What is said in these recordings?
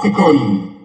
African.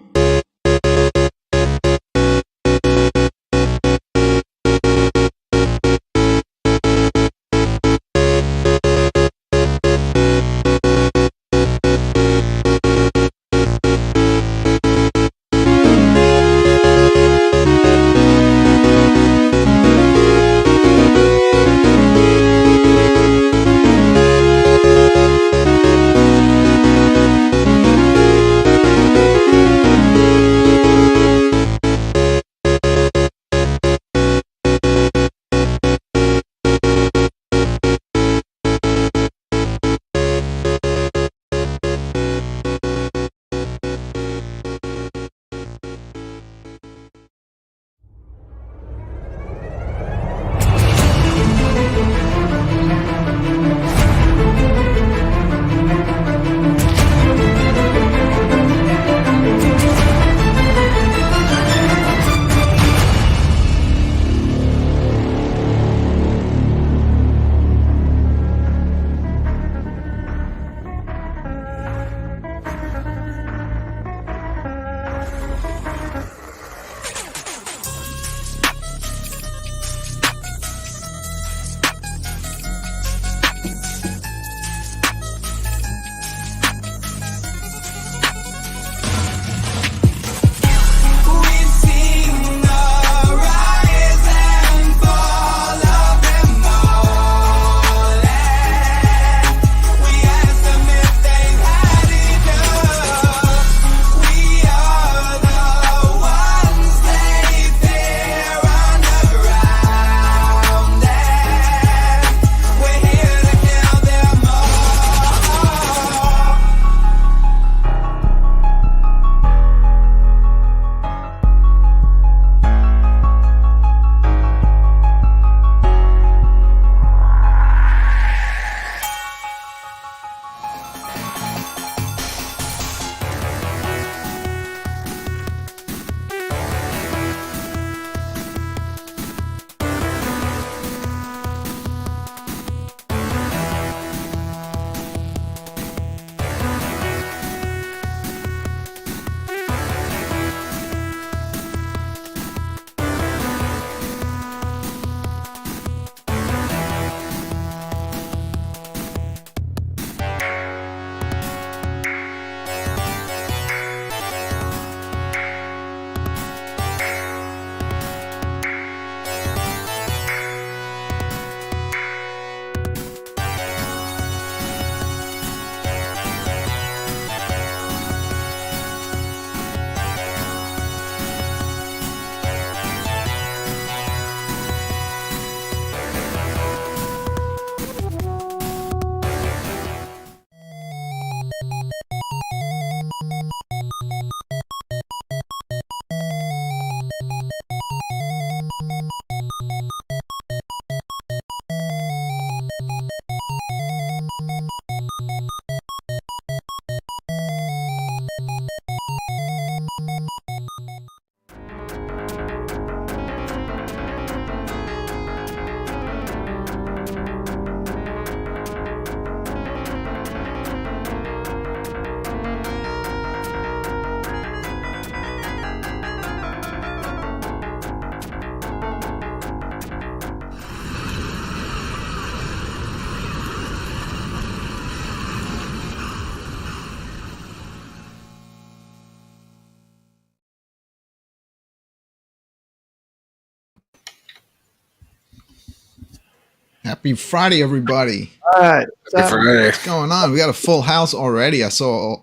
Happy Friday, everybody. All right. What's going on? We got a full house already. I saw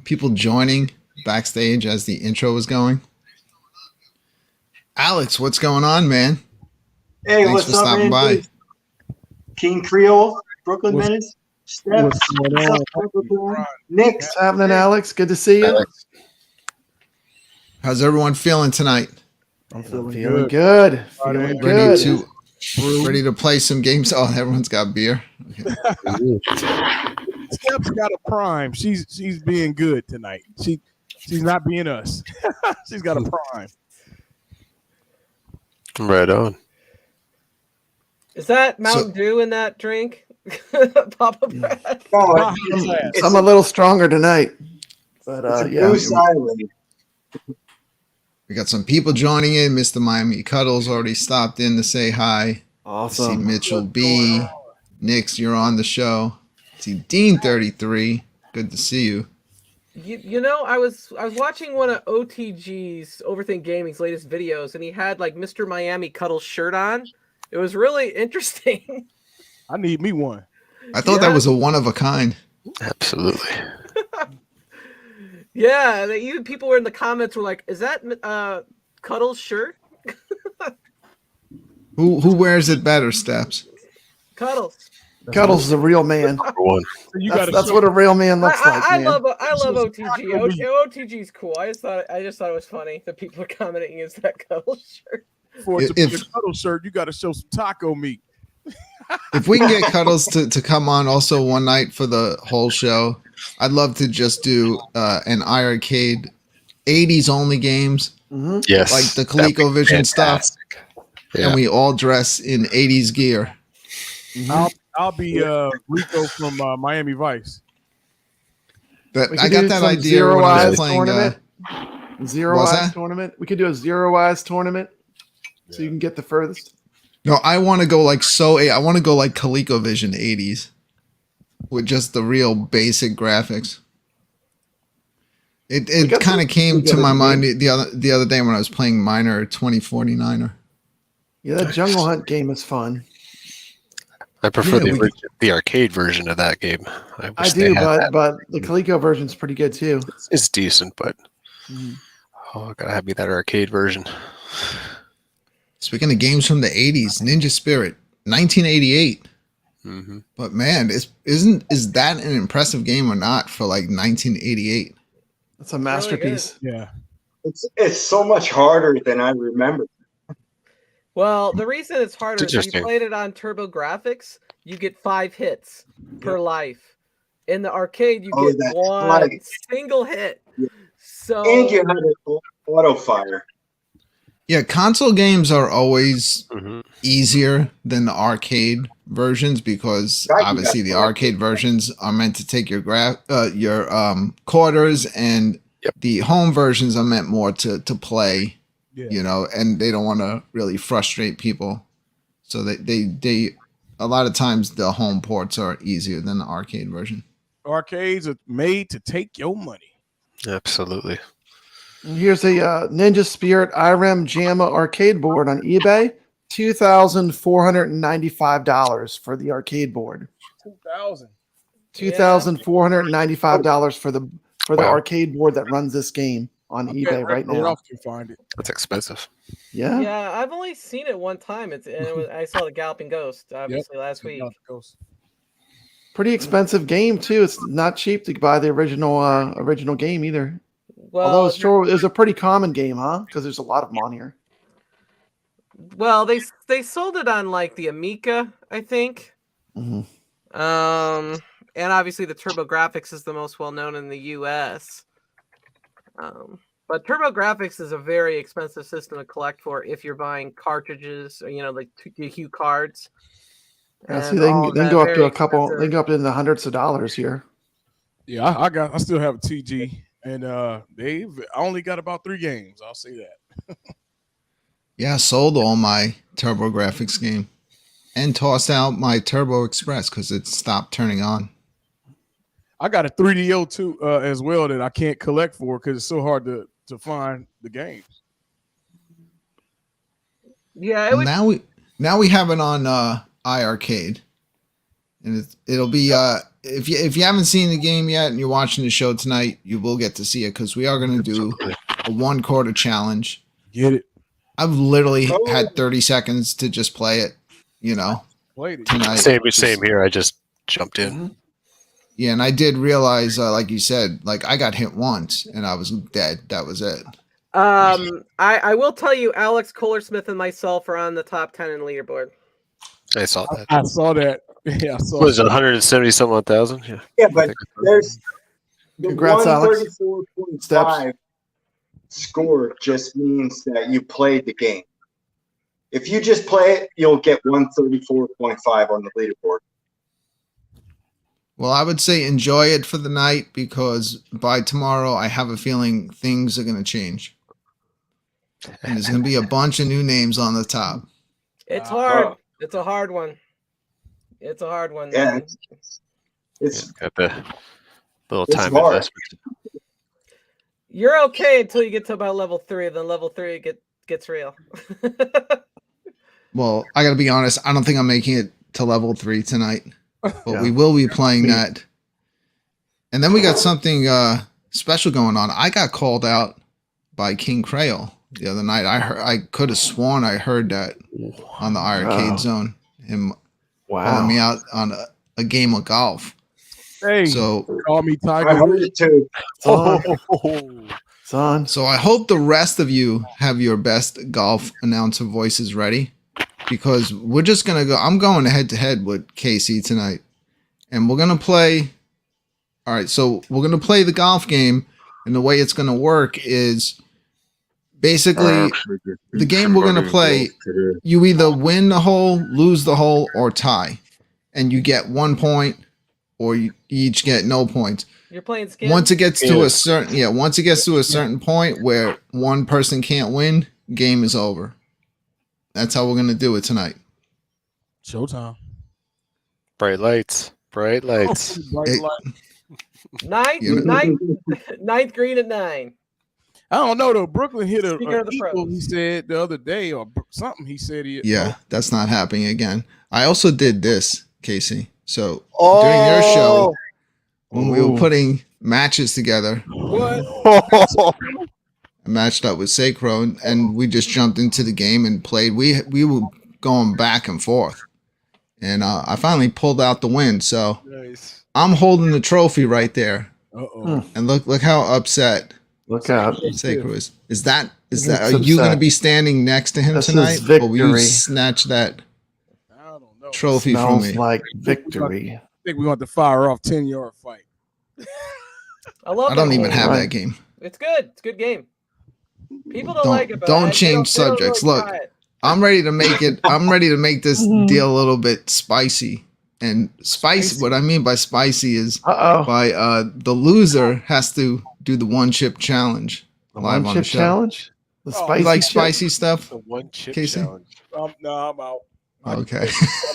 people joining backstage as the intro was going. Alex, what's going on, man? Hey, Thanks what's for up, stopping man? by. King Creole, Brooklyn Menace, Steps, What's what's up, Brooklyn? Nick, What's happening, Alex? Good to see you. Alex. How's everyone feeling tonight? I'm feeling good. Feeling good. Ready to play some games? Oh, everyone's got beer. Okay. Steps got a prime. She's being good tonight. She's not being us. She's got a prime. Right on. Is that Mountain Dew in that drink? Papa Brad. oh, I'm a little stronger tonight. But It's a yeah, Goose Island. We got some people joining in. Mr. Miami Cuddles already stopped in to say hi. I see awesome. Mitchell B. Nix, you're on the show. I see Dean33. Good to see you. You know, I was watching one of OTG's Overthink Gaming's latest videos, and he had like Mr. Miami Cuddles shirt on. It was really interesting. I need me one. I thought that was a one of a kind. Absolutely. Yeah, even people were in the comments were like, "Is that Cuddles' shirt?" Who wears it better, Steps? Cuddles. Cuddles is a real man. Number one. So you got That's what a real man looks like, I man. love OTG. Taco meat. OTG's cool. I just thought it was funny that people are commenting is that Cuddles shirt. For it to be If- a Cuddle shirt, you got to show some taco meat. If we can get Cuddles to come on also one night for the whole show, I'd love to just do an iiRcade 80s only games, Yes. like the that'd be ColecoVision stuff, fantastic. Yeah. and we all dress in 80s gear. I'll be Rico from Miami Vice. But We I could got do that some idea Zero when I was Eyes playing. tournament. Zero what's Eyes that? tournament. We could do a Zero Eyes tournament, so you can get the furthest. No, I want to go like I want to go like ColecoVision 80s with just the real basic graphics. It got kind some of came pretty to good my mind games. the other day when I was playing Miner 2049er. Yeah, that Jungle Hunt game is fun. I prefer Yeah, the arcade version of that game. I wish they do, had that. but the Coleco version's pretty good too. It's decent, but Mhm. I gotta have me that arcade version. Speaking of games from the 80s, Ninja Spirit 1988. Hmm. But man, is that an impressive game or not for like 1988? It's a masterpiece. Yeah. It's so much harder than I remember. Well, the reason it's harder is if you Interesting. played it on TurboGrafx, you get 5 hits per life. In the arcade, you Oh, get that's one right. single hit. Yeah. So And you had an auto fire. Yeah, console games are always Hmm. easier than the arcade versions because Right, obviously yeah. the arcade versions are meant to take your quarters, and Yep. the home versions are meant more to play, Yeah. and they don't want to really frustrate people. So they a lot of times the home ports are easier than the arcade version. Arcades are made to take your money. Absolutely. And here's a Ninja Spirit Irem JAMA arcade board on eBay. $2,495 for the arcade board. 2,000. $2,495 for the Wow. arcade board that runs this game on eBay right now. Ralph can find it. That's expensive. Yeah. yeah, I've only seen it one time. I saw the Galloping Ghost obviously last week. Pretty expensive game too. It's not cheap to buy the original game either. Although it's true, it was a pretty common game, huh? Because there's a lot of them on here. Well, they sold it on like the Amiga, I think. Mhm. And obviously the TurboGrafx is the most well known in the US. But TurboGrafx is a very expensive system to collect for if you're buying cartridges or like Hue cards. Yeah, see, And they all can that go up to very a couple. They expensive- can go up in the hundreds of dollars here. Yeah, I still have a TG, and I only got about 3 games. I'll say that. Yeah, I sold all my TurboGrafx game and tossed out my Turbo Express because it stopped turning on. I got a 3DO too as well that I can't collect for because it's so hard to find the games. Yeah, it Well, would, now we have it on iiRcade, and it'll be if you haven't seen the game yet and you're watching the show tonight, you will get to see it because we are going to do a 1/4 challenge. Get it? I've literally had 30 seconds to just play it, Played it. tonight. Same here. I just jumped in. Yeah, and I did realize, like you said, like I got hit once and I was dead. That was it. I will tell you, Alex Kohler-Smith and myself are on the top 10 in the leaderboard. I saw that. I saw that. Yeah, I saw What was it, that. 170-some-odd-thousand? Yeah. Yeah, but there's the Congrats, Alex. 134.5 score just means that you played the game. If you just play it, you'll get 134.5 on the leaderboard. Well, I would say enjoy it for the night because by tomorrow I have a feeling things are going to change. And there's going to be a bunch of new names on the top. It's hard. It's a hard one. It's a hard one. Yeah, Man. it's Got the little It's time hard. investment. You're okay until you get to about level 3. Then level 3 gets real. Well, I got to be honest. I don't think I'm making it to level 3 tonight, but Yeah. we will be playing that. And then we got something special going on. I got called out by King Creole the other night. I could have sworn I heard that on the iiRcade Wow. zone. Him calling me out on a game of golf. Hey, So call me I Tiger. heard it too. It's on. So I hope the rest of you have your best golf announcer voices ready because we're just going to go. I'm going head to head with Casey tonight and we're going to play. All right. So we're going to play the golf game and the way it's going to work is basically the game we're going to play. You either win the hole, lose the hole or tie and you get 1 point or you each get no points. You're playing skin. Once it gets to a certain point where one person can't win, game is over. That's how we're gonna do it tonight. Showtime. Bright lights. Bright lights. Bright It- light. Ninth green at 9. I don't know though. Brooklyn hit a Speaking of the equal, pros. he said the other day, or something. He said he. Yeah, that's not happening again. I also did this, Casey. So during your show, when we were putting matches together, What? I matched up with Sacro and we just jumped into the game and played. We were going back and forth. And I finally pulled out the win. So Nice. I'm holding the trophy right there. Uh-oh. And look how upset Look out. Sacro is. Is that It's are you going to upset. be standing next to him This is tonight? Or will you victory. snatch that I don't know. trophy from Smells me? like victory. I think we're going to fire off 10-yard fight. I love I don't that even game. have Right. that game. It's good. It's a good game. People don't Don't- like it. But don't they change they don't subjects. really Look. try it. I'm ready to make it. I'm ready to make this deal a little bit spicy. And spicy. What I mean by spicy is Uh-oh. by the loser has to do the one chip challenge The live one on the chip show. challenge? The Oh, spicy You like chip? spicy stuff? The one chip Casey? challenge. No, I'm out. Okay.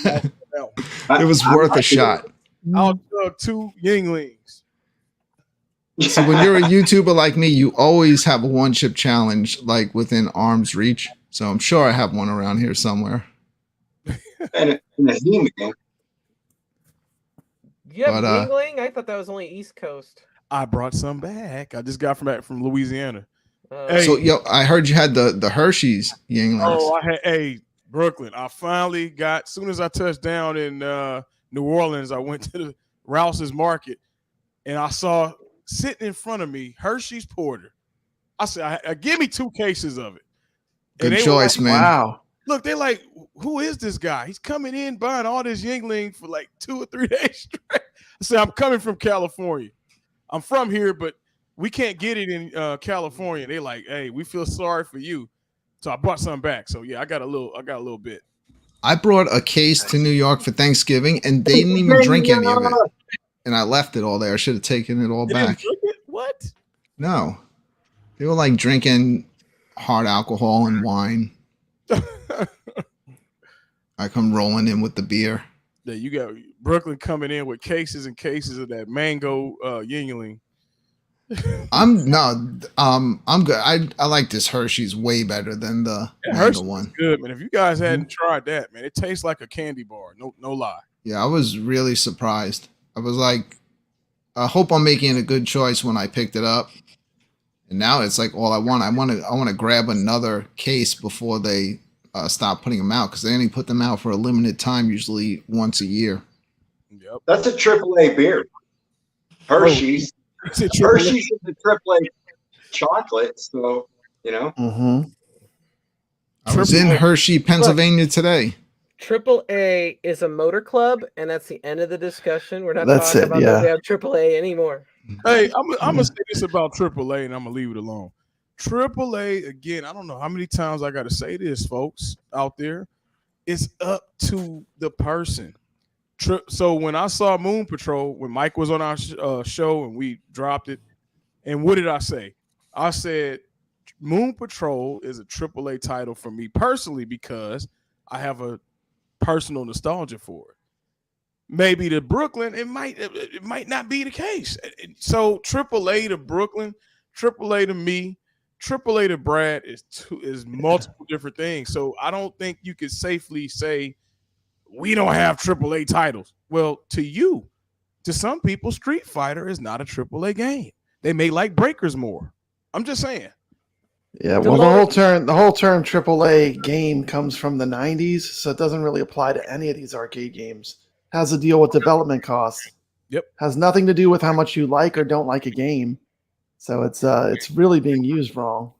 I'm out. I'm out. It was worth a shot. I'll chug 2 Yinglings. So when you're a YouTuber like me, you always have a one chip challenge like within arm's reach. So I'm sure I have one around here somewhere. and a He-Man. You have But, Yingling? I thought that was only East Coast. I brought some back. I just got back from Louisiana. Hey. So yo, I heard you had the Hershey's Yinglings. Oh, I had Brooklyn. I finally got. Soon as I touched down in New Orleans, I went to the Rouse's Market, and I saw sitting in front of me Hershey's Porter. I said, "Give me 2 cases of it." And Good they were choice, like, man. Wow. Look, they're like, "Who is this guy? He's coming in buying all this Yingling for like 2 or 3 days straight." I said, "I'm coming from California. I'm from here, but we can't get it in California." They like, "Hey, we feel sorry for you." So I brought some back. So yeah, I got a little bit. I brought a case to New York for Thanksgiving, and they didn't even drink any of it. And I left it all there. I should have taken it all They didn't back. drink it? What? No, they were like drinking hard alcohol and wine. I come rolling in with the beer. Yeah, you got Brooklyn coming in with cases and cases of that mango Yingling. I'm good. I like this Hershey's way better than the mango Hershey's one. Good, man. If you guys hadn't tried that, man, it tastes like a candy bar. No lie. Yeah, I was really surprised. I was like, I hope I'm making a good choice when I picked it up. And now it's like all I want. I want to grab another case before they stop putting them out because they only put them out for a limited time, usually once a year. Yep. That's a AAA beer. Hershey's. It's a triple- Hershey's is a AAA chocolate, so you know. Mm-hmm. I was in Hershey, Pennsylvania today. AAA is a motor club, and that's the end of the discussion. We're not That's talking it, about yeah. that we have AAA anymore. Hey, I'm gonna say this about AAA, and I'm gonna leave it alone. AAA again. I don't know how many times I got to say this, folks out there. It's up to the person. So when I saw Moon Patrol, when Mike was on our show and we dropped it, and what did I say? I said Moon Patrol is a AAA title for me personally because I have a personal nostalgia for it. Maybe to Brooklyn, it might not be the case. So AAA to Brooklyn, AAA to me, AAA to Brad is multiple different things. So I don't think you could safely say we don't have AAA titles. Well, to some people, Street Fighter is not a AAA game. They may like Breakers more. I'm just saying. Yeah, well, the whole term AAA game comes from the '90s, so it doesn't really apply to any of these arcade games. It has to deal with development costs. Yep, has nothing to do with how much you like or don't like a game. So it's really being used wrong.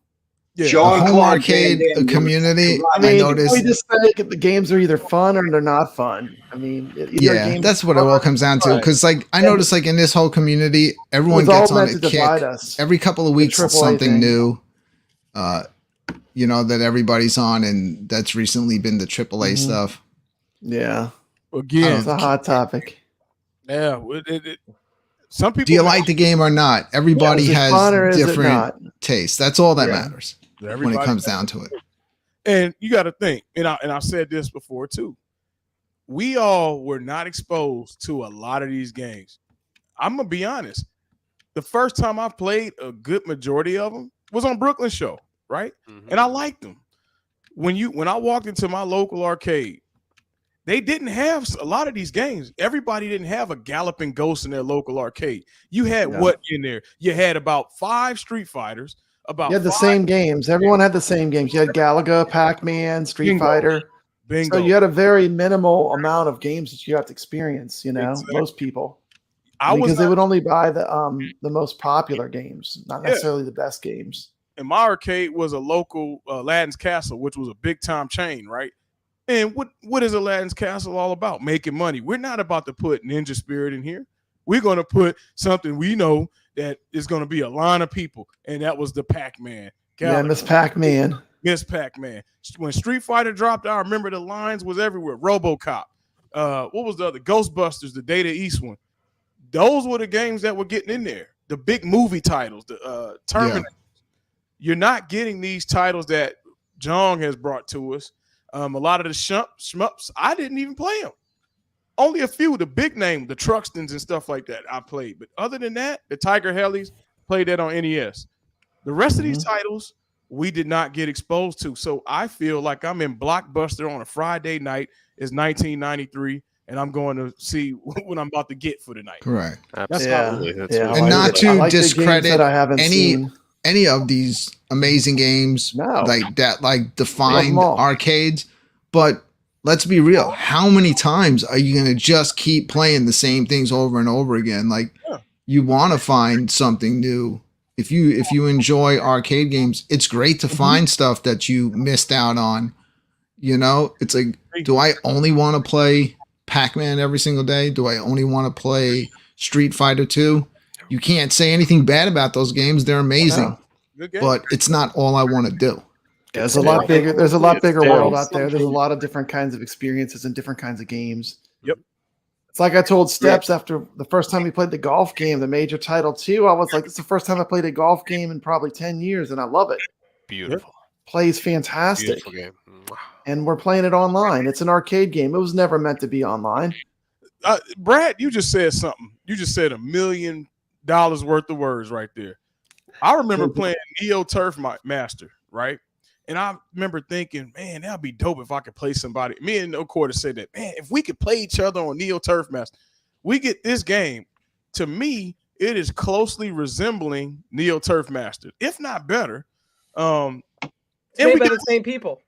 Yeah. Sean The home Clark arcade community, I mean, noticed. we just say the games are either fun or they're not fun. I mean, Yeah, that's what it all comes down to. Because like I noticed, like in this whole community, everyone gets on a kick every couple of weeks. It's something new, that everybody's on, and that's recently been the AAA stuff. Yeah, again, it's a hot topic. Yeah, some people. Do you like the game or not? Everybody has different tastes. That's all that matters when it comes down to it. And you got to think, and I said this before too. We all were not exposed to a lot of these games. I'm gonna be honest. The first time I played a good majority of them was on Brooklyn Show, right? Mm-hmm. And I liked them. When I walked into my local arcade, they didn't have a lot of these games. Everybody didn't have a Galloping Ghost in their local arcade. You had what in there? You had about 5 Street Fighters. You had the same games. Everyone had the same games. You had Galaga, Pac-Man, Street Fighter. Bingo. So you had a very minimal amount of games that you have to experience. Most people, because they would only buy the most popular games, not necessarily the best games. And my arcade was a local Aladdin's Castle, which was a big time chain, right? And what is Aladdin's Castle all about? Making money. We're not about to put Ninja Spirit in here. We're going to put something we know that is going to be a line of people, and that was the Pac-Man. Miss Pac-Man. Miss Pac-Man. When Street Fighter dropped, I remember the lines was everywhere. RoboCop. What was the other? Ghostbusters, the Data East one. Those were the games that were getting in there. The big movie titles, the Terminator. Yeah. You're not getting these titles that Jong has brought to us. A lot of the shmups, I didn't even play them. Only a few, the big name, the Truxtons and stuff like that, I played. But other than that, the Tiger Helis, played that on NES. The rest of these titles, we did not get exposed to. So I feel like I'm in Blockbuster on a Friday night. It's 1993, and I'm going to see what I'm about to get for the night. Correct. Absolutely. And not to discredit any of these amazing games that defined arcades, but let's be real. How many times are you going to just keep playing the same things over and over again? You want to find something new. If you enjoy arcade games, it's great to find stuff that you missed out on. It's like, do I only want to play Pac-Man every single day? Do I only want to play Street Fighter 2? You can't say anything bad about those games. They're amazing. But it's not all I want to do. There's a lot bigger world out there. There's a lot of different kinds of experiences and different kinds of games. Yep. It's like I told Steps after the first time we played the golf game, the Major Title 2, I was like, it's the first time I played a golf game in probably 10 years, and I love it. Beautiful. Plays fantastic. Beautiful game. And we're playing it online. It's an arcade game. It was never meant to be online. Brad, you just said something. You just said $1 million worth of words right there. I remember playing Neo Turf Master, right? And I remember thinking, man, that'd be dope if I could play somebody. Me and No Quarter said that, man, if we could play each other on Neo Turf Master, we get this game. To me, it is closely resembling Neo Turf Master, if not better. It's made by the same people.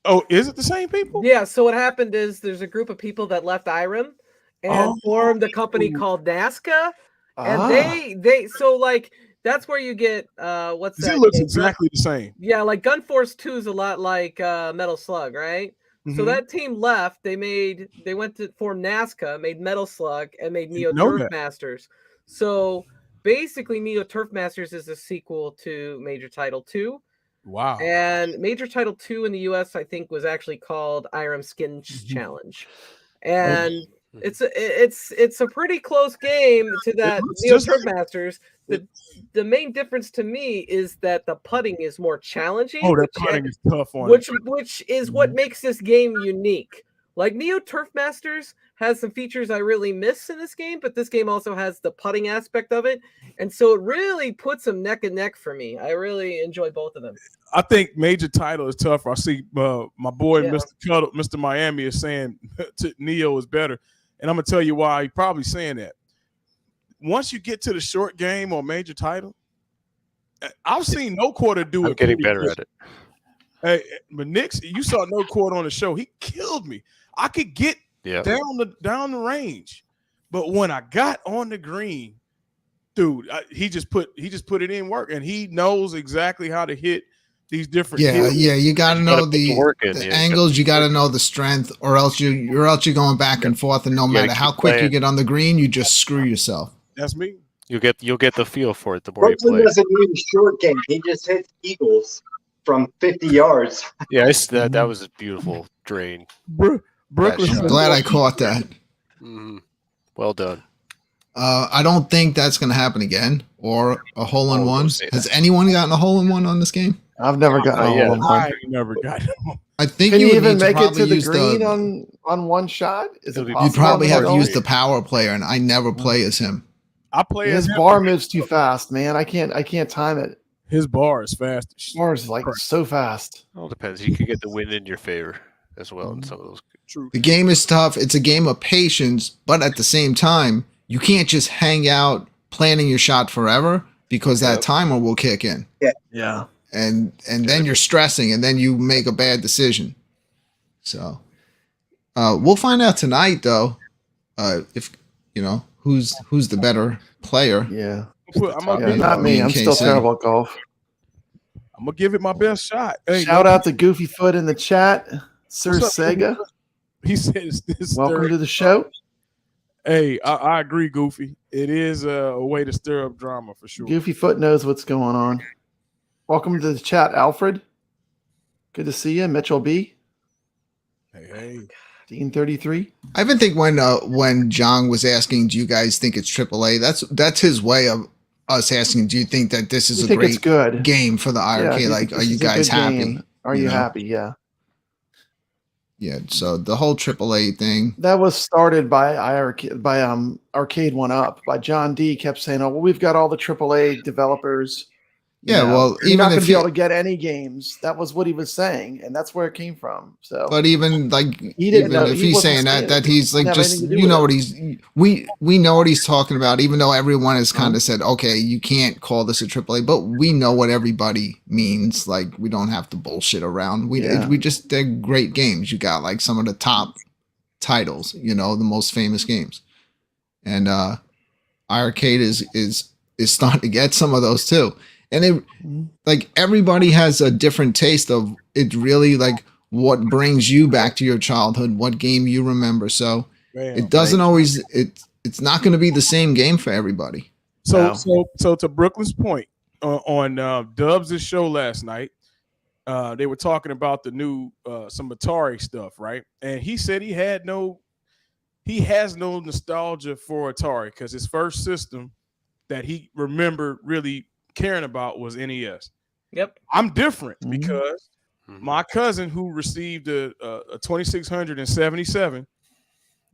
Oh, is it the same people? Yeah. So what happened is there's a group of people that left Irem and formed a company called NASCA, and they so like. That's where you get what's that? It looks exactly the same. Yeah, like Gun Force 2 is a lot like Metal Slug, right? Mm-hmm. So that team left. They went to form NASCA, made Metal Slug, and made Neo Turf Masters. So basically, Neo Turf Masters is a sequel to Major Title 2. Wow. And Major Title 2 in the US, I think, was actually called Irem Skins Challenge. And It's a pretty close game to that looks Neo just Turf like- Masters. The main difference to me is that the putting is more challenging. Oh, that which- putting is tough on which is what makes this game unique. Like Neo Turf Masters has some features I really miss in this game, but this game also has the putting aspect of it, and so it really puts them neck and neck for me. I really enjoy both of them. I think major title is tougher. I see my boy Yeah. Mr. Cuddle, Mr. Miami is saying Neo is better, and I'm gonna tell you why. He's probably saying that. Once you get to the short game or major title, I've seen No Quarter do I'm it. getting pretty better good. at it. Hey, but Nick's, you saw No Quarter on the show. He killed me. I could get Yeah. down the range, but when I got on the green, dude, he just put it in work, and he knows exactly how to hit these different. Yeah, hills. yeah. You got to You know gotta put the work in, the yeah, you gotta angles. put You the got to work know the strength, or else you're going back and forth, and no You gotta matter how keep quick you playing. get on the green, you just screw yourself. That's me. You'll get the feel for it the more you Brooklyn play. doesn't need a short game. He just hits eagles from 50 yards. Yeah, that was a beautiful drain. Brooklyn. shot. I'm glad I caught that. Mhm. Well done. I don't think that's going to happen again, or a hole in Oh, one. don't say Has that. anyone gotten a hole in one on this game? I've never gotten a Not yet. hole in I one. never got it. I think Can you would even need to make it probably to the use green on one shot? Is It'll it be- possible? You'd probably on have those? used the power player, and I never play as him. I play His as bar moves too fast, man. I can't time it. His bar is fast. His bar is like so fast. All depends. You can get the win in your favor as well in some of those. True. The game is tough. It's a game of patience, but at the same time, you can't just hang out planning your shot forever because that Yep. timer will kick in, Yeah. and then you're stressing, and then you make a bad decision. So we'll find out tonight, though, if you know who's the better player. Yeah. I'm gonna, Yeah, not me. I'm still KC. terrible at golf. I'm gonna give it my best shot. Hey, Shout out to Goofy Foot in the chat. Sir What's up, Sega, He says this. welcome to the show. Hey, I agree, Goofy. It is a way to stir up drama for sure. Goofy Foot knows what's going on. Welcome to the chat, Alfred. Good to see you, Mitchell B. Hey. Dean 33. I even think when John was asking, "Do you guys think it's AAA?" That's his way of us asking, "Do you think that this is You a think it's great good? game for the Yeah, iRcade? do you Like, think are this you is a guys good happy?" game? Are you know? happy? Yeah. Yeah. So the whole AAA thing. That was started by Arcade One Up by John D. Kept saying, "Oh, well, we've got all the AAA developers." you Yeah, know, well, you're even not going if to be you- able to get any games. That was what he was saying, and that's where it came from. So, But even like, He didn't even know- if he he's wasn't saying saying that it. he's like, Didn't have just anything to do you with know it. what he's we know what he's talking about. Even though everyone has kind of said, okay, you can't call this a AAA, but we know what everybody means. Like, we don't have to bullshit around. Yeah. They're great games. You got like some of the top titles, the most famous games, and iRcade is starting to get some of those too. And it like everybody has a different taste of it. Really, like what brings you back to your childhood, what game you remember. So Man, it doesn't always it's not going to be the same game for everybody. So, No. so to Brooklyn's point, on Dubs' show last night, they were talking about the new some Atari stuff, right? And he said he has no nostalgia for Atari because his first system that he remembered really caring about was NES. Yep. I'm different Mhm. because my cousin who received a 2677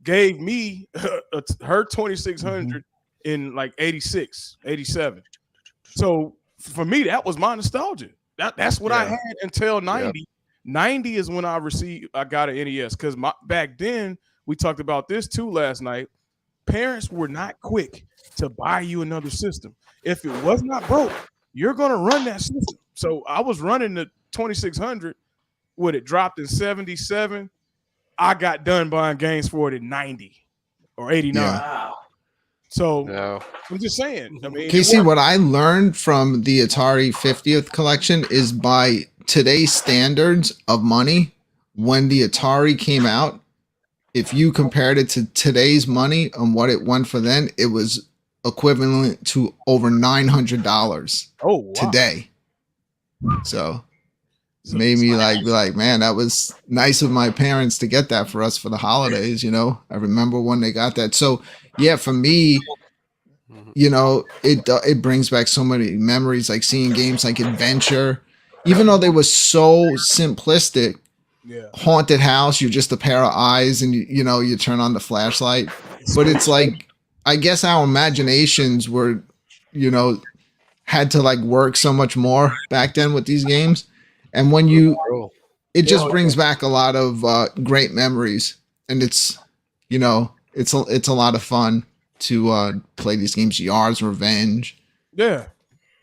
gave me her 2600 in like 86, 87. So for me, that was my nostalgia. That's what I Yeah. had until 90. 90 is when I got an NES because back then, we talked about this too last night. Parents were not quick to buy you another system. If it was not broke, you're going to run that system. So I was running the 2600 when it dropped in 77. I got done buying games for it in 90 or 89. Yeah. So No. I'm just saying. I mean, Casey, what I learned from the Atari 50th collection is by today's standards of money, when the Atari came out, if you compared it to today's money and what it went for then, it was equivalent to over $900 oh, wow. today. So made me be like, man, that was nice of my parents to get that for us for the holidays. You know, I remember when they got that. So yeah, for me, you know, it brings back so many memories, like seeing games like Adventure, even though they were so simplistic. Yeah. Haunted house, you're just a pair of eyes, and you know, you turn on the flashlight. But it's like, I guess our imaginations were, you know, had to like work so much more back then with these games. And when it just brings back a lot of great memories, and it's, you know, it's a lot of fun to play these games. Yar's Revenge. Yeah.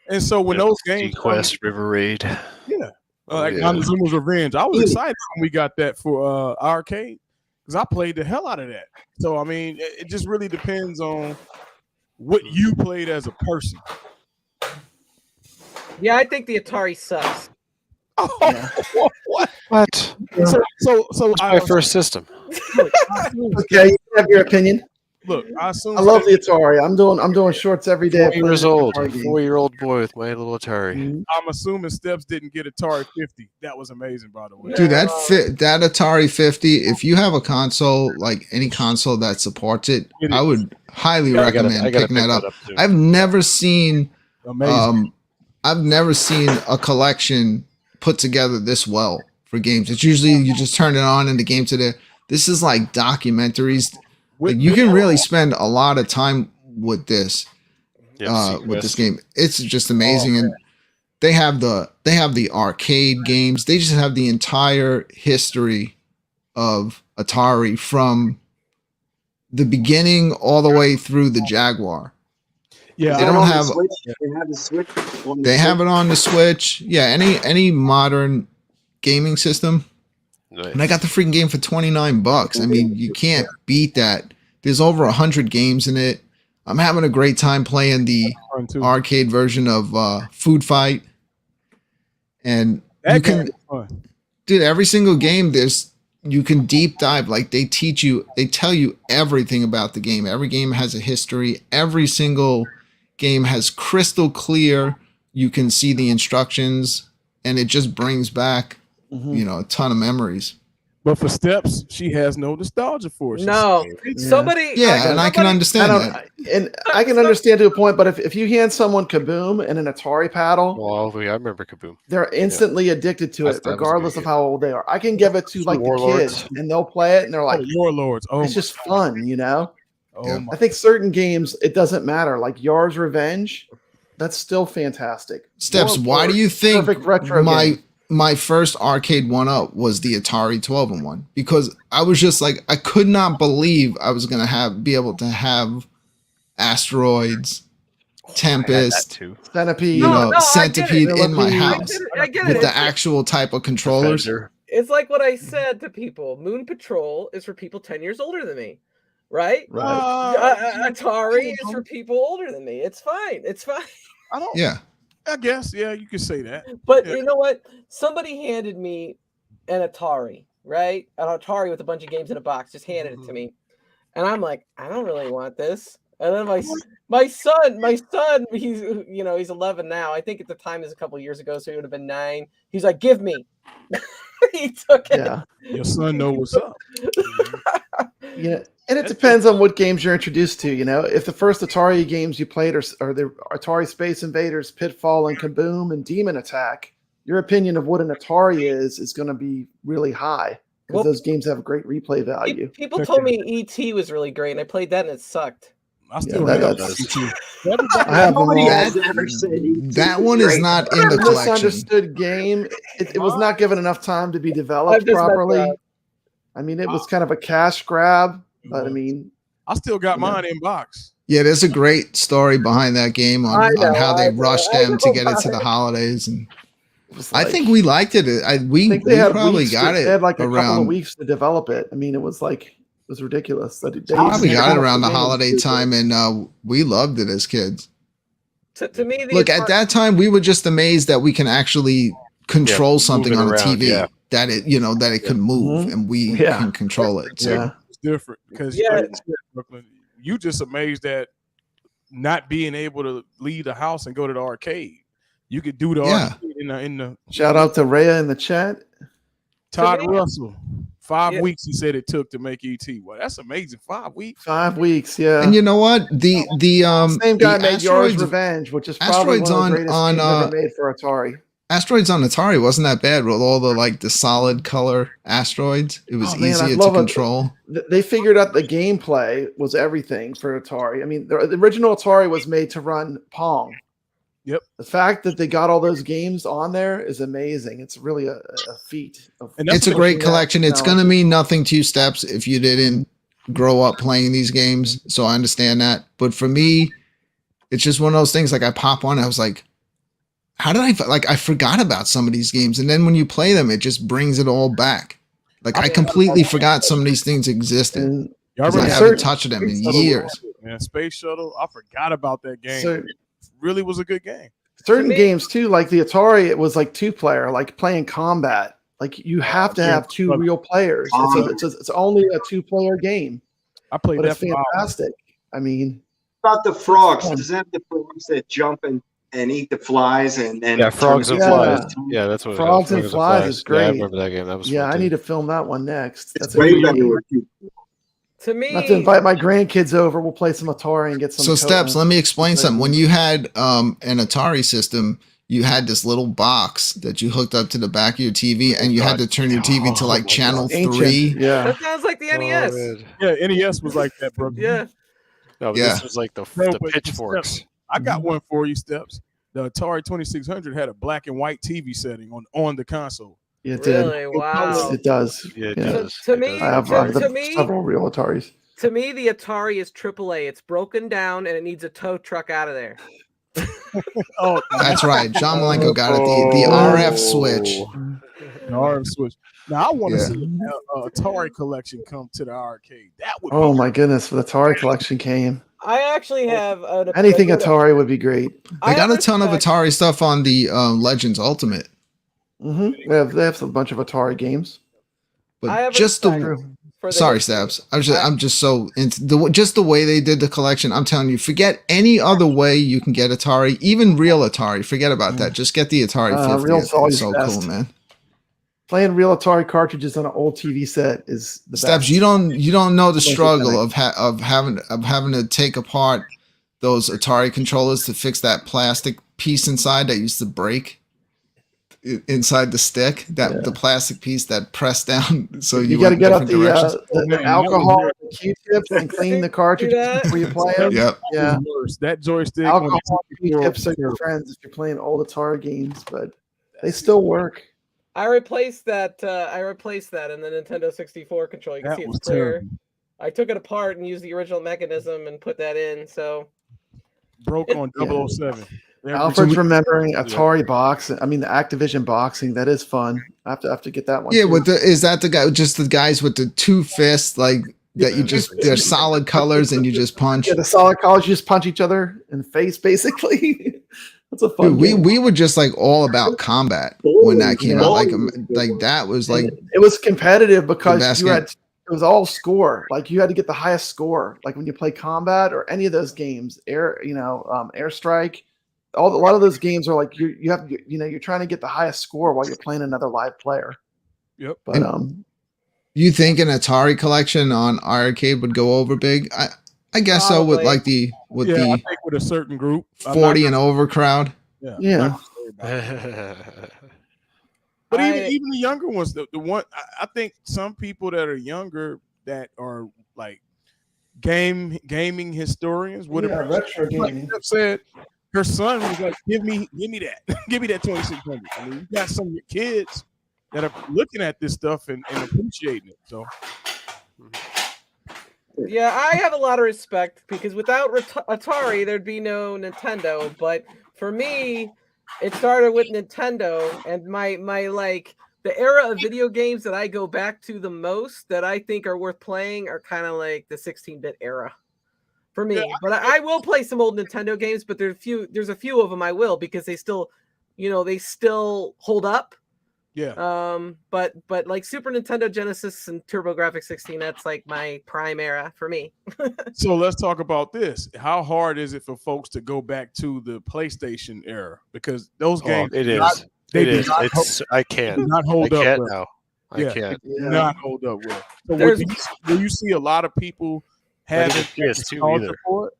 And so when those games Quest, River Raid. Yeah. Like Montezuma's Revenge. I was excited when we got that for iiRcade because I played the hell out of that. So I mean, it just really depends on what you played as a person. Yeah, I think the Atari sucks. Oh, What? So my first system. Okay, you have your opinion. Look, I assume I love the Atari. I'm doing shorts every day. 4 years old, 4-year-old boy with my little Atari. I'm assuming Steps didn't get Atari 50. That was amazing, by the way. Dude, that Atari 50, if you have a console, like any console that supports it, I would highly recommend picking that up. I've never seen a collection put together this well for games. It's usually you just turn it on and the games are there. This is like documentaries. Like, you can really spend a lot of time with this with this game. It's just amazing. And they have the arcade games. They just have the entire history of Atari from the beginning all the way through the Jaguar. Yeah, they don't have. They have the Switch. They have it on the Switch. Yeah, any modern gaming system. Nice. And I got the freaking game for $29. I mean, you can't beat that. There's over 100 games in it. I'm having a great time playing the arcade version of Food Fight. And you can, dude, every single game you can deep dive. Like they tell you everything about the game. Every game has a history. Every single game has crystal clear. You can see the instructions, and it just brings back, you know, a ton of memories. But for Steps, she has no nostalgia for it. No, somebody. Yeah, and I can understand that. And I can understand to a point, but if you hand someone Kaboom and an Atari paddle, well, I remember Kaboom. They're instantly addicted to it, regardless of how old they are. I can give it to like the kids, and they'll play it, and they're like, Warlords. Oh, it's just fun, you know. Oh, I think certain games, it doesn't matter. Like Yar's Revenge, that's still fantastic. Steps, why do you think my first arcade 1-up was the Atari 12-in-1? Because I was just like, I could not believe I was gonna be able to have Asteroids, Tempest, Centipede, Centipede in my house with the actual type of controllers. It's like what I said to people. Moon Patrol is for people 10 years older than me. Right? Atari is for people older than me. It's fine. It's fine. I guess, you could say that. But you know what? Somebody handed me an Atari, right? An Atari with a bunch of games in a box. Just handed it to me, and I'm like, I don't really want this. And then my son, he's 11 now. I think at the time is a couple years ago, so he would have been 9. He's like, give me. He took it. Yeah. Your son knows what's up. Yeah. And it depends on what games you're introduced to. You know, if the first Atari games you played are the Atari Space Invaders, Pitfall, and Kaboom, and Demon Attack, your opinion of what an Atari is going to be really high because those games have great replay value. People told me E.T. was really great, and I played that and it sucked. I still have that one is not in the collection. Misunderstood game. It was not given enough time to be developed properly. I mean, it was kind of a cash grab, but I mean, I still got mine in box. Yeah, there's a great story behind that game on how they rushed them to get it to the holidays, and I think we liked it. We probably got it. They had like a couple of weeks to develop it. I mean, it was ridiculous. They probably got it around the holiday time, and we loved it as kids. To me, look, at that time, we were just amazed that we can actually control something on a TV. That it could move and we can control it. So it's different because Brooklyn, you just amazed at not being able to leave the house and go to the arcade. You could do the Yeah. arcade in the Shout out to Rhea in the chat. Todd me- Russell. 5 Yeah. weeks he said it took to make ET. Well, that's amazing. 5 weeks. 5 weeks, yeah. And you know what? The Same guy the made Yara's asteroids Revenge, which is probably Asteroids one of the on- greatest on, games ever made for Atari. asteroids on Atari wasn't that bad with all the like the solid color asteroids. It was Oh, man, I easier to love it. control. They figured out the gameplay was everything for Atari. I mean, the original Atari was made to run Pong. Yep. The fact that they got all those games on there is amazing. It's really a feat. And that's It's a what- great pushing that collection. It's going to technology. mean nothing to you, Steps, if you didn't grow up playing these games. So I understand that. But for me, it's just one of those things. Like I pop on, I was like, how did I forgot about some of these games, and then when you play them, it just brings it all back. Like I completely forgot some of these things existed. And Y'all 'Cause I remember haven't certain- touched them in Shuttle- years. man, Space Shuttle? I forgot about that game. so It really was a good game. certain me- games too, like the Atari, it was like 2-player, like playing combat. Like you have to yeah. have 2 real players. It's only a 2-player game, I played but that it's for hours. fantastic. I mean, About the frogs. fun. Doesn't it have the frogs that jump and eat the flies and Yeah, frogs and Yeah. flies. Yeah, that's what Frogs it and was. Flies is Yeah, I great. remember that game. That was yeah, fun I too. need to film that one next. It's That's a way good better game. with you. To me, I have to invite my grandkids over. We'll play some Atari and get some. So Steps, let me explain Right. something. When you had an Atari system, you had this little box that you hooked up to the back of your TV, and you had to turn your TV to like channel Ancient. 3. Yeah. that sounds like the NES. Oh, man. Yeah, NES was like that, bro. Yeah. No, but Yeah. this was like the No, but pitchforks. I got one for you, Steps. The Atari 2600 had a black and white TV setting on the console. Yeah, it did. Really? Wow. It does. Yeah, it Yeah. does. To It me- does. I have To me- several real Ataris. To me, the Atari is AAA. It's broken down and it needs a tow truck out of there. Oh, That's right. John Malenko got it. The RF switch. the RF switch. Now I want to Yeah. see an Atari collection come to the arcade. That would Oh be my goodness, the Atari collection came. I actually have Anything Atari would be great. They got a ton of Atari stuff on the Legends Ultimate, They have a bunch of Atari games. I but have just respect the for the sorry, history. Stabs. I'm just so into the way they did the collection. I'm telling you, forget any other way you can get Atari, even real Atari. Forget about that. Just get the Atari 50. Real's It's always so best. cool, man. Playing real Atari cartridges on an old TV set is the Stabs, best. you don't know the Thank you, struggle Kenny. of having to take apart those Atari controllers to fix that plastic piece inside that used to break inside the stick. The plastic piece that pressed down. So You went got to in get different out directions. the alcohol, the Q-tips, and clean the cartridges that? before you play them. Yep. Yeah, was worse. That joystick on alcohol the 64 Q-tips are your friends if you're playing old Atari games, but they still work. I replaced that. I replaced that in the Nintendo 64 controller. You can That see was it's clear. terrible. I took it apart and used the original mechanism and put that in. So Broke on 007. Every- Alfred's remembering Atari boxing. I mean, the Activision boxing. That is fun. I have to get that one. Yeah, too. is that the guy? Just the guys with the two fists, like that? You just they're solid colors and you just punch. Yeah, the solid college, you just punch each other in the face, basically. That's a fun Dude, game. we were just like all about combat when that came out. Like that was like It was competitive because best you game. had it was all score. Like you had to get the highest score. Like when you play combat or any of those games, Airstrike, a lot of those games are like you're trying to get the highest score while you're playing another live player. Yep. But you think an Atari collection on iiRcade would go over big? I guess so with Probably. like the I think with a certain group. I'm not 40 and over crowd. yeah. But I- even the younger ones, the one I think some people that are younger that are like gaming historians would have retro gaming. said her son was like, give me that, give me that 2600. I mean, you got some of your kids that are looking at this stuff and appreciating it. So yeah, I have a lot of respect because without Atari, there'd be no Nintendo. But for me, it started with Nintendo, and my like the era of video games that I go back to the most that I think are worth playing are kind of like the 16-bit era for me. But I will play some old Nintendo games, but there's a few of them I will because they still, they still hold up. Yeah. But like Super Nintendo, Genesis, and TurboGrafx 16, that's like my prime era for me. So let's talk about this. How hard is it for folks to go back to the PlayStation era? Because those games, It do not- is. they It do is. not hold- It's. I can't. do not I hold up. can't Well. now. I Yeah, can't. it do Yeah. not hold up well. So There's- will you see a lot of people Not having even PS2 nostalgia either. for it?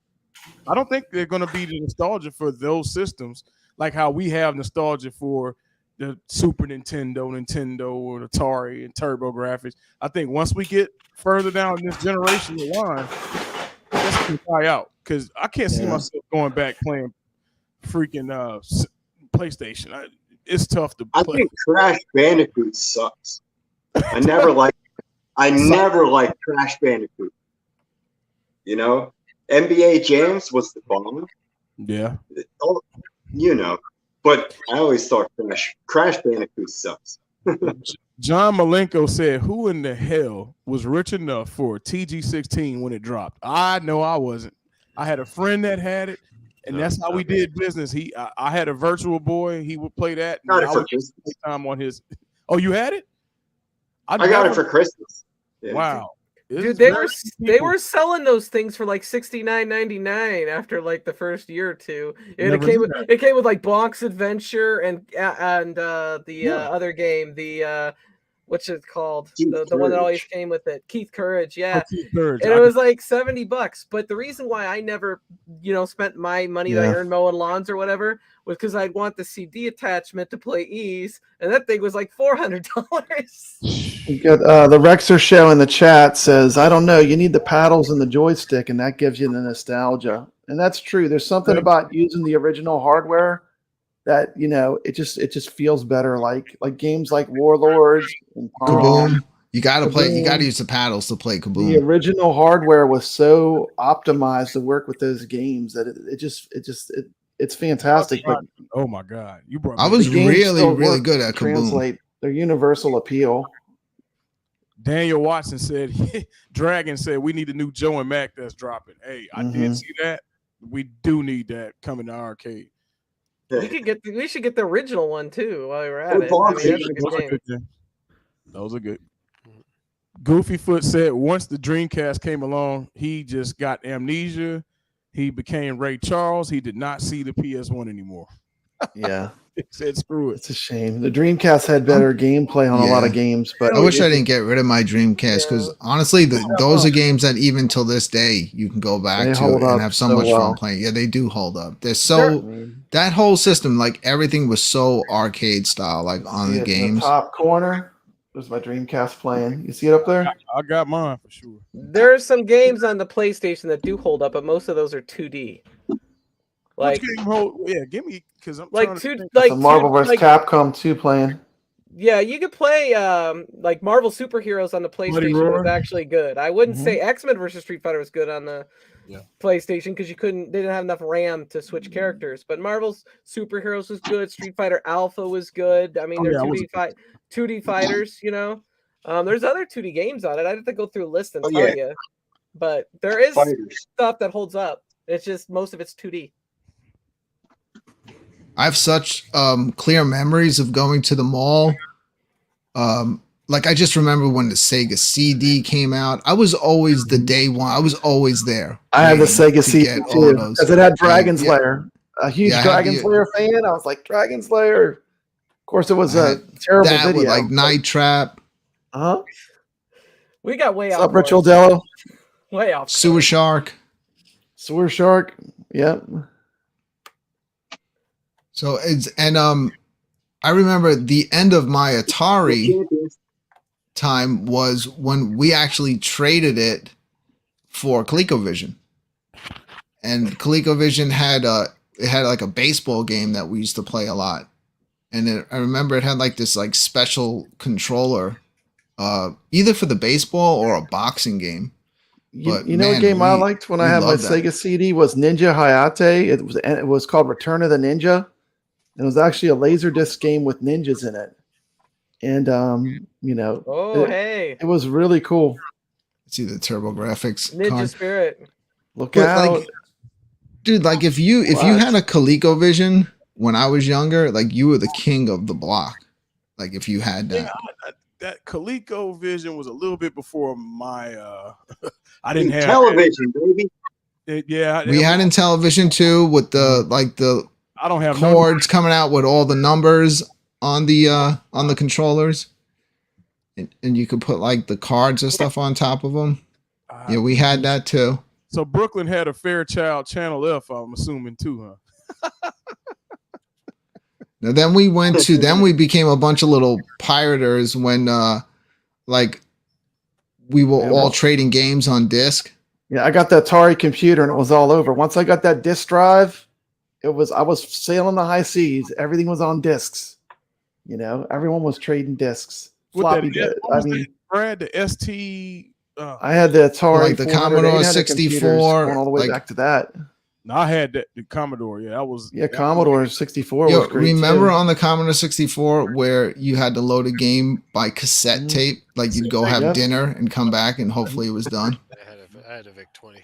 I don't think they're going to be the nostalgia for those systems, like how we have nostalgia for the Super Nintendo, or Atari and TurboGrafx. I think once we get further down this generation of line, that's going to die out because I can't see Yeah. myself going back playing freaking PlayStation. It's tough to I play. think Crash Bandicoot sucks. I never liked Crash Bandicoot. You know, NBA Jams was the bomb. Yeah. Oh, you know, but I always thought Crash Bandicoot sucks. John Malenko said, "Who in the hell was rich enough for a TG16 when it dropped?" I know I wasn't. I had a friend that had it, and No, that's how we not me. did business. I had a Virtual Boy. He would play that. Got And it I for would Christmas. spend time on his. Oh, you had it? I got it for Christmas. Yeah. Wow, Dude, It's they very were few they people. were selling those things for like $69.99 after like the first year or two. And Never knew that. it came with like Bonk's Adventure and the Yeah. other game, the what's it called? Keith The one that always Courage. came with it. Keith Courage, yeah. Oh, Keith Courage. And it was like $70. But the reason why I never, spent my money that I Yeah. earned mowing lawns or whatever was because I'd want the CD attachment to play Ease, and that thing was like $400. You got the Rexer show in the chat says, I don't know, you need the paddles and the joystick, and that gives you the nostalgia. And that's true. There's something about using the original hardware that it just feels better. Like games like Warlords and Kaboom. You gotta play. You Kaboom. gotta use the paddles to play The Kaboom. original hardware was so optimized to work with those games that it's fantastic. But Oh my God, you brought. I me was the games really, still really work good to at Kaboom. translate their universal appeal. Daniel Watson said, Dragon said, we need a new Joe and Mac that's dropping. Hey, I did see that. We do need that coming to arcade. We should get the original one too while we're at Or it. Bonk's That's a Those good are game. good games. Those are good. Goofy Foot said once the Dreamcast came along, he just got amnesia. He became Ray Charles. He did not see the PS1 anymore. Yeah, He said, screw it. it's a shame. The Dreamcast had better gameplay on a lot of games, but I wish I didn't get rid of my Dreamcast because honestly, those are games that even till this day you can go back They to hold and up have so so much well. fun playing. Yeah, they do hold up. They're so that whole system, like everything was so arcade style, like on See the it in games. the top corner. There's my Dreamcast playing. You see it up there? I got mine for sure. There are some games on the PlayStation that do hold up, but most of those are 2D. Like, Which game hold? Yeah, give me because I'm like trying to think. That's a Marvel vs. Capcom 2 playing. Yeah, you could play like Marvel superheroes on the PlayStation Roar. was actually good. I wouldn't say X-Men versus Street Fighter was good on the PlayStation because they didn't have enough RAM to switch characters. But Marvel's superheroes was good. Street Fighter Alpha was good. I mean, they're 2D fighters. There's other 2D games on it. I'd have to go through a list and tell you. But there is stuff that holds up. It's just most of it's 2D. I have such clear memories of going to the mall. Like I just remember when the Sega CD came out. I was always the day one. I was always there. I had the Sega CD get too all of those. because it had Dragon Yeah. Slayer. A huge Yeah, I had Dragon the- Slayer fan. I was like, Dragon Slayer. Of course, it was a terrible that video. with like Night Trap, Huh? We got way What's off. up, Rich course. Dello? Way off. Sewer Shark. Sewer Shark. Yep. So I remember the end of my Atari time was when we actually traded it for ColecoVision. And ColecoVision had like a baseball game that we used to play a lot. And I remember it had like this like special controller, either for the baseball or a boxing game. But, You know man, what game I we- liked when I we had my loved that. Sega CD was Ninja Hayate. It was called Return of the Ninja. It was actually a Laserdisc game with ninjas in it. And Oh, hey. it was really cool. See the TurboGrafx Ninja card. Spirit. Look But, out. like, dude, like if you had a ColecoVision when I was younger, like you were the king of the block. Like if you had that. Yeah, that ColecoVision was a little bit before my. I didn't have television, baby. Yeah, We had in television too with the I don't have cords coming out with all the numbers on the controllers, and you could put like the cards and stuff on top of them. Yeah, we had that too. So Brooklyn had a Fairchild Channel F, I'm assuming too, huh? Now then we became a bunch of little pirators when like we were all trading games on disc. Yeah, I got the Atari computer and it was all over. Once I got that disk drive, I was sailing the high seas. Everything was on discs. You know, everyone was trading discs. Floppy disk. I mean, Brad, the ST. I had the Atari, like the Commodore 64, going all the way back to that. No, I had the Commodore. Yeah, that was. Yeah, Commodore 64 was great. Remember too. on the Commodore 64 where you had to load a game by cassette tape? Like you'd go have dinner and come back and hopefully it was done. I had a VIC 20.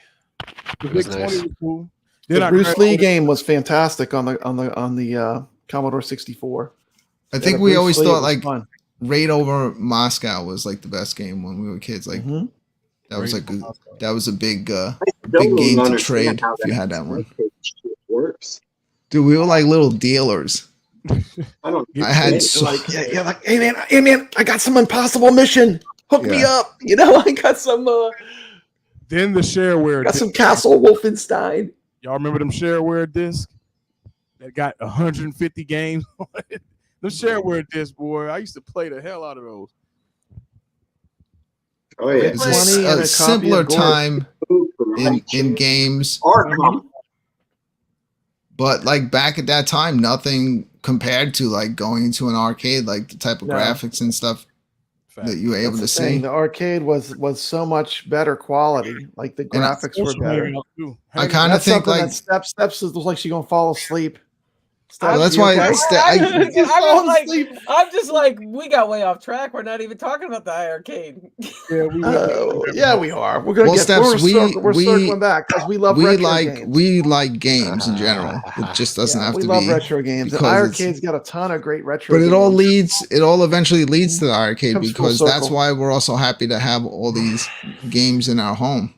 The VIC 20 was cool. The Bruce Lee game was fantastic on the Commodore 64. I think we always thought like Raid Over Moscow was like the best game when we were kids. Like that was a big game to trade if you had that one. Works. Dude, we were like little dealers. I had like, hey man, I got some impossible mission. Hook me up. You know, I got some. Then the shareware. Got some Castle Wolfenstein. Y'all remember them shareware discs that got 150 games on it? Them shareware discs, boy. I used to play the hell out of those. Oh yeah, it's a simpler time in games. But like back at that time, nothing compared to like going into an arcade, like the type of graphics and stuff that you were able to see. The arcade was so much better quality. Like the graphics were better. I kind of think like steps looks like she's gonna fall asleep. Well, that's why I'm just like, we got way off track. We're not even talking about the iArcade. Yeah, we are. We're gonna we're circling back because we love games. We like games in general. It just doesn't have to be. We love retro games. The iArcade's got a ton of great retro. But games. it all eventually leads to the arcade because that's why we're also happy to have all these games in our home.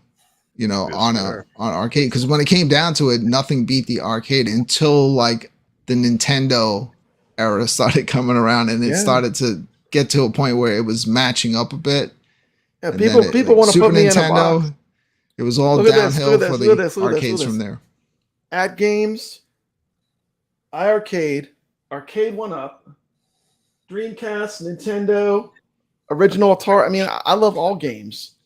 You know, on arcade, because when it came down to it, nothing beat the arcade until like the Nintendo era started coming around, and it started to get to a point where it was matching up a bit. Yeah, people want to put me Nintendo, in a box. It was all downhill for the arcades from there. At games, iArcade, Arcade 1-Up, Dreamcast, Nintendo, original Atari. I mean, I love all games.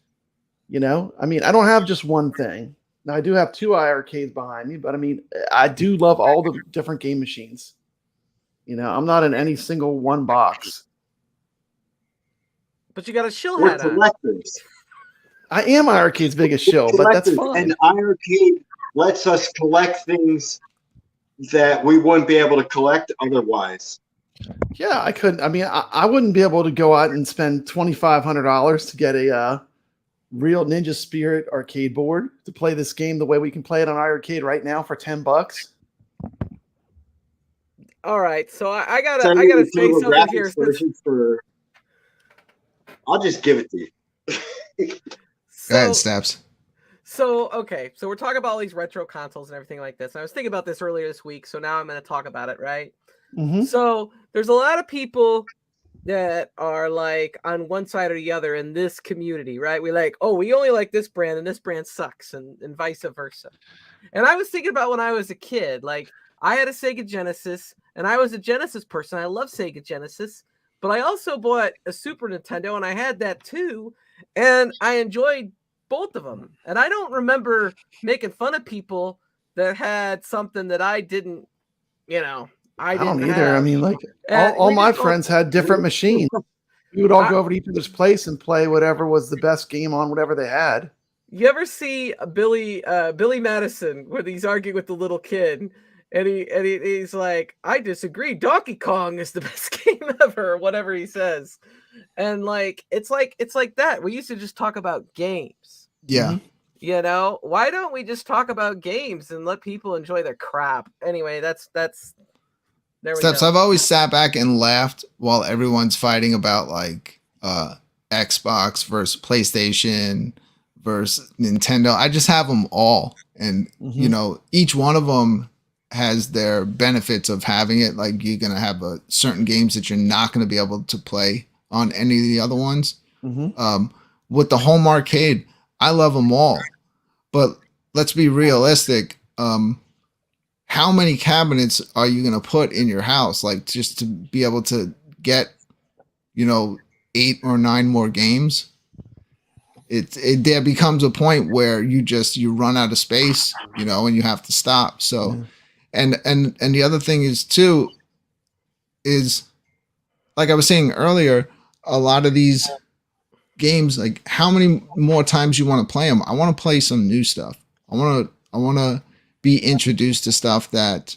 You know, I mean, I don't have just one thing. Now, I do have 2 iArcades behind me, but I mean, I do love all the different game machines. You know, I'm not in any single one box. But you got a shill hat on. Collectors. I am iArcade's biggest shill, but that's fine. And iArcade lets us collect things that we wouldn't be able to collect otherwise. Yeah, I couldn't. I mean, I wouldn't be able to go out and spend $2,500 to get a real Ninja Spirit arcade board to play this game the way we can play it on iArcade right now for $10. All right, so I gotta say something here. I'll just give it to you. Go ahead, Snaps. So okay, so we're talking about all these retro consoles and everything like this. And I was thinking about this earlier this week, so now I'm going to talk about it, right? So there's a lot of people that are like on one side or the other in this community, right? We like, oh, we only like this brand and this brand sucks, and vice versa. And I was thinking about when I was a kid, like I had a Sega Genesis and I was a Genesis person. I love Sega Genesis, but I also bought a Super Nintendo and I had that too. And I enjoyed both of them. And I don't remember making fun of people that had something that I didn't, you know, I don't either. have. I mean, like all my friends had different machines. We would all go over to each other's place and play whatever was the best game on whatever they had. You ever see Billy Madison where he's arguing with the little kid, and he's like, "I disagree. Donkey Kong is the best game ever," or whatever he says. And like it's like that. We used to just talk about games. Yeah. You know, why don't we just talk about games and let people enjoy their crap? Anyway, that's There we Steps, go. I've always sat back and laughed while everyone's fighting about like Xbox versus PlayStation versus Nintendo. I just have them all, and you know, each one of them has their benefits of having it. Like you're gonna have certain games that you're not gonna be able to play on any of the other ones. With the home arcade, I love them all, but let's be realistic. How many cabinets are you going to put in your house? Like just to be able to get, you know, 8 or 9 more games. There becomes a point where you run out of space, you know, and you have to stop. So, and the other thing is too, is like I was saying earlier, a lot of these games, like how many more times you want to play them? I want to play some new stuff. I want to be introduced to stuff that,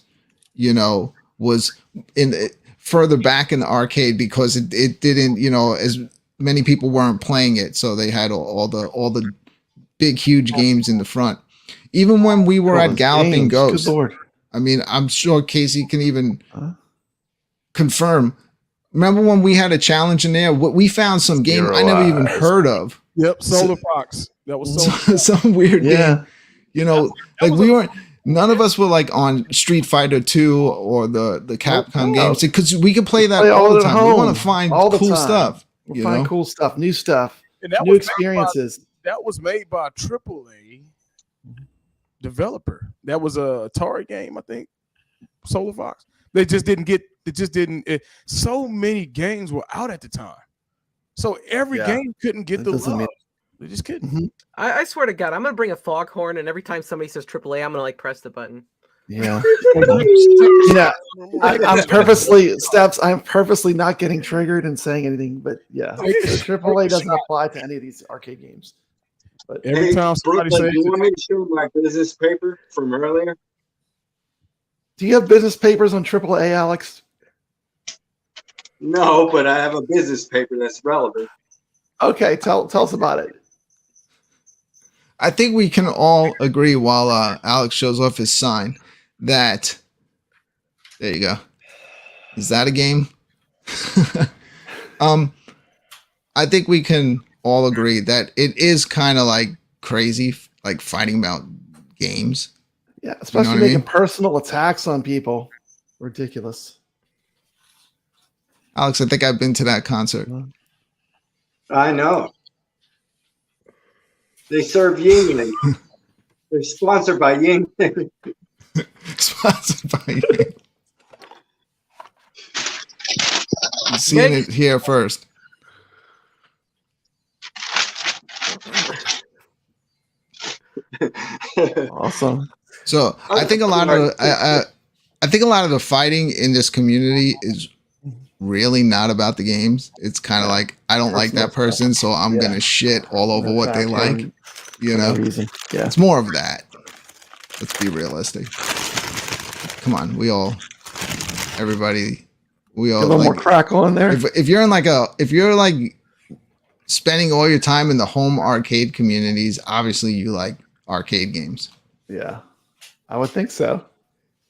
you know, was further back in the arcade because it didn't, you know, as many people weren't playing it, so they had all the big huge games in the front. Even when we were at Galloping Ghost, good Lord. I mean, I'm sure Casey can even confirm. Remember when we had a challenge in there? We found some game I never even heard of. Yep, Solar Fox. That was some weird game. You know, like we weren't. None of us were like on Street Fighter 2 or the Capcom games because we could play that all the time. We want to find cool stuff. We'll find cool stuff, new stuff, And that new was experiences. that was made by a AAA developer. That was a Atari game, I think. Solar Fox. They just didn't get. It just didn't. So many games were out at the time, so every game couldn't get the love. They just couldn't. I swear to God, I'm gonna bring a foghorn, and every time somebody says AAA, I'm gonna like press the button. Yeah. I'm purposely not getting triggered and saying anything, but yeah, AAA doesn't apply to any of these arcade games. But Every time somebody Brooklyn, says, do you want me to show my business paper from earlier? do you have business papers on AAA, Alex? No, but I have a business paper that's relevant. Okay, tell us about it. I think we can all agree while Alex shows off his sign that there you go. Is that a game? I think we can all agree that it is kind of like crazy, like fighting about games. Yeah, especially You know what I making mean? personal attacks on people. Ridiculous. Alex, I think I've been to that concert. I know. They serve Yingling. They're sponsored by Yingling. Sponsored by you. You're seeing it here first. Awesome. So I think a lot of I think a lot of the fighting in this community is really not about the games. It's kind of like I don't like that person, so I'm gonna shit all over what they like. You know, Yeah. it's more of that. Let's be realistic. Come on, everybody, we all A little like, more crackle in there. if you're in like if you're like spending all your time in the home arcade communities, obviously you like arcade games. Yeah, I would think so.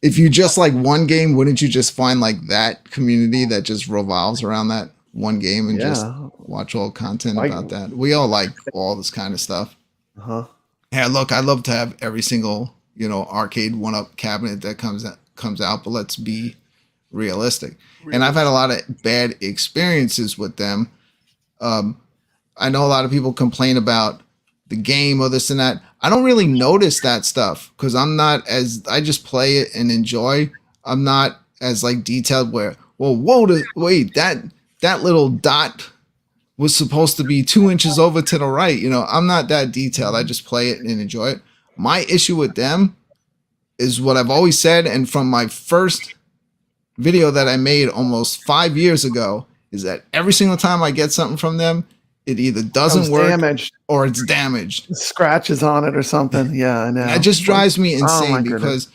If you just like one game, wouldn't you just find like that community that just revolves around that one game and just watch all content about that? We all like all this kind of stuff. Yeah, look, I'd love to have every single, you know, arcade one-up cabinet that comes out, but let's be realistic. And I've had a lot of bad experiences with them. I know a lot of people complain about the game or this and that. I don't really notice that stuff because I just play it and enjoy. I'm not as like detailed wait, that little dot was supposed to be 2 inches over to the right. You know, I'm not that detailed. I just play it and enjoy it. My issue with them is what I've always said. And from my first video that I made almost 5 years ago is that every single time I get something from them, it either doesn't work damaged. or it's damaged. Scratches on it or something. Yeah, I know. That just drives me insane goodness. because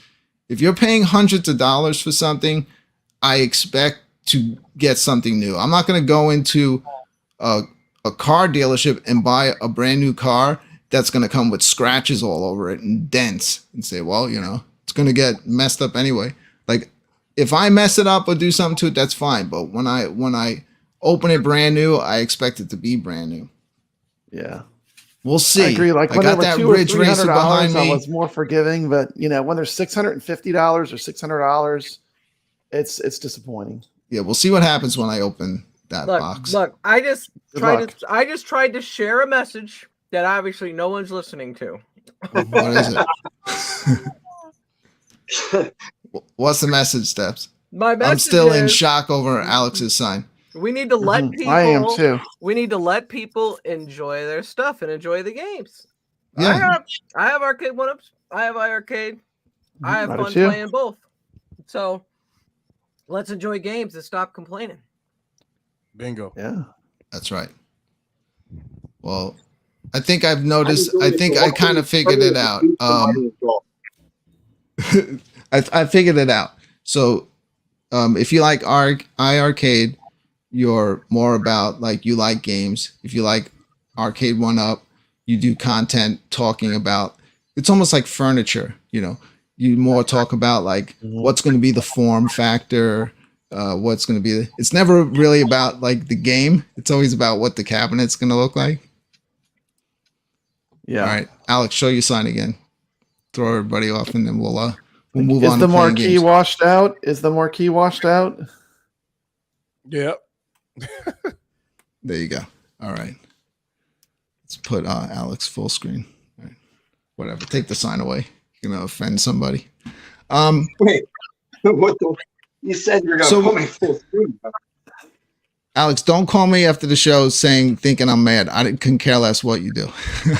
if you're paying hundreds of dollars for something, I expect to get something new. I'm not going to go into a car dealership and buy a brand new car that's going to come with scratches all over it and dents and say, well, you know, it's going to get messed up anyway. Like if I mess it up or do something to it, that's fine. But when I open it brand new, I expect it to be brand new. Yeah. We'll see. I agree. Like I when got there that were $200 or Ridge Racer behind $300, I me. was more forgiving. But you know, when there's $650 or $600, it's disappointing. Yeah, we'll see what happens when I open that box. Look, I just Good tried to share a message that obviously no one's listening to. What is it? What's the message, Steps? My message I'm still in is shock over Alex's sign. we need to let people. I am too. We need to let people enjoy their stuff and enjoy the games. Yeah. I have arcade one-ups. I have iiRcade. I have I do fun too. playing both. So let's enjoy games and stop complaining. Bingo. Yeah. That's right. Well, I think I've noticed. I think I kind of figured it out. I figured it out. So, if you like iiRcade, you're more about like you like games. If you like Arcade 1-Up, you do content talking about. It's almost like furniture. You know, you more talk about like what's going to be the form factor. What's going to be. It's never really about like the game. It's always about what the cabinet's going to look like. Yeah. All right, Alex, show your sign again. Throw everybody off, and then we'll move Is on. the to playing marquee games. washed out? Is the marquee washed out? Yep. There you go. All right. Let's put Alex full screen. All right. Whatever. Take the sign away. You're gonna offend somebody. Wait, what the? You said you're gonna put me full screen. Alex, don't call me after the show thinking I'm mad. Couldn't care less what you do.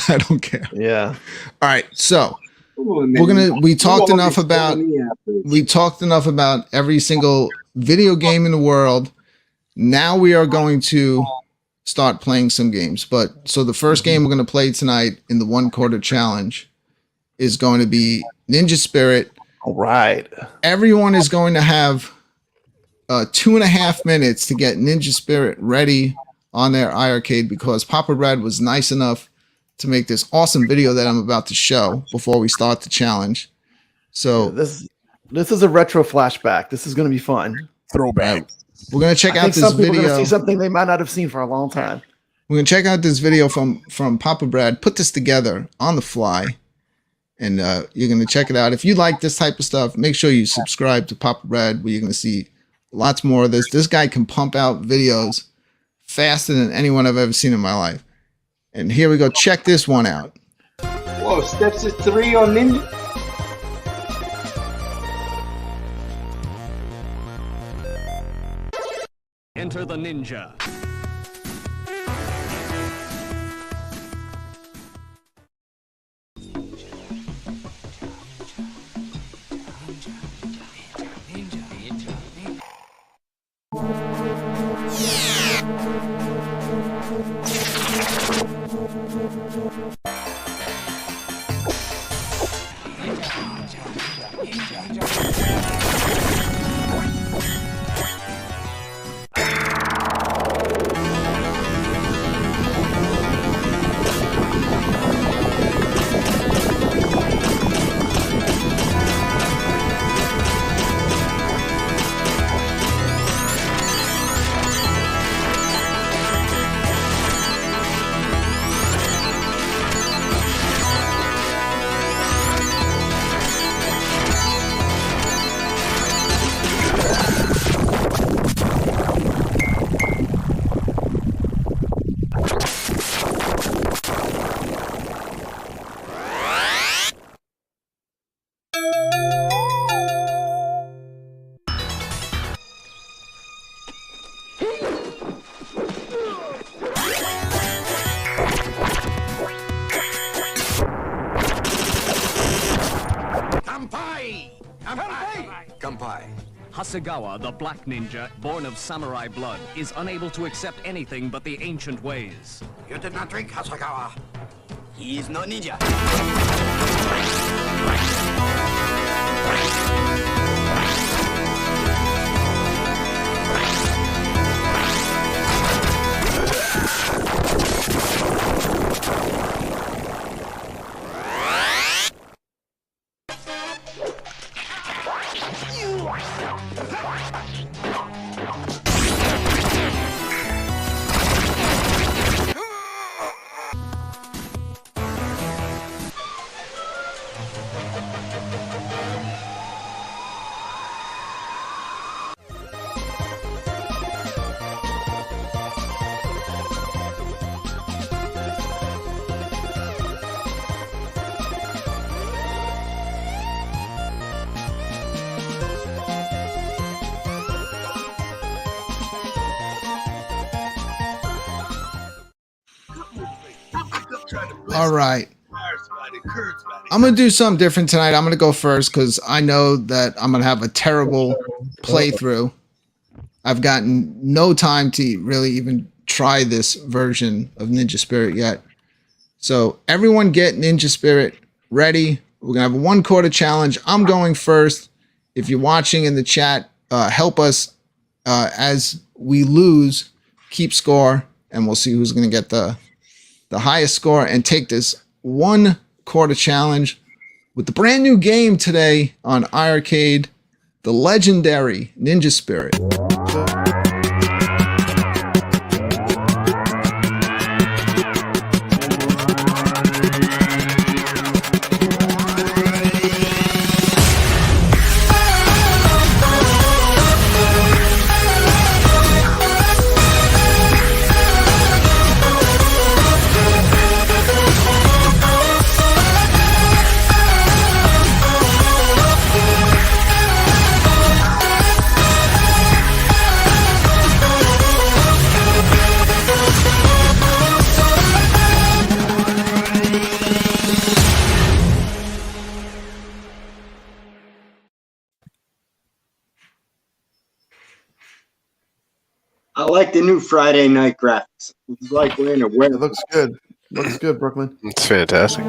I don't care. Yeah. All right. So we talked enough about every single video game in the world. Now we are going to start playing some games. So the first game we're going to play tonight in the 1 quarter challenge is going to be Ninja Spirit. All right. Everyone is going to have 2.5 minutes to get Ninja Spirit ready on their iiRcade because Papa Red was nice enough to make this awesome video that I'm about to show before we start the challenge. So this is a retro flashback. This is going to be fun. Throwback. We're going to check out this some people are video. going to see something they might not have seen for a long time. We're going to check out this video from Papa Brad. Put this together on the fly. And you're going to check it out. If you like this type of stuff, make sure you subscribe to Papa Brad, where you're going to see lots more of this. This guy can pump out videos faster than anyone I've ever seen in my life. And here we go. Check this one out. Whoa, Steps is 3 on Ninja. Enter the ninja. Hasegawa, the black ninja, born of samurai blood, is unable to accept anything but the ancient ways. You did not drink Hasegawa. He is no ninja. All right. I'm going to do something different tonight. I'm going to go first because I know that I'm going to have a terrible playthrough. I've gotten no time to really even try this version of Ninja Spirit yet. So everyone get Ninja Spirit ready. We're going to have a 1 quarter challenge. I'm going first. If you're watching in the chat, help us as we lose, keep score, and we'll see who's going to get the highest score and take this 1 quarter challenge with the brand new game today on iiRcade, the legendary Ninja Spirit. I like the new Friday night graphics. It's like we're in a It web. looks good. Looks good, Brooklyn. It's fantastic.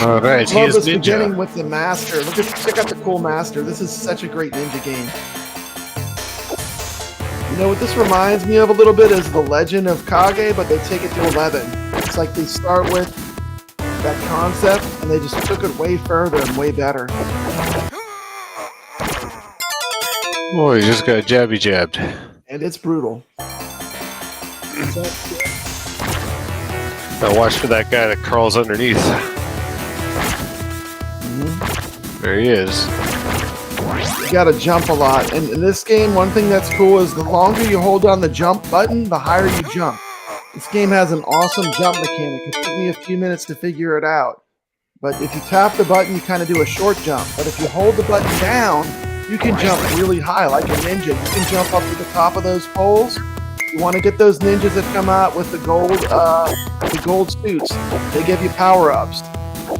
All right, I love he's this beginning Ninja. with the master. Check out the cool master. This is such a great ninja game. You know what this reminds me of a little bit is the Legend of Kage, but they take it to 11. It's like they start with that concept and they just took it way further and way better. Oh, he just got jabby jabbed. And it's brutal. Now watch for that guy that crawls underneath. There he is. You gotta jump a lot. And in this game, one thing that's cool is the longer you hold down the jump button, the higher you jump. This game has an awesome jump mechanic. It took me a few minutes to figure it out. But if you tap the button, you kind of do a short jump. But if you hold the button down, you can jump really high like a ninja. You can jump up to the top of those poles. You want to get those ninjas that come out with the gold suits. They give you power-ups.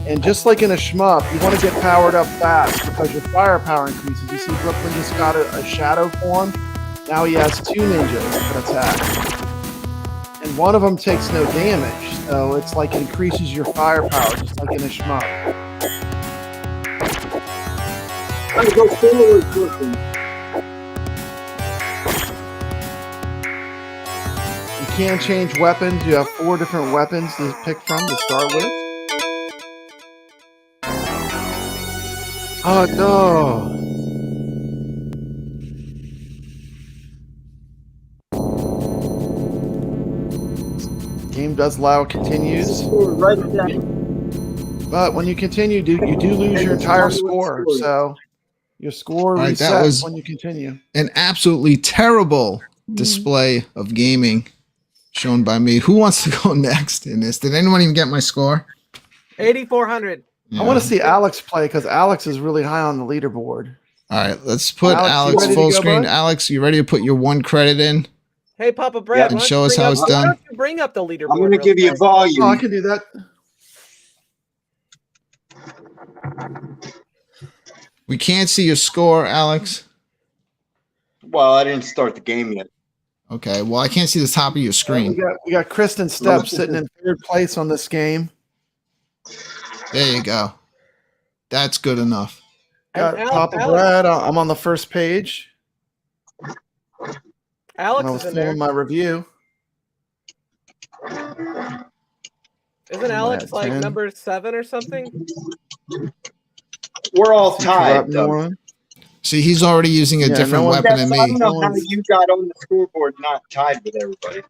And just like in a shmup, you want to get powered up fast because your firepower increases. You see Brooklyn just got a shadow form. Now he has 2 ninjas that attack. And one of them takes no damage. So it's like it increases your firepower just like in a shmup. I'm gonna go forward, Brooklyn. You can change weapons. You have 4 different weapons to pick from to start with. Oh no! Game does allow continues, Right down. but when you continue, you do lose your entire score. So your score All right, that resets was- when you continue. An absolutely terrible display of gaming shown by me. Who wants to go next in this? Did anyone even get my score? 8,400. I want to see Alex play because Alex is really high on the leaderboard. All right, let's put Alex, you Alex ready to full go, screen. bud? Alex, you ready to put your 1 credit in? Hey, Papa Brad, And why don't show you us bring how up- it's why done? don't you bring up the leaderboard. I'm gonna real give you quick? volume. Oh, I can do that. We can't see your score, Alex. Well, I didn't start the game yet. Okay, well, I can't see the top of your We screen. got Kristen Steps sitting in 3rd place on this game. There you go. That's good enough. Got And Papa Alex, Brad. I'm on the first page. Alex And I was is in there. filming my review. Isn't Alex at like 10. number 7 or something? We're all Corrupt tied, though. moron. See, he's already using a Yeah, different no one- weapon than I don't me. know how you got on the scoreboard not tied with everybody.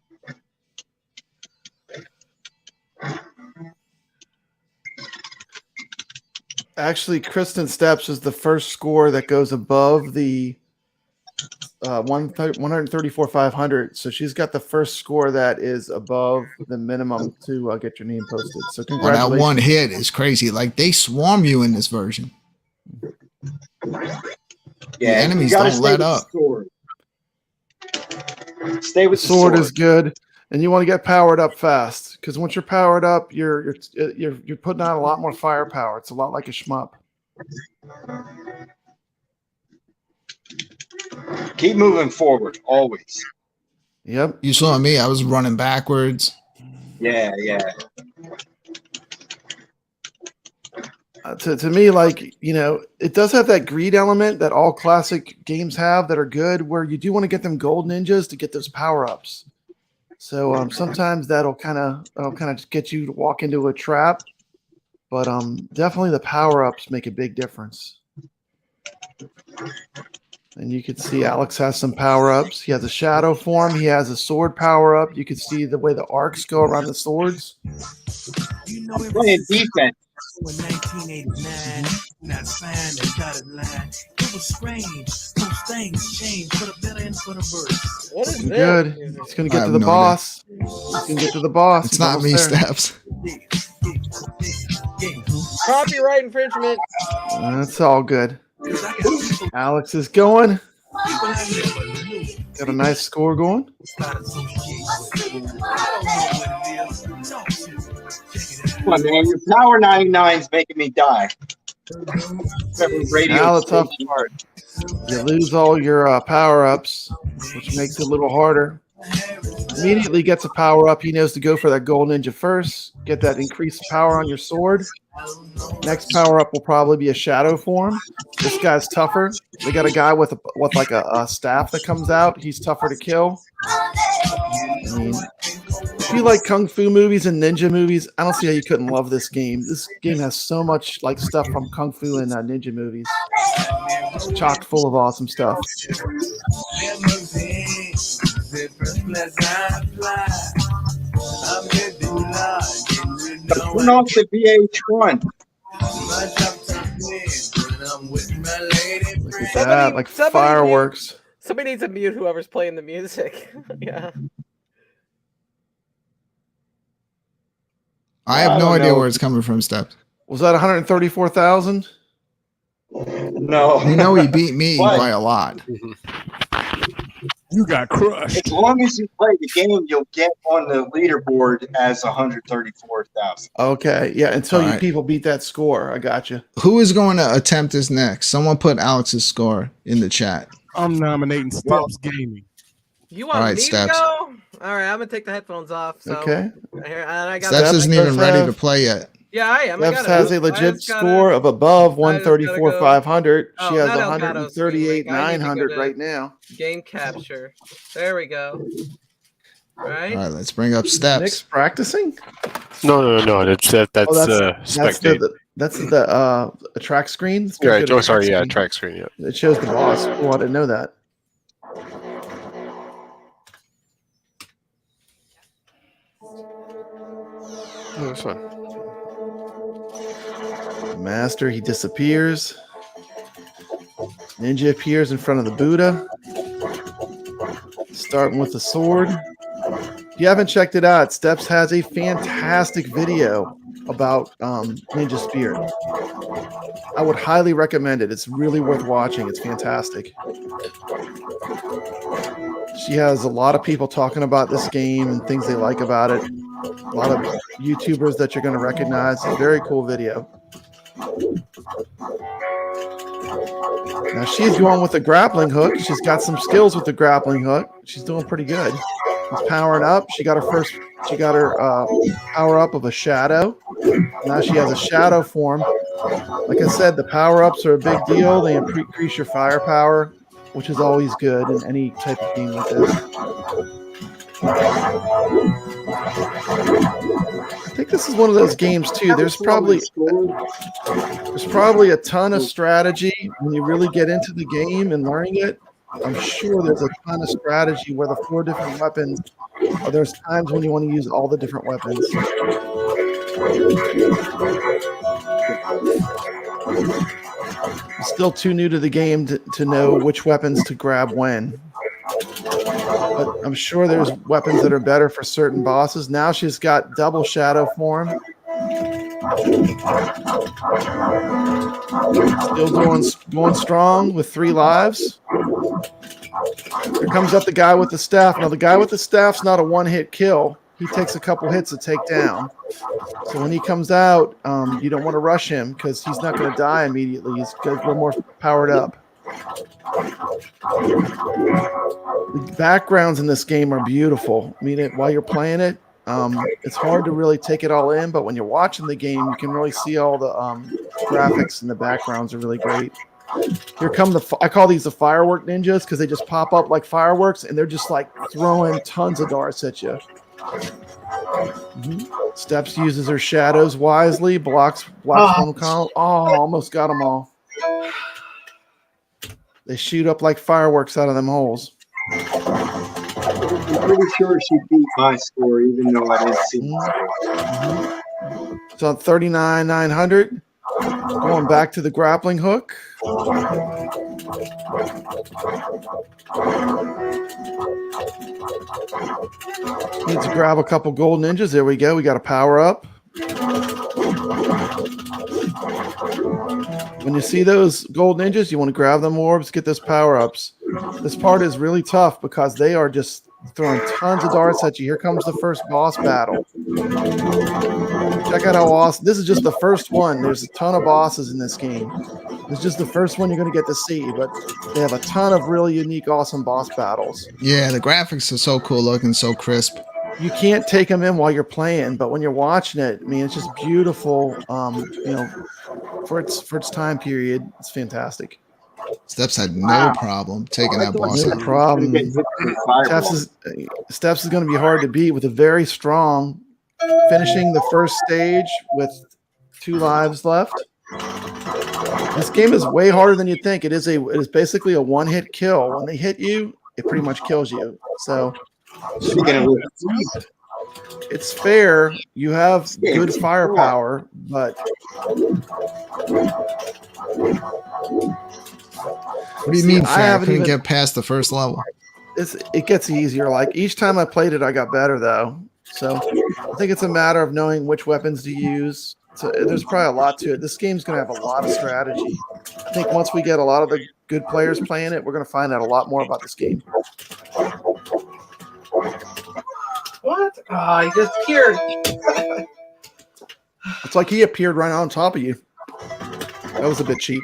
Actually, Kristen Steps is the first score that goes above the 134,500. So she's got the first score that is above the minimum to get your name posted. So Well, that congratulations. 1 hit is crazy. Like, they swarm you in this version. Yeah, enemies you gotta don't stay let with up. the sword. Stay with Sword is good. And you want to get powered up fast, because once you're powered up, you're putting out a lot more firepower. It's a lot like a shmup. Keep moving forward, always. Yep. You saw me. I was running backwards. Yeah. To me, like, it does have that greed element that all classic games have that are good, where you do want to get them gold ninjas to get those power ups. So sometimes that'll kind of get you to walk into a trap, but definitely the power ups make a big difference. And you can see Alex has some power ups. He has a shadow form. He has a sword power up. You can see the way the arcs go around the swords. I'm playing defense. In 1989, not signed and dotted line. It was strange. Those things changed for the better and for the worse. What is this? Good. He's going to get to the no boss. He's going to get to the boss. It's He's not me, almost there. Steps. Copyright infringement. That's all good. Alex is going. Got a nice score going. Come on, man. Your Power 99 is making me die. Now the tough part. You lose all your power-ups, which makes it a little harder. Immediately gets a power-up. He knows to go for that gold ninja first. Get that increased power on your sword. Next power-up will probably be a shadow form. This guy's tougher. They got a guy with like a staff that comes out. He's tougher to kill. I mean, if you like kung fu movies and ninja movies, I don't see how you couldn't love this game. This game has so much like stuff from kung fu and ninja movies. It's chock full of awesome stuff. Turn off the VH1. Look at that, like fireworks. Somebody needs to mute whoever's playing the music. Yeah. I have no idea where it's coming from, Steps. Was that 134,000? No. You know he beat me What? by a lot. You got crushed. As long as you play the game, you'll get on the leaderboard as 134,000. Okay, yeah. Until All you right. people beat that score, I got you. Who is going to attempt this next? Someone put Alex's score in the chat. I'm nominating Steps Gaming. You want All right, me Steps. to go? All right, I'm gonna take the headphones off. So. Okay. Here, and I got Steps isn't even ready to have- play yet. Yeah, I am. I Steps got has it. a I legit just gotta- score of above I just gotta go- 134,500. Oh, She has not Elgato's screen link. I need to go 138,900 to- right now. Game capture. There we go. Right. All right, let's bring up Nick's Steps. practicing? No. That's spectating. That's the a track screen. It's Right. good Oh, at sorry. Yeah, screen. track screen. Yeah. It shows the boss. Oh, I didn't know that. Oh, that's fine. Master, he disappears. Ninja appears in front of the Buddha. Starting with the sword. If you haven't checked it out, Steps has a fantastic video about Ninja Spirit. I would highly recommend it. It's really worth watching. It's fantastic. She has a lot of people talking about this game and things they like about it. A lot of YouTubers that you're going to recognize. It's a very cool video. Now she's going with the grappling hook. She's got some skills with the grappling hook. She's doing pretty good. She's powering up. She got her power up of a shadow. Now she has a shadow form. Like I said, the power ups are a big deal. They increase your firepower, which is always good in any type of game like this. I think this is one of those games too. There's probably a ton of strategy when you really get into the game and learning it. I'm sure there's a ton of strategy where the 4 different weapons, or there's times when you want to use all the different weapons. I'm still too new to the game to know which weapons to grab when. But I'm sure there's weapons that are better for certain bosses. Now she's got double shadow form. Still going strong with 3 lives. Here comes up the guy with the staff. Now the guy with the staff's not a one-hit kill. He takes a couple hits to take down. So when he comes out, you don't want to rush him because he's not going to die immediately. He's a little more powered up. The backgrounds in this game are beautiful. I mean, while you're playing it, it's hard to really take it all in, but when you're watching the game, you can really see all the graphics and the backgrounds are really great. Here come I call these the firework ninjas because they just pop up like fireworks and they're just like throwing tons of darts at you. Steps uses her shadows wisely, blocks one column. Oh, almost got them all. They shoot up like fireworks out of them holes. I'm pretty sure she beat my score, even though I didn't see the score. It's on 39,900. Going back to the grappling hook. Need to grab a couple gold ninjas. There we go. We got a power up. When you see those gold ninjas, you want to grab them orbs, get those power ups. This part is really tough because they are just throwing tons of darts at you. Here comes the first boss battle. Check out how awesome. This is just the first one. There's a ton of bosses in this game. It's just the first one you're going to get to see, but they have a ton of really unique, awesome boss battles. Yeah, the graphics are so cool looking, so crisp. You can't take them in while you're playing, but when you're watching it, I mean, it's just beautiful. For its time period, it's fantastic. Steps had no problem taking that boss No out. problem. Steps is going to be hard to beat with a very strong, finishing the first stage with 2 lives left. This game is way harder than you'd think. It is basically a one-hit kill. When they hit you, it pretty much kills you. So it's fair. You have good firepower, but what do you mean fair? I couldn't get past the first level. It gets easier. Like each time I played it, I got better though. So I think it's a matter of knowing which weapons to use. So there's probably a lot to it. This game's going to have a lot of strategy. I think once we get a lot of the good players playing it, we're going to find out a lot more about this game. What? Oh, he just appeared. It's like he appeared right on top of you. That was a bit cheap.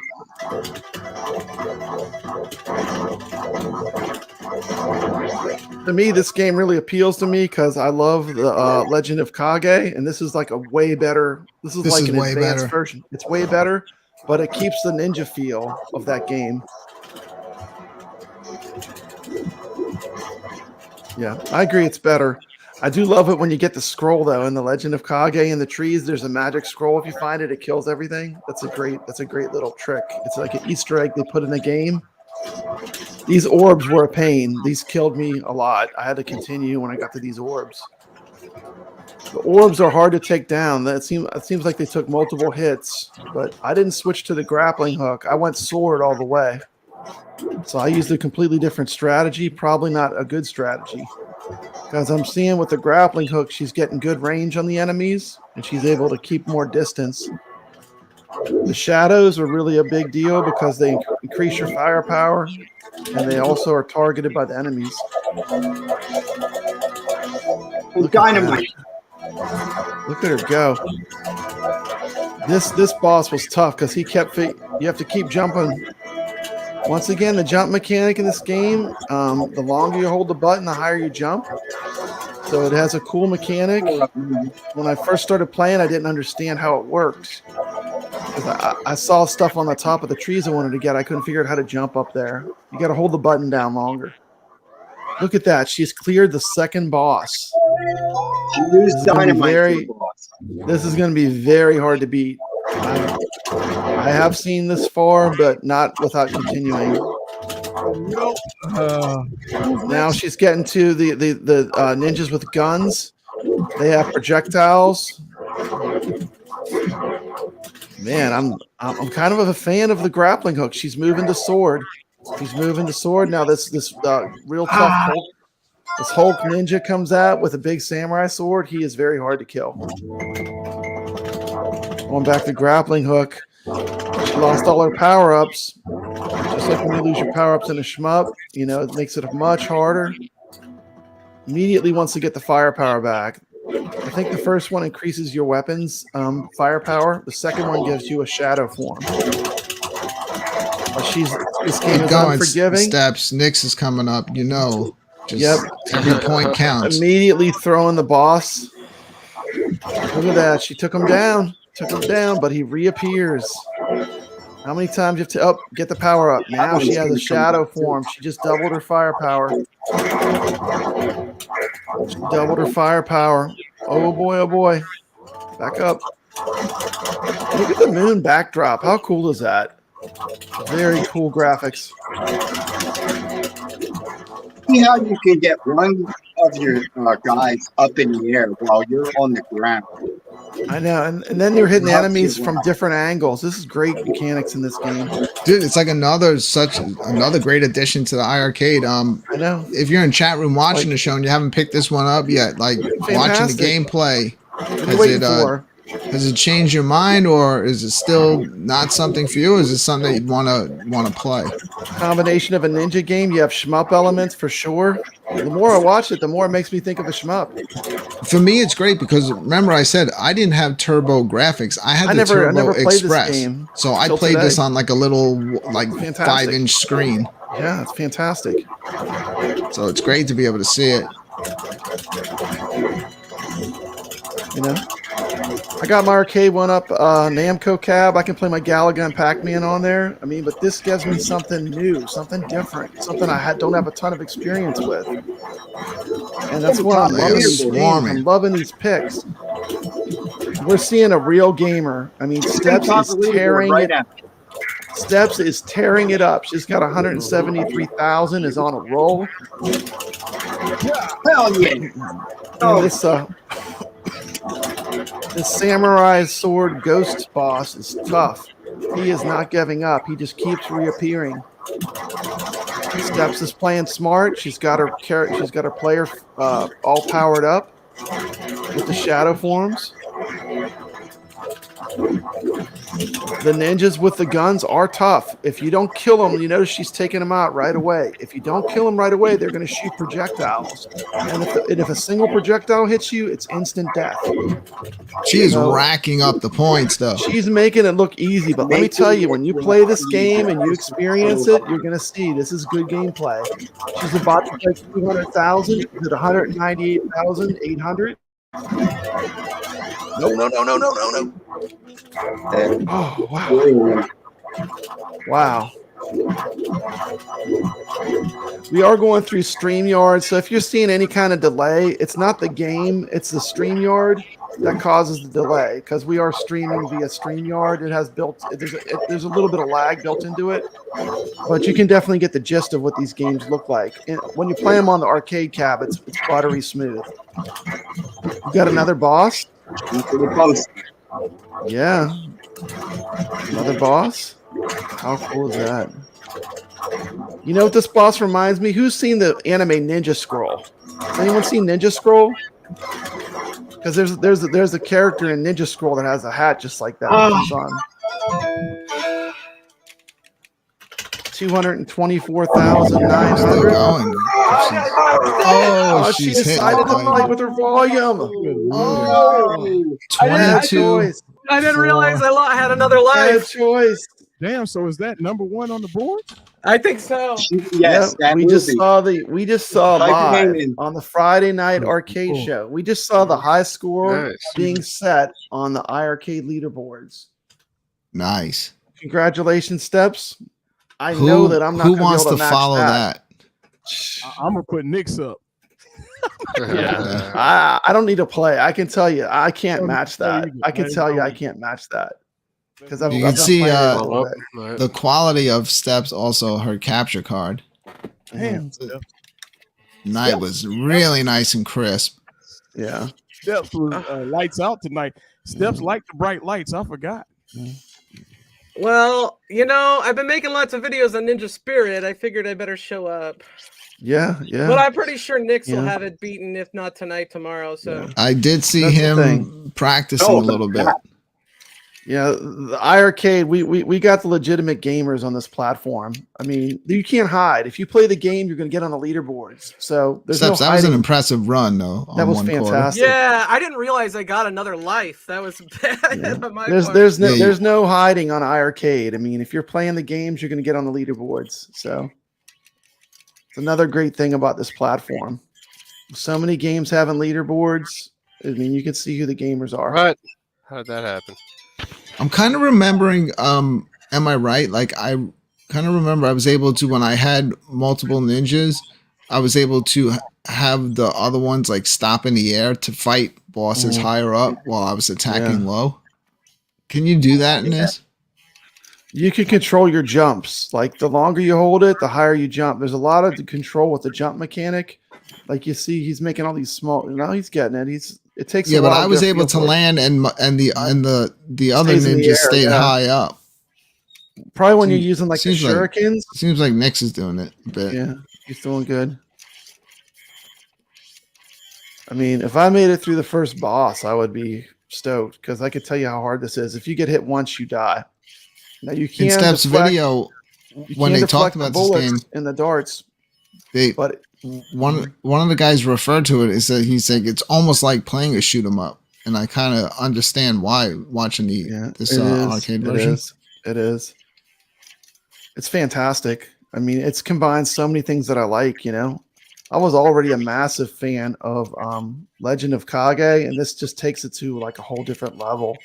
To me, this game really appeals to me because I love the Legend of Kage, and this is like a way better. This is like an advanced version. It's way better, but it keeps the ninja feel of that game. Yeah, I agree. It's better. I do love it when you get the scroll though. In the Legend of Kage in the trees, there's a magic scroll. If you find it, it kills everything. That's a great little trick. It's like an Easter egg they put in the game. These orbs were a pain. These killed me a lot. I had to continue when I got to these orbs. The orbs are hard to take down. It seems like they took multiple hits, but I didn't switch to the grappling hook. I went sword all the way. So I used a completely different strategy, probably not a good strategy. Because I'm seeing with the grappling hook, she's getting good range on the enemies, and she's able to keep more distance. The shadows are really a big deal because they increase your firepower, and they also are targeted by the enemies. Look dynamite. Look at her go. This boss was tough because he kept. You have to keep jumping. Once again, the jump mechanic in this game, the longer you hold the button, the higher you jump. So it has a cool mechanic. When I first started playing, I didn't understand how it works. I saw stuff on the top of the trees I wanted to get. I couldn't figure out how to jump up there. You got to hold the button down longer. Look at that. She's cleared the second boss. She used dynamite. This is going to be very hard to beat. I have seen this far, but not without continuing. Now she's getting to the ninjas with guns. They have projectiles. Man, I'm kind of a fan of the grappling hook. She's moving to sword. She's moving to sword now. This real tough Hulk. This Hulk ninja comes out with a big samurai sword. He is very hard to kill. Going back to grappling hook. She lost all her power-ups. Just just like when you lose your power-ups in a shmup, you know, it makes it much harder. Immediately wants to get the firepower back. I think the first one increases your weapons firepower. The second one gives you a shadow form. This game is unforgiving. Steps. Nyx is coming up. You know. Just every point counts. Immediately throwing the boss. Look at that. She took him down. But he reappears. How many times you have to get the power up? Now she has a shadow form. She just doubled her firepower. Oh boy. Back up. Look at the moon backdrop. How cool is that? Very cool graphics. See how you can get one of your guys up in the air while you're on the ground. I know, and then you're hitting enemies from different angles. This is great mechanics in this game, dude. It's like another great addition to the iiRcade. I know. If you're in chat room watching the show and you haven't picked this one up yet, like watching the gameplay, has it changed your mind, or is it still not something for you? Or is it something that you'd want to play? Combination of a ninja game. You have shmup elements for sure. The more I watch it, the more it makes me think of a shmup. For me, it's great because remember I said I didn't have turbo graphics. I had Turbo Express. So I played this on like a little 5-inch screen. Yeah, it's fantastic. So it's great to be able to see it. You know, I got my arcade one up, Namco cab. I can play my Galaga and Pac-Man on there. I mean, but this gives me something new, something different, something I don't have a ton of experience with. And that's what I'm loving these games. I'm loving these picks. We're seeing a real gamer. I mean, Steps is tearing it. Steps is tearing it up. She's got 173,000. Is on a roll. Hell yeah! Oh, this samurai sword ghost boss is tough. He is not giving up. He just keeps reappearing. Steps is playing smart. She's got her player all powered up with the shadow forms. The ninjas with the guns are tough. If you don't kill them, you notice she's taking them out right away. If you don't kill them right away, they're going to shoot projectiles. And if a single projectile hits you, it's instant death. She is racking up the points, though. She's making it look easy, but let me tell you, when you play this game and you experience it, you're going to see this is good gameplay. She's about to play 200,000. Is it 198,800? No. Oh, wow. We are going through StreamYard, so if you're seeing any kind of delay, it's not the game, it's the StreamYard that causes the delay, because we are streaming via StreamYard. It has there's a little bit of lag built into it, but you can definitely get the gist of what these games look like. And when you play them on the arcade cab, it's buttery smooth. You got another boss? Yeah. Another boss? How cool is that? You know what this boss reminds me? Who's seen the anime Ninja Scroll? Has anyone seen Ninja Scroll? Because there's a character in Ninja Scroll that has a hat just like that. 224,900. Oh, she decided to play with her volume. Oh, 22. I didn't realize I had another life. Choice. Damn. So is that number one on the board? I think so. Yes, we just saw live on the Friday night arcade show. We just saw the high score being set on the iiRcade leaderboards. Nice. Congratulations, Steps. I know that I'm not. Who wants to follow that? I'm gonna put Nyx up. Yeah, I don't need to play. I can tell you, I can't match that. I can tell you, I can't match that because you can see the quality of Steps. Also, her capture card. Damn, night was really nice and crisp. Yeah, Steps was lights out tonight. Steps like the bright lights. I forgot. Well, you know, I've been making lots of videos on Ninja Spirit. I figured I better show up. Yeah. But I'm pretty sure Nyx will have it beaten, if not tonight, tomorrow. So I did see him practicing a little bit. Yeah, the iArcade, we got the legitimate gamers on this platform. I mean, you can't hide. If you play the game, you're going to get on the leaderboards. So there's no Steps, that was an hiding. impressive run, though. That on was one fantastic. Yeah, I didn't realize I got another life. That was bad Yeah. on my There's part. there's no hiding on iArcade. I mean, if you're playing the games, you're going to get on the leaderboards. So it's another great thing about this platform. So many games having leaderboards. I mean, you can see who the gamers are. Right. How did that happen? I'm kind of remembering. Am I right? Like I kind of remember I was able to, when I had multiple ninjas, I was able to have the other ones like stop in the air to fight bosses higher up while I was attacking low. Can you do that in this? You can control your jumps. Like the longer you hold it, the higher you jump. There's a lot of control with the jump mechanic. Like you see, he's making all these small. Now he's getting it. It takes. Yeah, a but while I was get a able feel to for it. land, and the other Stays in the ninjas air, stayed yeah. high up. Probably when you're Seems- using like the seems like- shurikens. Seems like Nyx is doing it a bit. Yeah, he's doing good. I mean, if I made it through the first boss, I would be stoked because I could tell you how hard this is. If you get hit once, you die. Now you In can Steps deflect, video, you when can they talked deflect the about this bullets game, and the darts, they but one of the guys referred to it is that he's like it's almost like playing a shoot 'em up, and I kind of understand why watching this it is, arcade version. It is. It's fantastic. I mean, it's combined so many things that I like. You know, I was already a massive fan of Legend of Kage, and this just takes it to like a whole different level.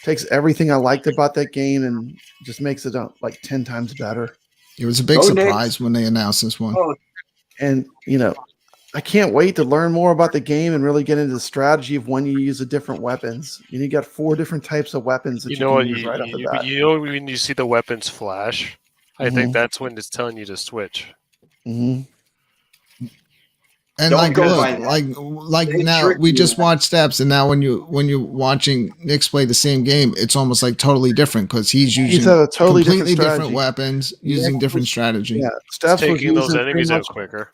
Takes everything I liked about that game and just makes it like 10 times better. It was a big Go surprise when they announced this one. Oh, And you know, I can't wait to learn more about the game and really get into the strategy of when you use the different weapons. You got 4 different types of weapons that You you, know can what? use right off the You, bat. you know when you see the weapons flash, I Mhm. think that's when it's telling you to switch. hmm And Don't like, go look, by that. like They now trick we you, just man. watched Steps, and now when you're watching Nyx play the same game, it's almost like totally different because he's using He's a totally completely different different strategy. weapons, using different strategy. Yeah, It's Steph's was taking those using enemies pretty out much. quicker.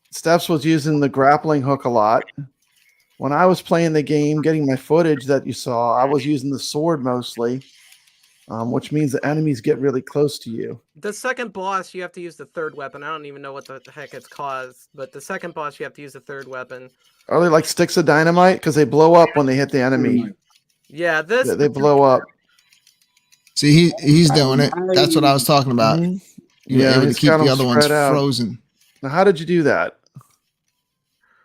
Steph's was using the grappling hook a lot. When I was playing the game, getting my footage that you saw, I was using the sword mostly, which means the enemies get really close to you. The second boss, you have to use the third weapon. I don't even know what the heck it's called, but the second boss, you have to use the third weapon. Are they like sticks of dynamite? Because they blow up when they hit the enemy. Yeah, this They blow up. See, he's doing it. That's what I was talking about. Mhm. You were Yeah, able to he's keep got the 'em other ones spread out. frozen. Now, how did you do that?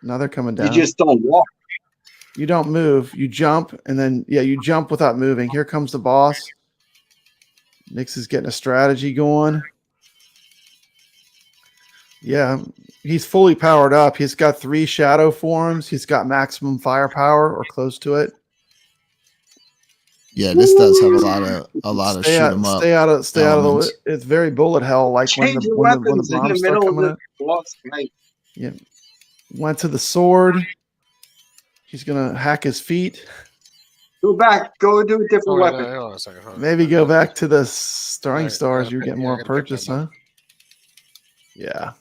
Now they're coming you down. just don't walk. You don't move. You jump, and then you jump without moving. Here comes the boss. Nyx is getting a strategy going. Yeah, he's fully powered up. He's got 3 shadow forms. He's got maximum firepower or close to it. Yeah, this does have a lot of Stay shoot out, 'em up. stay out of stay out of the. elements. It's very bullet hell. Like when Change the your when the weapons in the bombs start middle of coming the up. boss fight. Went to the sword. He's gonna hack his feet. Go back. Go do a different Oh, weapon. hold on a second. hold on. Maybe go back to the starring Alright, stars. yeah, You okay, get yeah, I more gotta pick purchase, that huh? Yeah,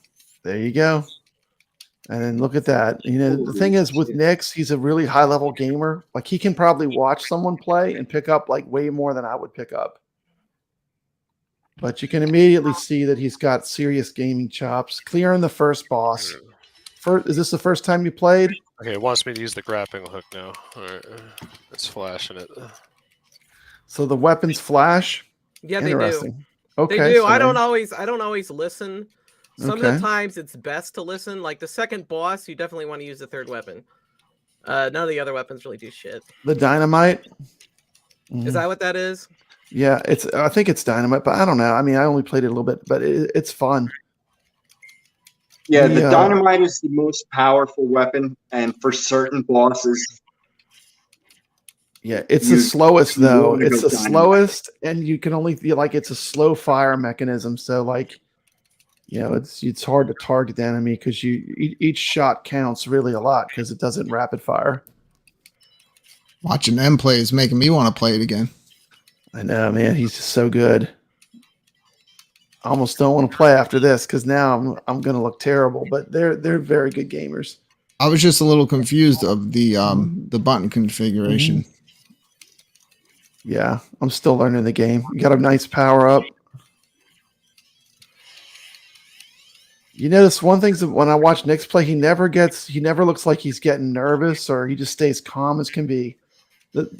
there you go. And then look at that. You know, the thing is with Nyx, he's a really high level gamer. Like he can probably watch someone play and pick up like way more than I would pick up. But you can immediately see that he's got serious gaming chops. Clearing the first boss. Is this the first time you played? Okay, it wants me to use the grappling hook now. All right, it's flashing it. So the weapons flash. Yeah, they do. Interesting. Okay, They do. so I don't then- always listen. Some of Okay. the times it's best to listen. Like the second boss, you definitely want to use the third weapon. None of the other weapons really do shit. The dynamite. Is that what that is? Yeah, I think it's dynamite, but I don't know. I mean, I only played it a little bit, but it's fun. Yeah, The, the dynamite is the most powerful weapon, and for certain bosses, Yeah, it's You- the slowest you though. wanna It's go the dynamite. slowest, and you can only feel like it's a slow fire mechanism. So like, it's hard to target the enemy because each shot counts really a lot because it doesn't rapid fire. Watching them play is making me want to play it again. I know, man. He's just so good. I almost don't want to play after this because now I'm gonna look terrible. But they're very good gamers. I was just a little confused of the button configuration. Yeah, I'm still learning the game. You got a nice power up. You notice one thing is that when I watch Nick's play, he never looks like he's getting nervous, or he just stays calm as can be.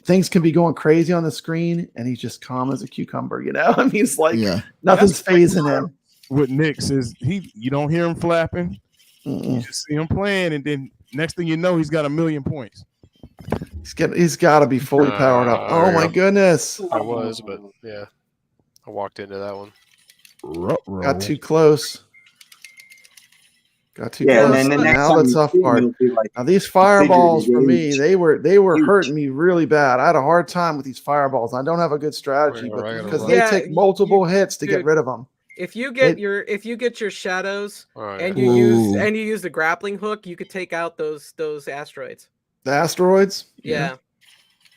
Things can be going crazy on the screen, and he's just calm as a cucumber. You know, I mean, he's like nothing's phasing him. What Nick says, you don't hear him flapping. You just see him playing, and then next thing you know, he's got 1,000,000 points. He's got to be fully powered up. Oh my goodness! I was, but yeah, I walked into that one. Got too close. Got too Yeah, close. and then the next Now time the you tough see him, part. it'll be like Now these fireballs for me, huge. they were hurting me really bad. I had a hard time with these fireballs. I don't have a good strategy, but because they take multiple hits to get rid of them. If you get your shadows and you use the grappling hook, you could take out those asteroids. The asteroids? Yeah.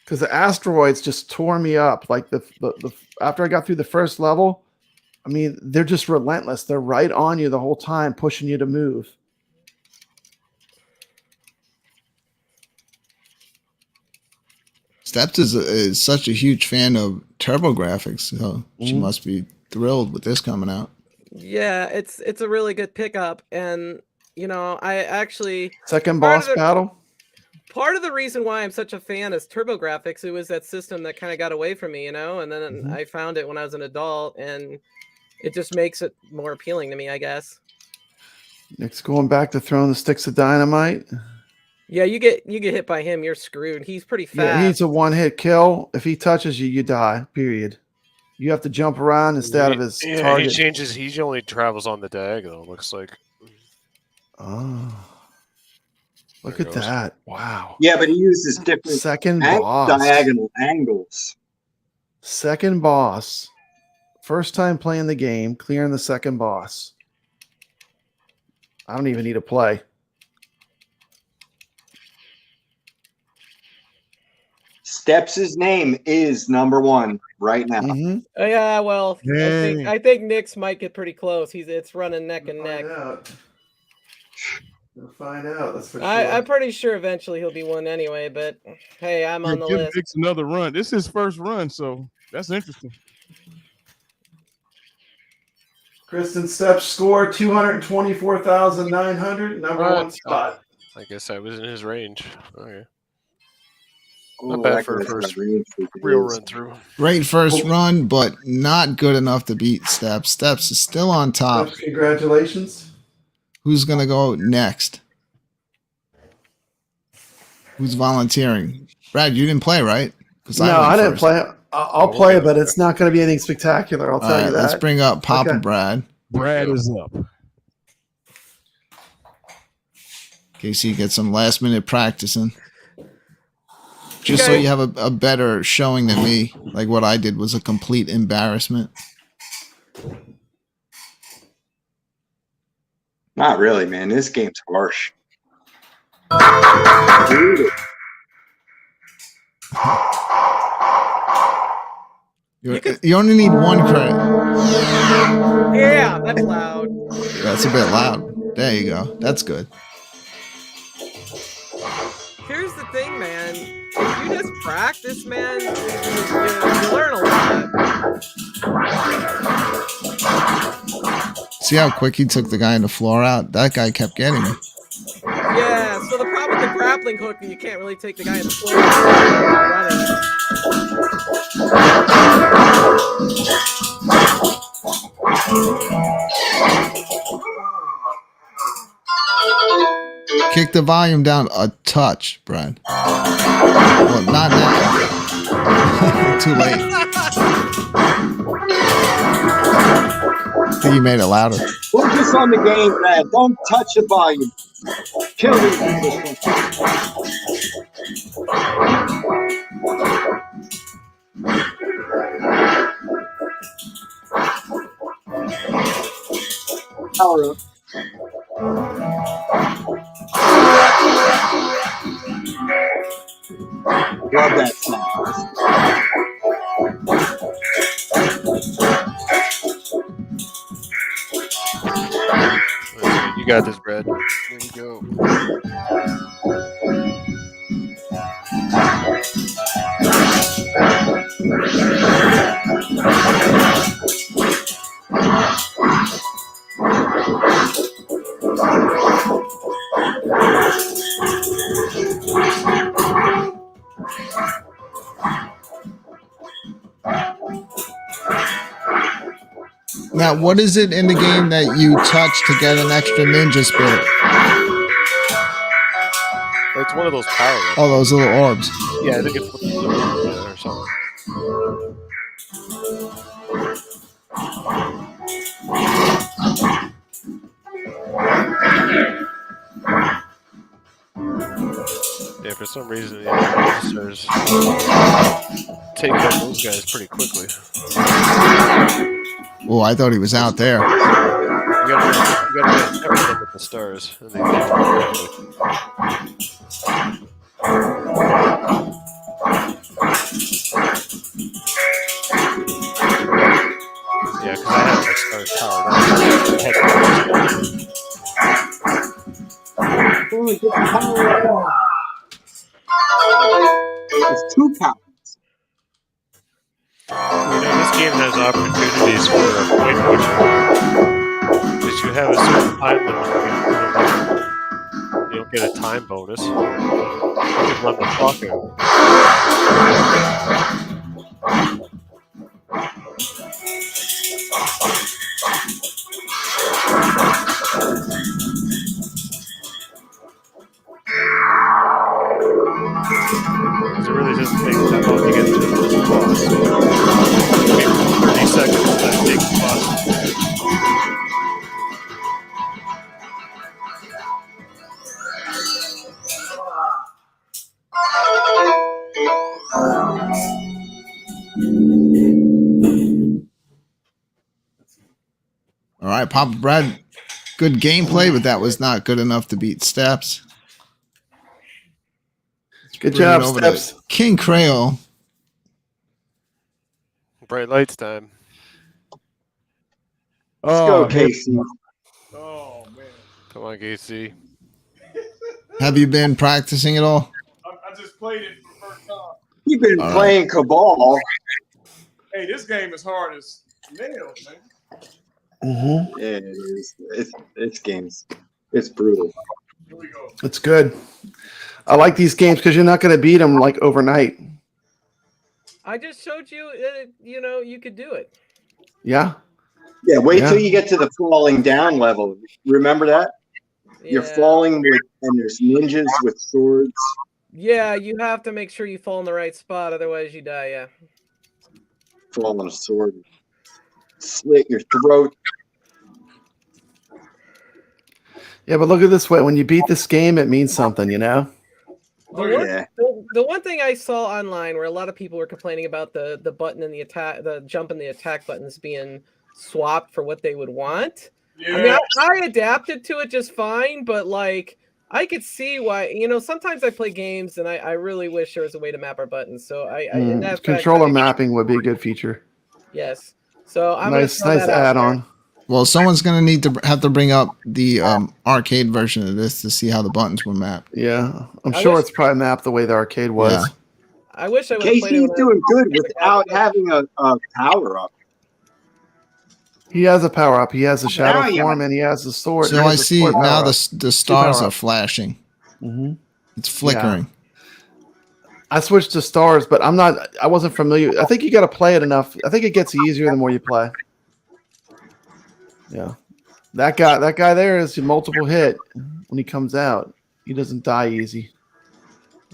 Because the asteroids just tore me up. Like the after I got through the first level, I mean, they're just relentless. They're right on you the whole time, pushing you to move. Steps is such a huge fan of TurboGrafx, so she must be thrilled with this coming out. Yeah, it's a really good pickup, and I actually second boss battle. Part of the reason why I'm such a fan is TurboGrafx. It was that system that kind of got away from me, and then I found it when I was an adult, and it just makes it more appealing to me, I guess. Nick's going back to throwing the sticks of dynamite. Yeah, you get hit by him, you're screwed. He's pretty fast. Yeah, he's a one-hit kill. If he touches you, you die. Period. You have to jump around instead of his target. He changes. He only travels on the diagonal. Looks like. Oh. Look at that. Wow. Yeah, but he uses different diagonal angles. Second boss. First time playing the game, clearing the second boss. I don't even need to play. Steps' name is #1 right now. Oh yeah, well, I think Nick's might get pretty close. It's running neck and neck. We'll find out. That's for sure. I'm pretty sure eventually he'll be one anyway, but hey, I'm on the list. Nick's another run. This is his first run, so that's interesting. Kristen Steps score 224,900, #1 spot. I guess I was in his range. Okay. Oh, Not bad for a first real run through. Great first run, but not good enough to beat Steps. Steps is still on top. Steps, congratulations. Who's going to go next? Who's volunteering? Brad, you didn't play, right? No, I didn't play. I'll play, but it's not going to be anything spectacular. I'll tell you that. Let's bring up Papa Brad. Brad is up. In case he gets some last minute practicing. Just so you have a better showing than me. Like what I did was a complete embarrassment. Not really, man. This game's harsh. You only need one credit. Yeah, that's loud. That's a bit loud. There you go. That's good. Here's the thing, man. If you just practice, man, you learn a lot. See how quick he took the guy in the floor out? That guy kept getting him. Yeah, so the problem with the grappling hook is you can't really take the guy in the floor. Kick the volume down a touch, Brad. Well, not now. Too late. I think you made it louder. Focus on the game, Brad. Don't touch the volume. Kill me. Power up. Love that sound. You got this, Brad. Here we go. Now, what is it in the game that you touch to get an extra ninja spirit? It's one of those power ups. Oh, those little orbs. Yeah, I think it's or something. Yeah, for some reason, the monsters take out those guys pretty quickly. Oh, I thought he was out there. You gotta cover them with the stars. And they take them quickly. Yeah, because I have my stars powered up. It's 2 pounds. This game has opportunities for a point pushing. Because you have a certain time limit. You don't get a time bonus. You can run the clock out. Because it really doesn't take that long to get to the boss. Maybe 30 seconds that takes the boss. All right, Papa Brad, good gameplay, but that was not good enough to beat Steps. Good Bring job, it over to Steps. King Creole. Bright lights time. Let's go, Casey. Oh man, Come on, KC. Have you been practicing at all? I just played it for the first time. You've been All playing Cabal. Hey, this game is hard as nails, man. Mm-hmm. Yeah, it is. It's games. It's brutal. Here we go. It's good. I like these games because you're not going to beat them like overnight. I just showed you, you could do it. Yeah. Yeah, wait Yeah. till you get to the falling down level. Remember that? You're Yeah. falling with, and there's ninjas with swords. Yeah, you have to make sure you fall in the right spot, otherwise you die. Yeah. Fall on a sword. Slit your throat. Yeah, but look at it this way. When you beat this game, it means something, you know? Yeah. The one thing I saw online where a lot of people were complaining about the button and the jump and the attack buttons being swapped for what they would want. Yeah. I mean, I adapted to it just fine, but like I could see why. Sometimes I play games and I really wish there was a way to map our buttons. So in that fact, Controller mapping would be a good feature. yes. So I'm Nice gonna throw that out add-on. there. Well, someone's going to need to have to bring up the arcade version of this to see how the buttons were mapped. Yeah. I'm I sure wish- it's probably mapped the way the arcade was. Yeah. I wish I would have played it. Casey's when I doing was- good without having a power up. He has a power up. He has the shadow Now you form and he has the sword. So He I has the see sword now power-up. the stars power are up. flashing. Mhm. It's flickering. I switched to stars, but I wasn't familiar. I think you got to play it enough. I think it gets easier the more you play. Yeah. That guy there is a multiple hit when he comes out. He doesn't die easy.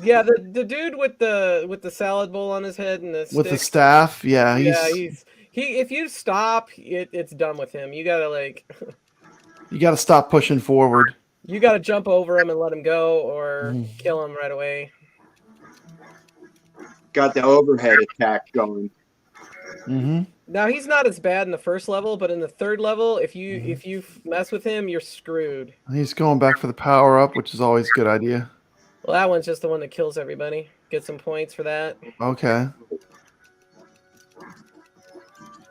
Yeah, the dude with the salad bowl on his head and the With the stick. staff, yeah, He if you stop, it's done with him. You gotta you got to stop pushing forward. you gotta jump over him and let him go, or Mm. kill him right away. Got the overhead attack going. Mm-hmm. Now he's not as bad in the first level, but in the third level, if you mess with him, you're screwed. He's going back for the power up, which is always a good idea. Well, that one's just the one that kills everybody. Get some points for that. Okay.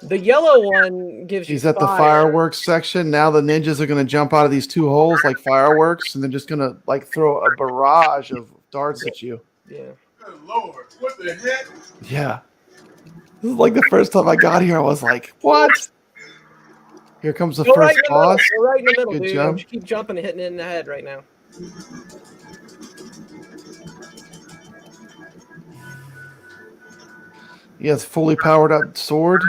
The yellow one gives you. He's at the fire. fireworks section. Now the ninjas are going to jump out of these 2 holes like fireworks, and they're just going to throw a barrage of darts at you. Yeah. Good Lord, what the heck? Yeah. This is like the first time I got here, I was like, what? Here comes the Go right first in the middle. boss. Go right in the middle, Good dude. jump. Just keep jumping and hitting it in the head right now. He has fully powered up sword.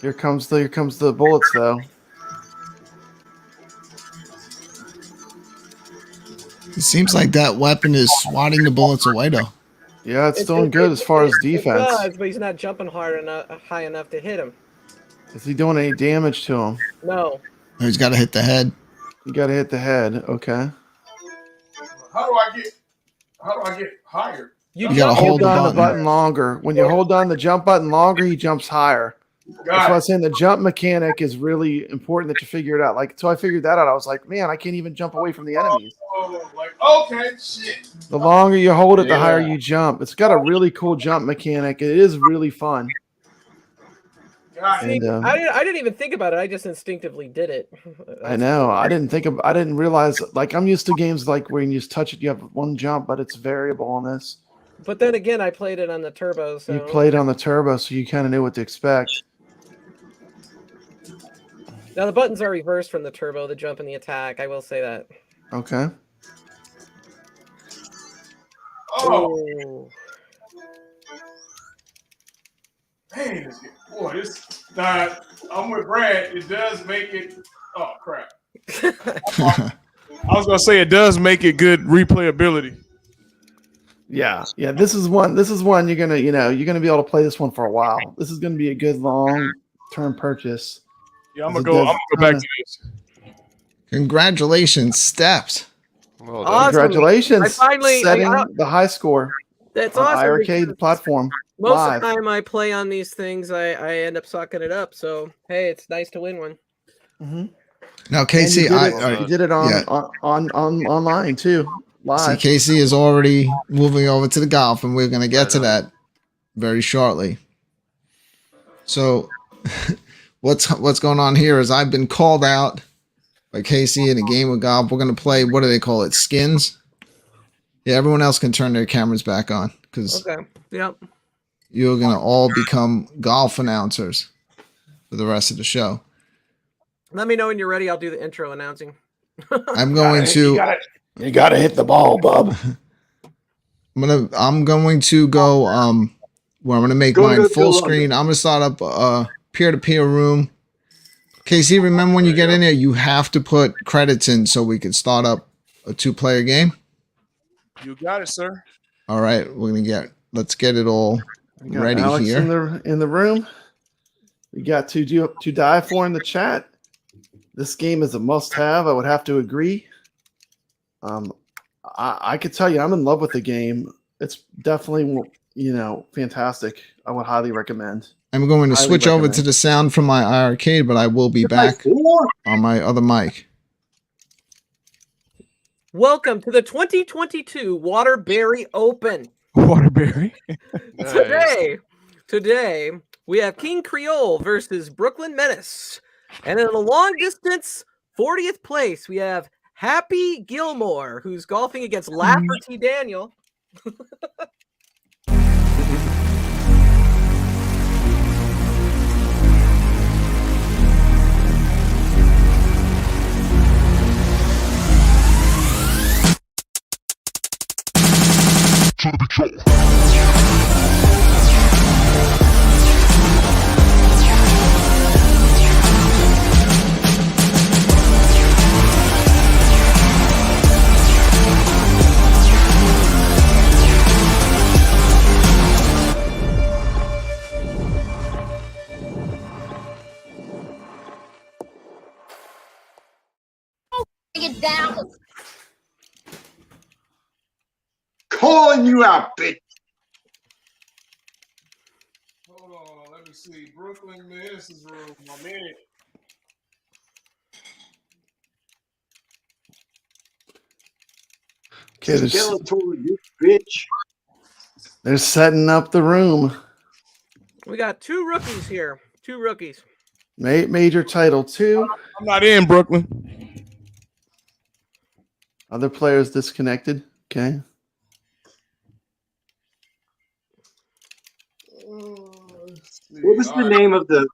Here comes the bullets though. It seems like that weapon is swatting the bullets away, though. Yeah, it's doing good as far as It defense. does, but he's not jumping high enough to hit him. Is he doing any damage to him? No. He's got to hit the head. You got to hit the head. Okay. How do I get higher? You gotta Hold hold down the the button longer. When you hold down the jump button longer, he jumps higher. That's why I'm saying the jump mechanic is really important that you figure it out. Like, so I figured that out. I was like, man, I can't even jump away from the enemies. Okay, shit. The longer you hold it, the higher you jump. It's got a really cool jump mechanic. It is really fun. See, And, I didn't even think about it. I just instinctively did it. I know. I didn't realize. Like, I'm used to games like where you just touch it, you have one jump, but it's variable on this. But then again, I played it on the turbo. So You played on the turbo, so you kind of knew what to expect. now the buttons are reversed from the turbo, the jump and the attack. I will say that. Okay. Oh. Dang, boy, this I'm with Brad. It does make it. Oh crap! I was gonna say it does make it good replayability. Yeah. This is one you're gonna be able to play this one for a while. This is gonna be a good long-term purchase. Yeah, I'm gonna go back to this. Congratulations, Steps. Well, Awesome. Congratulations. I finally- setting I- the high score That's on awesome. iiRcade platform. Most live. of the time I play on these things, I end up sucking it up. So hey, it's nice to win one. Mm-hmm. Now, Casey, you did it on online too, live. See, Casey is already moving over to the golf, and we're going to get to that very shortly. So, what's going on here is I've been called out by Casey in a game of golf. We're going to play, what do they call it, skins? Yeah, everyone else can turn their cameras back on because Yep. you're going to all become golf announcers for the rest of the show. Let me know when you're ready. I'll do the intro announcing. I'm going to. You gotta hit the ball, bub. I'm going to go. Where I'm gonna make mine full screen. I'm gonna start up a peer-to-peer room. Casey, remember when you get in there, you have to put credits in so we can start up a 2-player game. You got it, sir. All right, let's get it all ready Alex here. in the room. We got to die for in the chat. This game is a must-have. I would have to agree. I could tell you, I'm in love with the game. It's definitely fantastic. I would highly recommend. I'm going to switch over to the sound from my iiRcade, but I will be back on my other mic. Welcome to the 2022 Waterbury Open. Waterbury. Today we have King Creole versus Brooklyn Menace, and in a long distance 40th place we have Happy Gilmore, who's golfing against Lafferty Daniel. Get down. Calling you out, bitch. Hold on, let me see. Brooklyn Menace's room. A minute. Okay, Skeletor, you bitch. they're setting up the room. We got 2 rookies here. 2 rookies. Major title 2. I'm not in Brooklyn. Other players disconnected. Okay. What was the name of the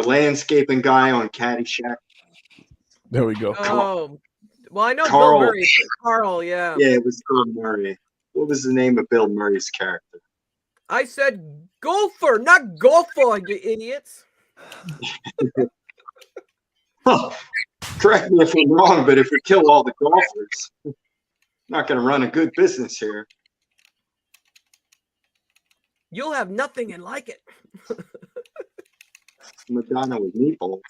landscaping guy on Caddyshack? There we go. Oh, well, I know Carl. Bill Murray. Carl, yeah. Yeah, it was Bill Murray. What was the name of Bill Murray's character? I said gopher, not golfer, you idiots. Correct me if I'm wrong, but if we kill all the golfers, not going to run a good business here. You'll have nothing and like it. Madonna with meatballs.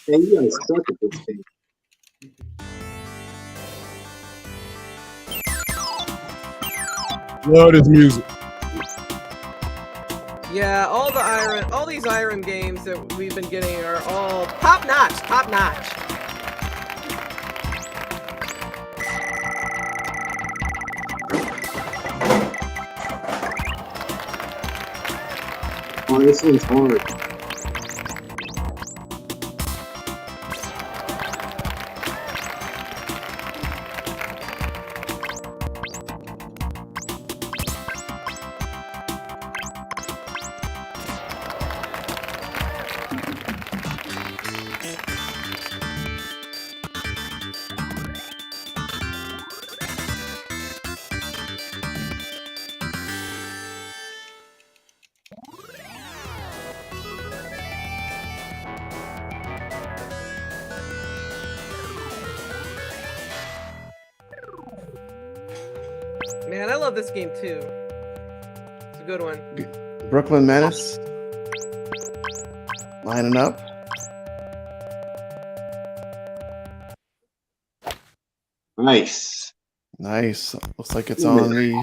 Hey, you guys suck at this game. Love this music. Yeah, all these Irem games that we've been getting are all top notch, top notch. Oh, this one's hard. Man, I love this game too. It's a good one. Brooklyn Menace. Lining up. Nice. Nice. Looks like it's on the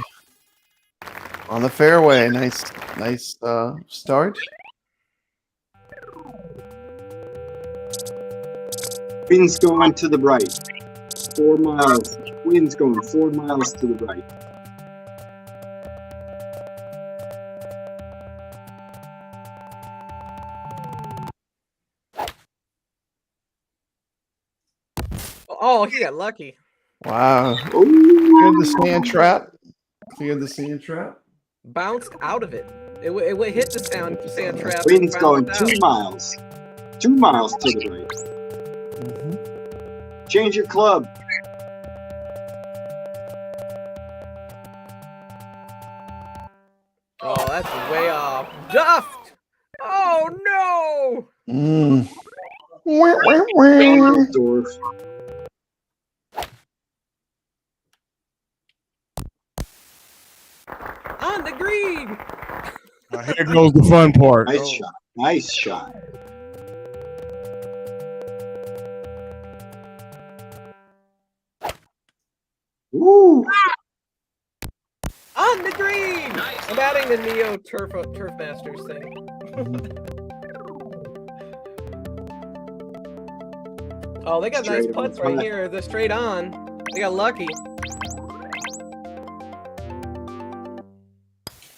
fairway. Nice start. Wind's going to the right. 4 miles. Wind's going 4 miles to the right. Oh, he got lucky. Wow. Cleared the sand trap. Cleared the sand trap. Bounced out of it. It hit the sand trap. Wind's going bounced 2 out. miles. 2 miles to the right. Change your club. Oh, that's way off. Duffed! Oh no! Dusseldorf. On the green! Here goes the fun part. Nice shot. Nice shot. Woo! On the green! I'm adding the Neo Turf Masters thing. Oh, they got nice Straight putts on right putt. here. They're straight on. They got lucky.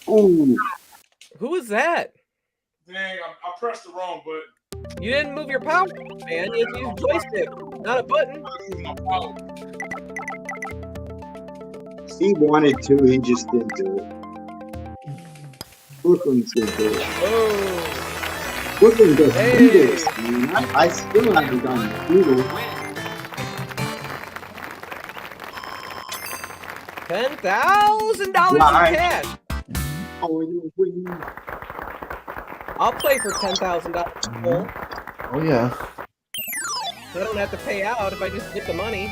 Ooh. Who was that? Dang, I pressed the wrong button. You didn't move your power, man. You used a joystick, not a button. He wanted to, he just didn't do it. Brooklyn's gonna do it. Oh. Brooklyn does Hey. do this. I mean, I still haven't done the doodle. $10,000 in Why? cash. Oh, you win. I'll play for $10,000 full. Oh yeah. So I don't have to pay out if I just get the money.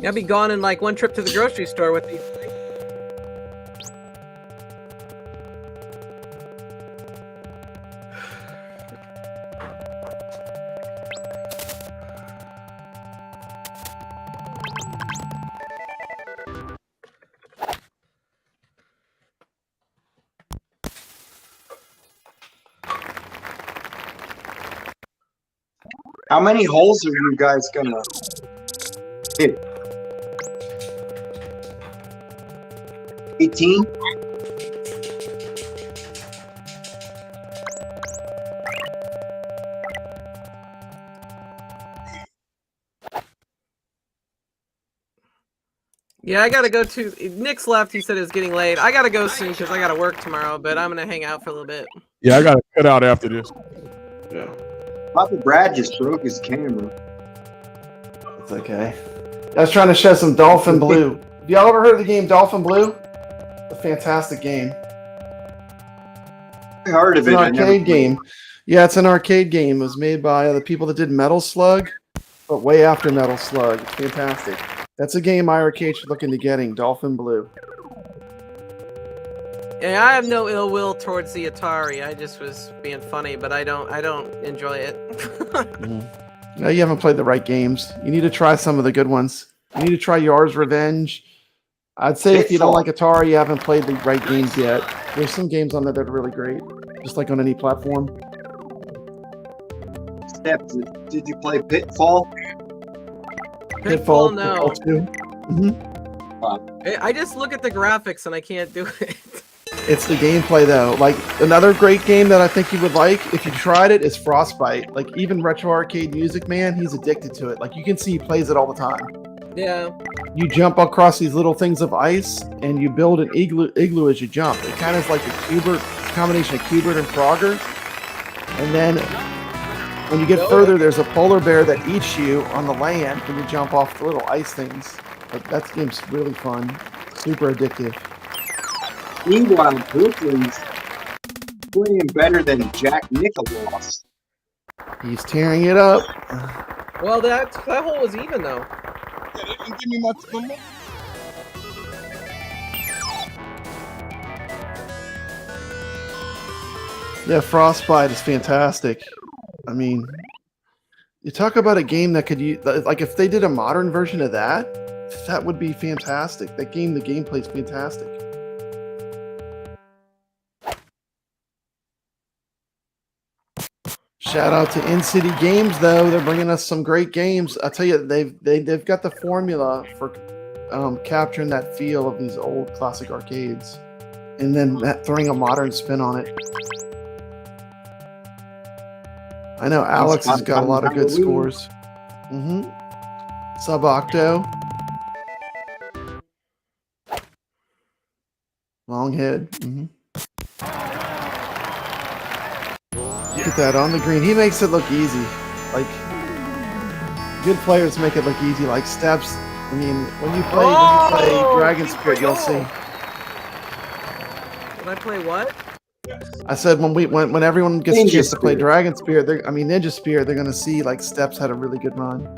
I'll be gone in like one trip to the grocery store with these things. How many holes are you guys gonna hit? 18? Yeah, I gotta go to. Nick's left. He said it was getting late. I gotta go soon because I gotta work tomorrow. But I'm gonna hang out for a little bit. Yeah, I got to cut out after this. Yeah. Papa Brad just broke his camera. It's okay. I was trying to show some Dolphin Blue. Have y'all ever heard of the game Dolphin Blue? A fantastic game. I heard It's of an it. I never arcade played it. game. Yeah, it's an arcade game. It was made by the people that did Metal Slug, but way after Metal Slug. It's fantastic. That's a game iRcade should look into getting. Dolphin Blue. Yeah, I have no ill will towards the Atari. I just was being funny, but I don't enjoy it. No, you haven't played the right games. You need to try some of the good ones. You need to try Yar's Revenge. I'd say if you don't like Atari, you haven't played the right games yet. There's some games on there that are really great, just like on any platform. Steps. Did you play Pitfall? Pitfall, no. I just look at the graphics and I can't do it. It's the gameplay though. Like another great game that I think you would like if you tried it is Frostbite. Like even Retro Arcade Music Man, he's addicted to it. Like you can see he plays it all the time. Yeah. You jump across these little things of ice and you build an igloo as you jump. It kind of is like a Cubert, combination of Cubert and Frogger. And then when you get further, there's a polar bear that eats you on the land when you jump off the little ice things. Like that game's really fun, super addictive. Meanwhile, Brooklyn's playing better than Jack Nicklaus. He's tearing it up. Well, that hole was even though. Yeah, they didn't give me my number. Yeah, Frostbite is fantastic. I mean, you talk about a game that could use, like if they did a modern version of that, that would be fantastic. That game, the gameplay is fantastic. Shout out to In City Games, though. They're bringing us some great games. I tell you, they've got the formula for capturing that feel of these old classic arcades, and then throwing a modern spin on it. I know Alex has got a lot of good scores. Sub Octo. Long head. Look at that on the green. He makes it look easy. Like, good players make it look easy, like Steps. I mean, when you play Dragon Spirit, you'll see. When I play what? I said when everyone gets a chance to play Dragon Spirit, Ninja Spirit, they're gonna see like Steps had a really good run.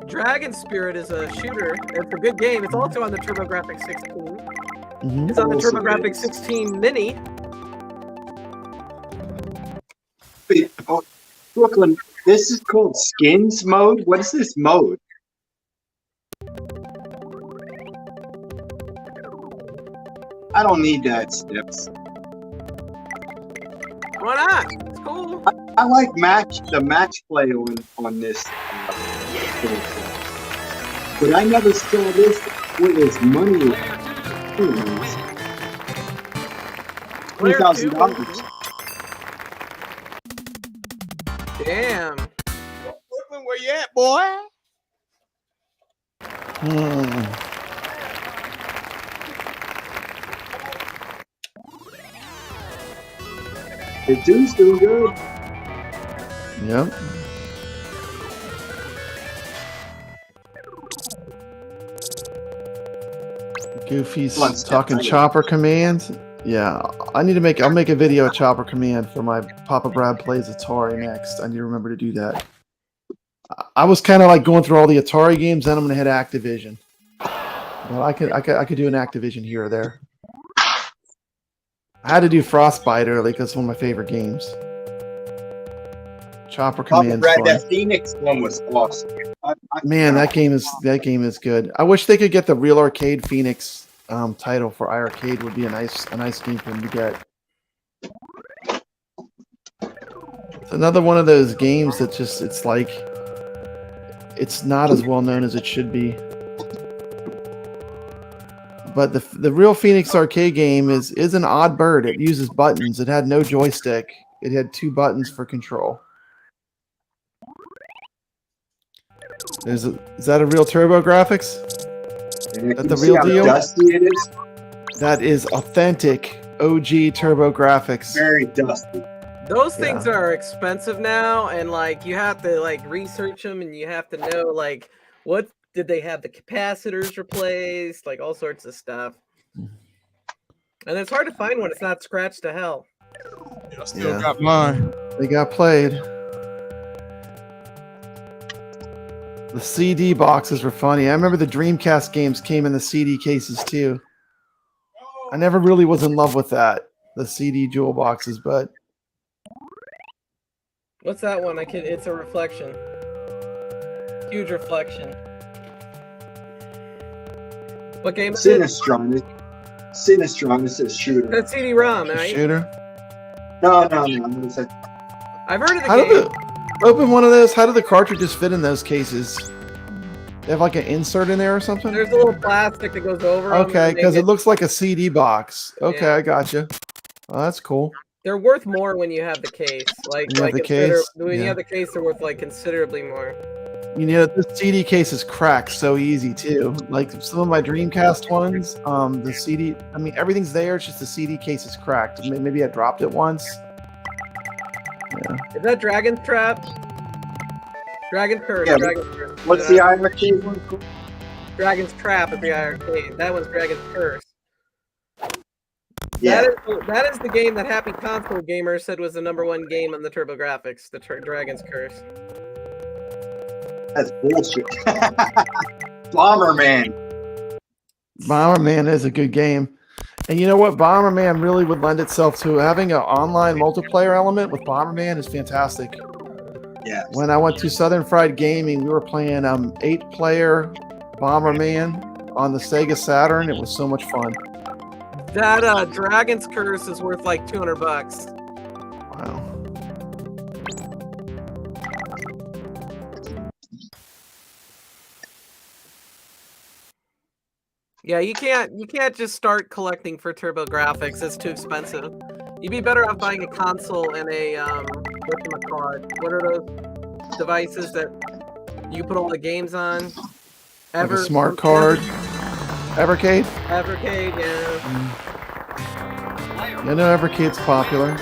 Dragon Spirit is a shooter. It's a good game. It's also on the TurboGrafx 16. It's on the TurboGrafx 16 Mini. Wait, oh, Brooklyn, this is called Skins mode? What is this mode? I don't need that, Steps. Why not? It's cool. I like the match play on this. But I never saw this with this money. $20,000. Damn. Brooklyn, where you at, boy? The dude's doing good. Yep. Goofy's talking chopper commands. Yeah, I'll make a video of chopper command for my Papa Brad Plays Atari next. I need to remember to do that. I was kind of like going through all the Atari games, then I'm gonna hit Activision. Well, I could do an Activision here or there. I had to do Frostbite early because it's one of my favorite games. Chopper command. That Phoenix one was awesome. Man, that game is good. I wish they could get the Real Arcade Phoenix title for iRcade. Would be a nice game for them to get. It's another one of those games that just it's not as well known as it should be. But the Real Phoenix arcade game is an odd bird. It uses buttons. It had no joystick. It had 2 buttons for control. Is that a real TurboGrafx? Is that the real deal? Dusty it is. That is authentic OG TurboGrafx. Very dusty. Those things are expensive now, and like you have to like research them, and you have to know like what did they have the capacitors replaced, like all sorts of stuff. And it's hard to find one. It's not scratched to hell. I still got mine. They got played. The CD boxes were funny. I remember the Dreamcast games came in the CD cases too. I never really was in love with that, the CD jewel boxes, but What's that one? It's a reflection. Huge reflection. What game is it? Sinistron is a shooter. That's CD-ROM, right? shooter. No. I've heard of the How game. did open one of those? How do the cartridges fit in those cases? They have like an insert in there or something? There's a little plastic that goes over 'em, Okay, and they because it get- looks like a CD box. Okay, Yeah. I gotcha. Oh, that's cool. They're worth more when you have the case. Like, When you have the case? when you Yeah. have the case, they're worth like considerably more. You know, this CD case is cracked so easy too. Like some of my Dreamcast ones, the CD, I mean, everything's there. It's just the CD case is cracked. Maybe I dropped it once. Yeah. Is that Dragon's Trap? Dragon's Curse. Yeah, Dragon's Curse. What's the iiRcade one called? Dragon's Trap at the iiRcade. That one's Dragon's Curse. Yeah. That is the game that Happy Console Gamer said was the #1 game on the TurboGrafx, the Dragon's Curse. That's bullshit. Bomberman. Bomberman is a good game. And you know what? Bomberman really would lend itself to having an online multiplayer element with Bomberman is fantastic. Yeah. When I went to Southern Fried Gaming, we were playing 8-player Bomberman on the Sega Saturn. It was so much fun. That Dragon's Curse is worth like $200. Wow. Yeah, you can't just start collecting for TurboGrafx. It's too expensive. You'd be better off buying a console and a whatchamacallit. What are those devices that you put all the games on? Like a smart card. Evercade? Evercade, yeah. I know Evercade's popular.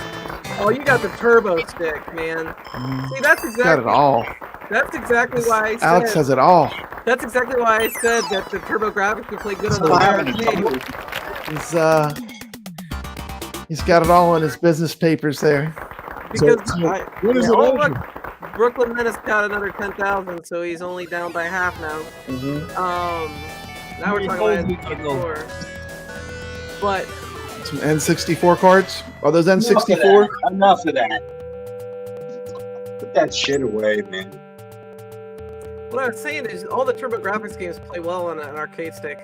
Oh, you got the turbo stick, man. See, that's He's got it all. That's exactly why I said. Alex has it all. That's exactly why I said that the TurboGrafx would play good on the arcade. He's got it all in his business papers there. Because what is it oh, over? look, Brooklyn Menace got another 10,000, so he's only down by half now. Now we're talking about N64. But Some N64 cards? Are those N64? Enough of that. Put that shit away, man. what I was saying is all the TurboGrafx games play well on an arcade stick.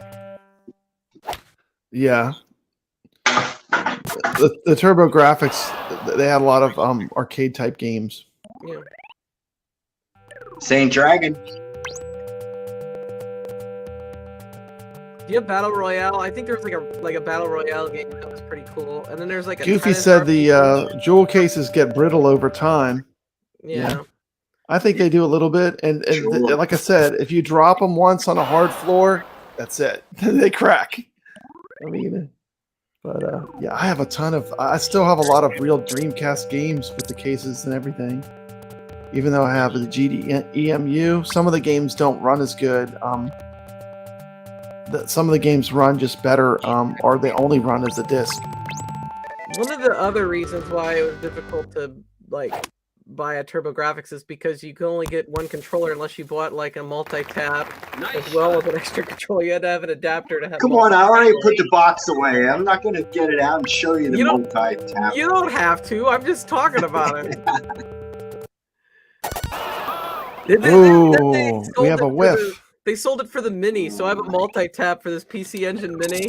Yeah. The TurboGrafx, they had a lot of arcade type games. Yeah. Saint Dragon. Do you have Battle Royale? I think there was like a Battle Royale game that was pretty cool. And then there's like a Goofy tennis said RPG. the jewel cases get brittle over time. Yeah. I think they do a little bit. And Sure. like I said, if you drop them once on a hard floor, that's it. They crack. I mean, but yeah, I have a ton of, I still have a lot of real Dreamcast games with the cases and everything. Even though I have the EMU, some of the games don't run as good. Some of the games run just better, or they only run as a disc. One of the other reasons why it was difficult to like buy a TurboGrafx is because you can only get one controller unless you bought like a multi-tap as well as an extra controller. You had to have an adapter to have. Come on, I already put the box away. I'm not going to get it out and show you the multi-tap. You don't have to. I'm just talking about it. Ooh, we have a whiff. They sold it for the Mini, so I have a multi-tap for this PC Engine Mini,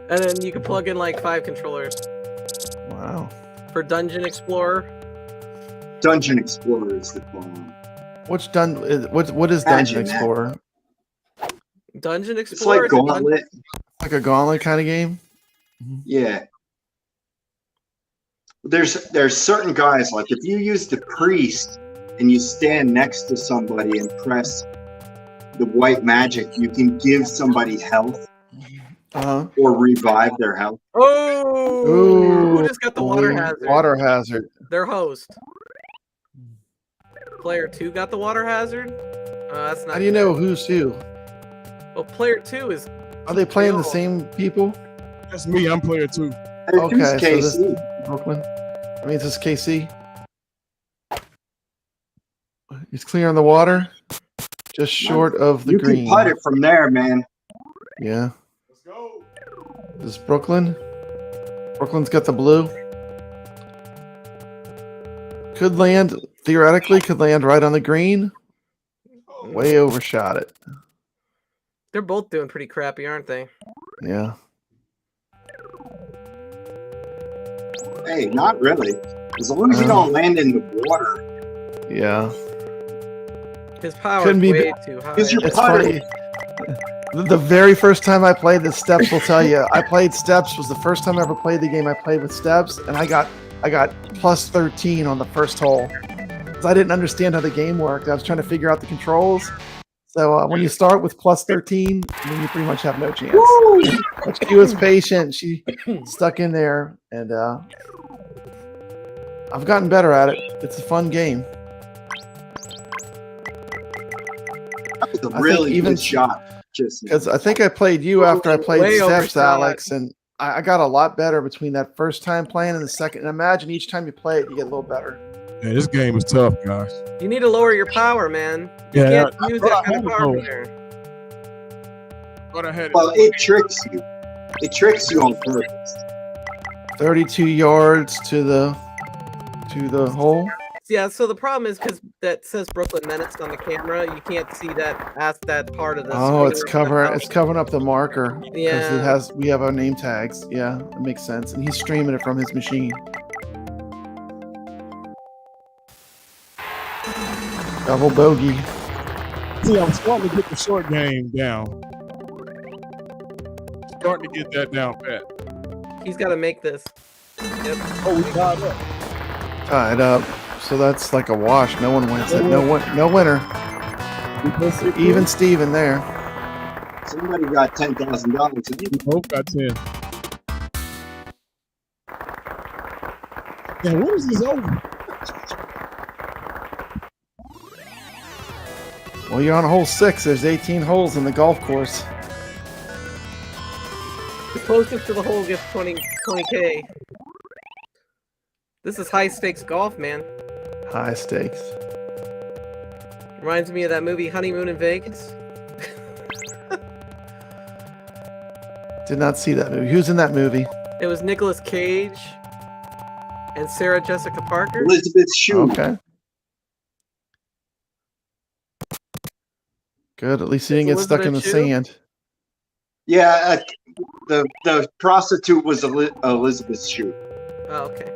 and then you can plug in like 5 controllers. Wow. For Dungeon Explorer. Dungeon Explorer is the one. What is Dungeon Explorer? Dungeon It's Explorer. like Gauntlet. Like a Gauntlet kind of game? Yeah. There's certain guys, like if you use the priest and you stand next to somebody and press the white magic, you can give somebody health. or revive their health. Oh, Ooh, who just got the water hazard? Water hazard. Their host. Player 2 got the water hazard? That's not How do you good. know who's who? Well, player 2 is. Are they playing the Creole. same people? That's me. I'm player 2. Okay, so this KC. is Brooklyn. I mean, this is KC. He's clearing the water, just short of the You green. can putt it from there, man. Yeah. Let's go. This is Brooklyn. Brooklyn's got the blue. Could land, theoretically, could land right on the green. Way overshot it. They're both doing pretty crappy, aren't they? Yeah. Hey, not really. As long as you don't land in the water. Yeah. His power Couldn't is be way too high. Because you're It's putting. funny. The very first time I played the steps will tell you. I played steps was the first time I ever played the game. I played with steps, and I got plus 13 on the first hole. 'Cause I didn't understand how the game worked. I was trying to figure out the controls. So when you start with plus 13, then you pretty much have no chance. But she was patient. She stuck in there, and I've gotten better at it. It's a fun game. That was a I think really even good shot. Just Because I think I played you after I played Way steps, overshot. Alex, and I got a lot better between that first time playing and the second. And imagine each time you play it, you get a little better. Yeah, this game is tough, guys. You need to lower your power, man. You Yeah, can't use that kind of power from there. But I had well, it tricks you. It tricks you on purpose. 32 yards to the hole. Yeah, so the problem is because that says Brooklyn Menace on the camera, you can't see that part of the Oh, it's screen. covering up the marker. Because Yeah. we have our name tags. Yeah, it makes sense. And he's streaming it from his machine. Double bogey. See, I'm starting to get the short game down. Starting to get that down pat. He's got to make this. Yep. Oh, we tied up. Tied up. So that's like a wash. No one wins it. No winner. Even Steven there. Somebody got $10,000. We both got 10. Yeah, when is this over? Well, you're on hole 6. There's 18 holes in the golf course. The closest to the hole gets 20K. This is high stakes golf, man. High stakes. Reminds me of that movie Honeymoon in Vegas. Did not see that movie. Who's in that movie? It was Nicolas Cage and Sarah Jessica Parker. Elizabeth Shue. Okay. Good. At least he didn't get stuck in the Elizabeth Shue? sand. Yeah, the prostitute was Elizabeth Shue. Oh, okay.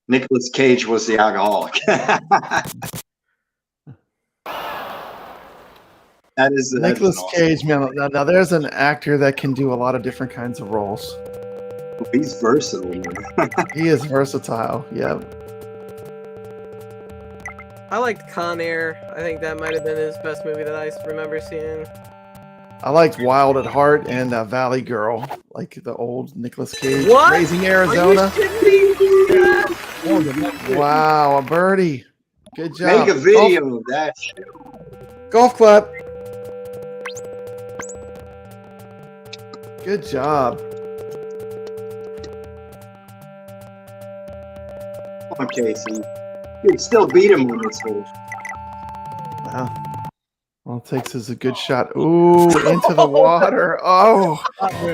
Nicolas Cage was the alcoholic. That is Nicolas awesome. Cage, man. Now there's an actor that can do a lot of different kinds of roles. He's versatile, man. He is versatile. Yeah. I liked Con Air. I think that might have been his best movie that I remember seeing. I liked Wild at Heart and Valley Girl, like the old Nicolas Cage. What? Raising Arizona. Are you kidding me? Wow, a birdie. Good job. Make a video of that shit. Golf clap. Good job. Come on, Casey. You can still beat him on this hole. Wow. All it takes is a good shot. Ooh, into the water. Oh,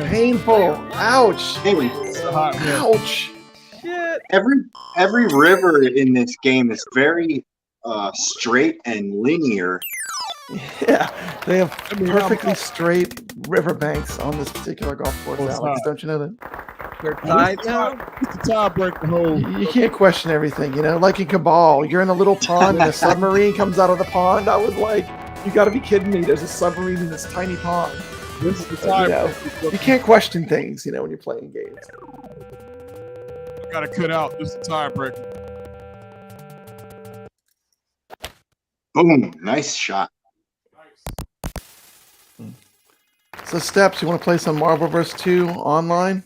painful. Ouch. Hey, Ouch. Shit. every river in this game is very straight and linear. Yeah, they have perfectly straight riverbanks on this particular golf course, Alex. Don't you know that? They're tied now? It's the tiebreaker hole. You can't question everything, you know? Like in Cabal, you're in a little pond and a submarine comes out of the pond. I was like, you gotta be kidding me. There's a submarine in this tiny pond. This is the But, you know, tiebreaker. you can't question things, you know, when you're playing games. I gotta cut out. This is the tiebreaker. Boom. Nice shot. So Steps, you want to play some Marvel vs. 2 online?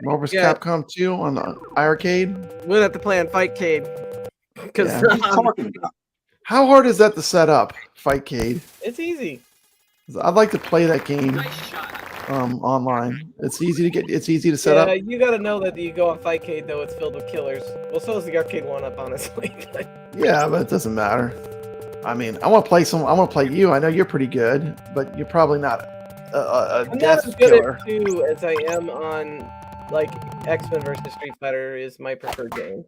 Marvel vs. Yeah. Capcom 2 on the iArcade? We'll have to play on Fightcade. Because Yeah. What are you talking about? How hard is that to set up, Fightcade? it's easy. I'd like to play that game online. It's easy to set Yeah, up. you gotta know that you go on Fightcade though, it's filled with killers. Well, so is the arcade one up, honestly. Yeah, but it doesn't matter. I mean, I want to play you. I know you're pretty good, but you're probably not a I'm not death as good killer. at 2 as I am on like X-Men versus Street Fighter is my preferred game.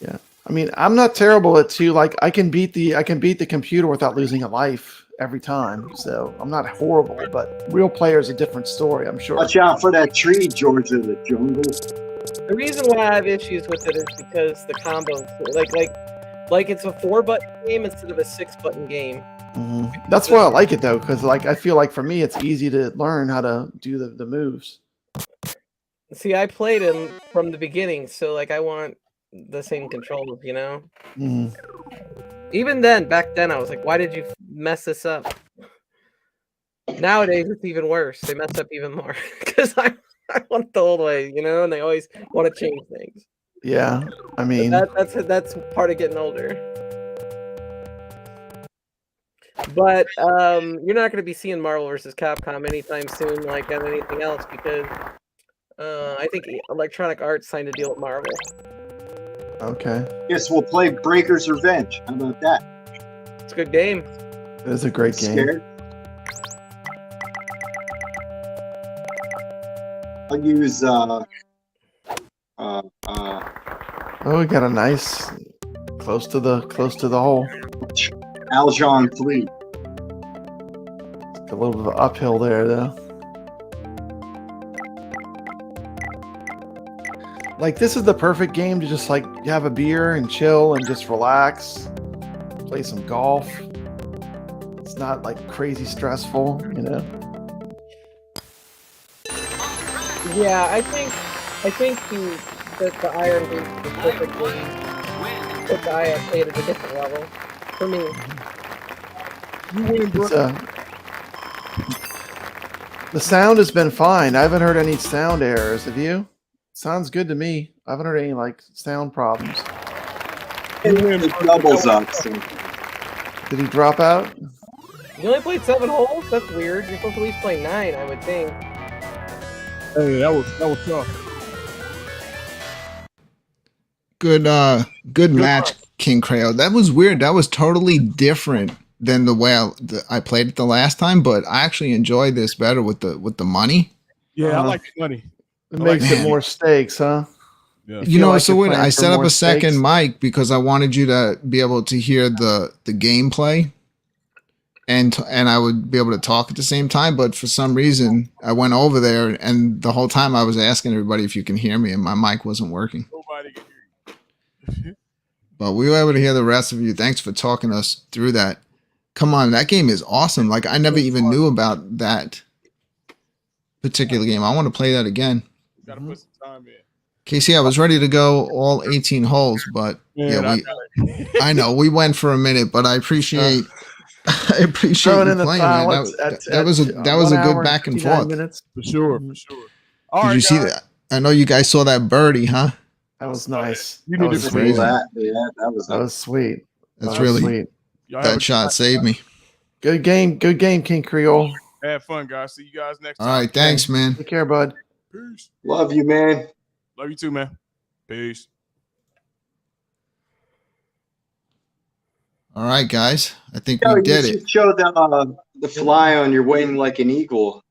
Yeah. I mean, I'm not terrible at 2. Like I can beat the computer without losing a life every time. So I'm not horrible, but real player's a different story, I'm sure. Watch out for that tree, George of the Jungle. The reason why I have issues with it is because the combos, like it's a 4-button game instead of a 6-button game. That's why I like it though, because like I feel like for me it's easy to learn how to do the moves. See, I played him from the beginning, so like I want the same controls, you know? Even then, back then, I was like, why did you mess this up? Nowadays, it's even worse. They mess up even more because I want the old way, you know, and they always want to change things. Yeah, I mean, that's part of getting older. But you're not going to be seeing Marvel vs. Capcom anytime soon, like on anything else, because I think Electronic Arts signed a deal with Marvel. okay. Guess we'll play Breaker's Revenge. How about that? It's a good game. It is a great game. Scared? I'll use Oh, we got a nice close to the hole. Aljon 3. A little bit of uphill there though. Like this is the perfect game to just like have a beer and chill and just relax, play some golf. It's not like crazy stressful, you know. Yeah, I think that the Iron is the perfect game. But the iiRcade is a different level for me. You win, bro. It's, the sound has been fine. I haven't heard any sound errors. Have you? Sounds good to me. I haven't heard any like sound problems. It doubles up. So. Did he drop out? You only played 7 holes? That's weird. You're supposed to at least play 9, I would think. Hey, that was tough. Good match, King Creole. That was weird. That was totally different than the way I played it the last time, but I actually enjoyed this better with the money. Yeah, I like the money. It makes it more stakes, huh? Yeah. You know, like so you're when playing I for set up more a second stakes? mic because I wanted you to be able to hear the gameplay, and I would be able to talk at the same time. But for some reason, I went over there, and the whole time I was asking everybody if you can hear me, and my mic wasn't working. Nobody can hear you. But we were able to hear the rest of you. Thanks for talking us through that. Come on, that game is awesome. Like I never even knew about that particular game. I want to play that again. Gotta put some time in. Casey, I was ready to go all 18 holes, but Man, I know we went for a minute, but I appreciate you Throwing in the playing, towel man. That was a good back and 59 forth. minutes. For sure, for sure. All Did right, you see guys. that? I know you guys saw that birdie, huh? That was nice. You That need was to sweet. crazy. That was Sweet. That's That was really sweet. Y'all have that shot saved me. Good game, King Creole. Have fun, guys. See you guys next All time. right, thanks, man. Take care, bud. Peace. Love you, man. Love you too, man. Peace. All right, guys. I think Yo, we you did should it. show the fly on your wing like an eagle.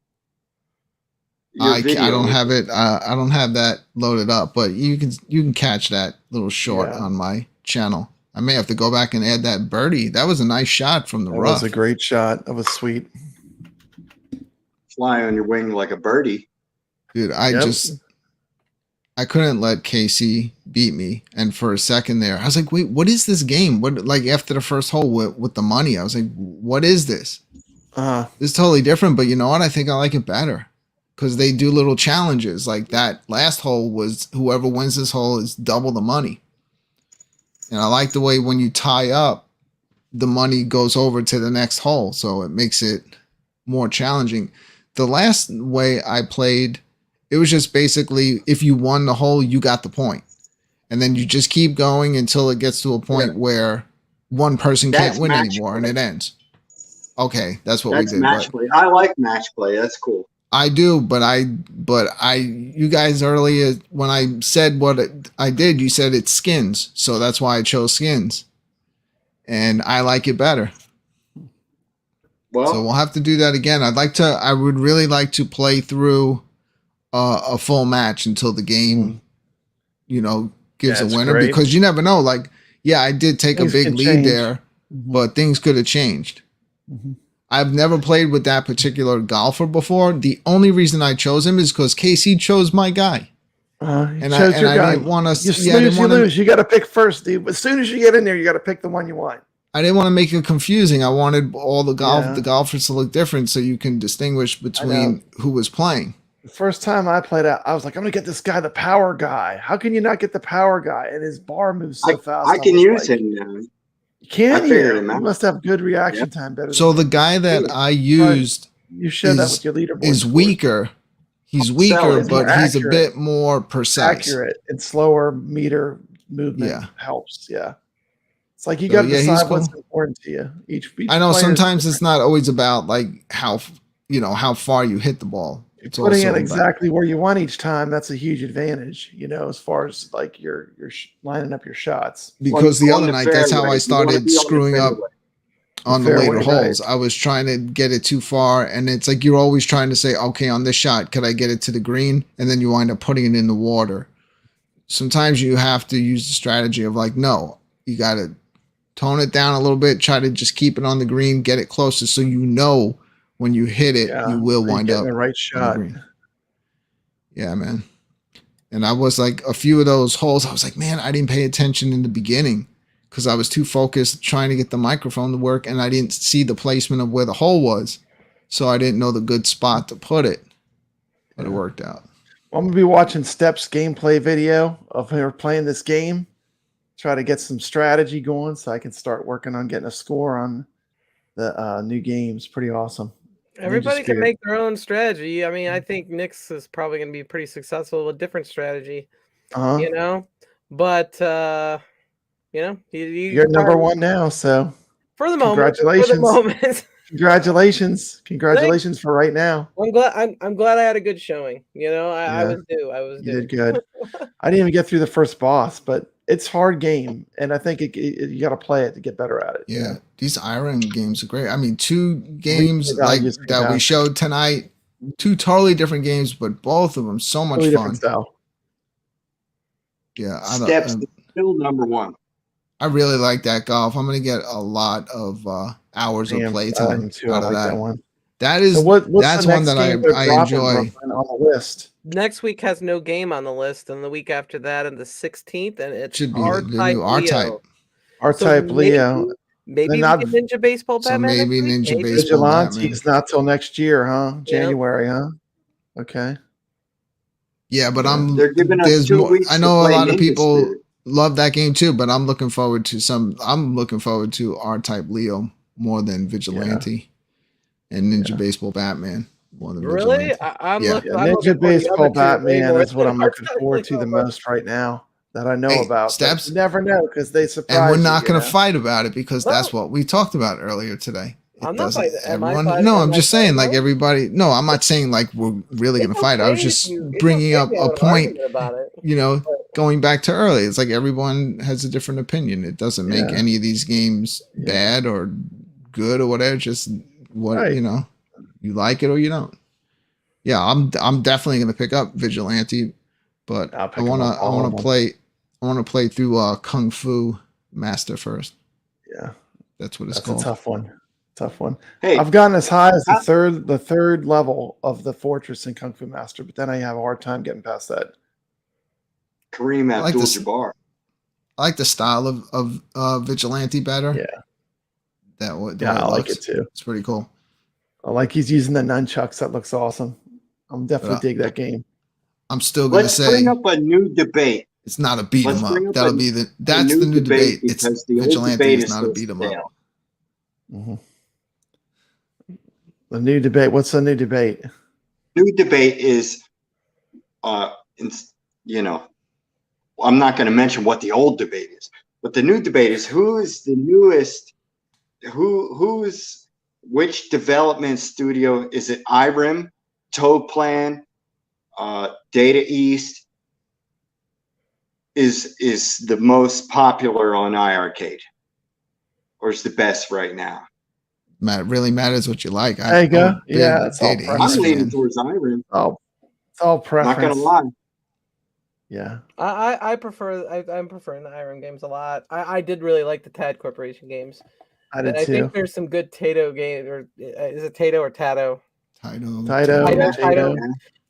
Your I video. don't have it. I don't have that loaded up, but you can catch that little short Yeah. on my channel. I may have to go back and add that birdie. That was a nice shot from the That rough. was a great shot. That was sweet. Fly on your wing like a birdie. Dude, Yep. I couldn't let KC beat me. And for a second there, I was like, wait, what is this game? What, like after the first hole with the money, I was like, what is this? It's totally different, but you know what? I think I like it better because they do little challenges. Like that last hole was whoever wins this hole is double the money. And I like the way when you tie up, the money goes over to the next hole. So it makes it more challenging. the last way I played, it was just basically if you won the hole, you got the point. And then you just keep going until it gets to a point where one person That's can't win match anymore and play. it ends. Okay, that's what That's we did. match But play. I like match play. That's cool. I do, but you guys earlier, when I said what I did, you said it's skins. So that's why I chose skins. And I like it better. Well, So we'll have to do that again. I would really like to play through a full match until the game, gives a That's winner, great. because you never know. Like, yeah, I did take Things a big can lead change. there, but things could have changed. I've never played with that particular golfer before. The only reason I chose him is because Casey chose my guy. He And chose your I guy. didn't want to. You snooze, you lose. You got to pick first, dude. As soon as you get in there, you got to pick the one you want. I didn't want to make it confusing. I wanted all the Yeah. golfers to look different, so you can distinguish between who was playing. The first time I played out, I was like, I'm gonna get this guy, the power guy. How can you not get the power guy? And his bar moves so fast. I can was use like, him now. Can I you? figured him out. You must have good reaction time. Better. So than the guy that I used you showed that with your leaderboard is scores. weaker. He's weaker, He's more but he's a accurate. bit more precise. Accurate and slower meter movement Yeah. helps. Yeah. It's like you So, got to yeah, he's decide what's cool. important to you. Each I know player is sometimes it's not always about like how far you hit the ball. It's putting also it about, exactly where you want each time. That's a huge advantage, as far as like you're lining up your shots. because the On other the night that's how fairway. I You wanna started be on the screwing up fairway. on the Fairway, later right. holes. I was trying to get it too far, and it's like you're always trying to say, okay, on this shot, could I get it to the green? And then you wind up putting it in the water. Sometimes you have to use the strategy of like, no, you got to tone it down a little bit, try to just keep it on the green, get it closer, so when you hit it, Yeah, you will you're wind getting up the right on the shot. green. Yeah, man. And I was like, a few of those holes, I was like, man, I didn't pay attention in the beginning because I was too focused trying to get the microphone to work, and I didn't see the placement of where the hole was. So I didn't know the good spot to put it. But it worked out. I'm gonna be watching Steps gameplay video of her playing this game. Try to get some strategy going so I can start working on getting a score on the new games. Pretty awesome. Everybody Ninja can Spirit. make their own strategy. I mean, I think Nick's is probably going to be pretty successful with different strategy, Uh-huh. But You're number one now, so for the moment. congratulations. For the moment. Congratulations for right now. I'm glad I had a good showing. I Yeah. was due. I was You due. did good. I didn't even get through the first boss, but it's hard game, and I think you got to play it to get better at it. Yeah, these Irem games are great. I mean, two games Replay like value is that we fantastic. showed tonight, two totally different games, but both of them so much Totally fun. different style. Yeah, Steps is still number one. I really like that golf. I'm gonna get a lot of hours of Damn, play I time am too. I out of like that. that one. That is So what's that's the one next that game they're I dropping, enjoy. Brooklyn, on the list? Next week has no game on the list, and the week after that, and the 16th, and it's Should be R the Type new R-Type. Leo. R-Type Leo. Maybe we not- get Ninja Baseball So Batman maybe next week? Ninja Maybe. Baseball Batman. Vigilante's not till next year, huh? January, huh? Okay. Yeah, but They're giving us there's 2 more. weeks I to know a play lot of Ninja people Spirit. love that game too, but I'm looking forward to R-Type Leo more than Vigilante and Ninja Baseball Batman more than Really? Vigilante. I'm Yeah. looking. Yeah, I'm looking Ninja for the other Baseball two way Batman more is what than I'm looking R-Type forward to Leo. the most right now that I know Hey, about. But Steps. you never know because they surprise And we're you, not you going know? to fight about it because No. that's what we talked about earlier today. I'm not fighting. Am I Everyone. fighting? No, Am I'm I just saying, fighting? like No. everybody. No, I'm not saying like we're really going to It's fight. I was okay just if you- it's bringing okay up if you a have an point. argument about it. Going back to early, it's like everyone has a different opinion. It doesn't make Yeah. any of these games bad or good or whatever. Just what Right. you like it or you don't. Yeah, I'm definitely gonna pick up Vigilante, but I'll pick I 'em wanna up, all of 'em. play through Kung Fu Master first. Yeah, That's what it's that's called. a tough one. Tough one. Hey, I've gotten as high as the third level of the Fortress in Kung Fu Master, but then I have a hard time getting past that. Kareem I like this- Abdul-Jabbar. I like the style of Vigilante better. Yeah. The way I like looks. it too. It's pretty cool. I like he's using the nunchucks. That looks awesome. I'm definitely Yeah. dig that game. I'm still gonna Let's say bring up a new debate. it's not a beat 'em Let's bring up. up That'll a- be that's the new debate. It's because the old Vigilante debate is is not a so beat 'em up. stale. Mhm. The new debate. What's the new debate? new debate is, you know, I'm not going to mention what the old debate is, but the new debate is who is the newest, which development studio is it? Irem, Toplan, Data East is the most popular on iArcade, or is the best right now? Matt, really matters what you like. There you go. Yeah, it's all Data preference. East I'm leaning fan. towards Irem. Oh, it's all preference. Not gonna lie. Yeah. I'm preferring the Irem games a lot. I did really like the Tad Corporation games. I did I too. think there's some good Tato games, or is it Tato or Tato?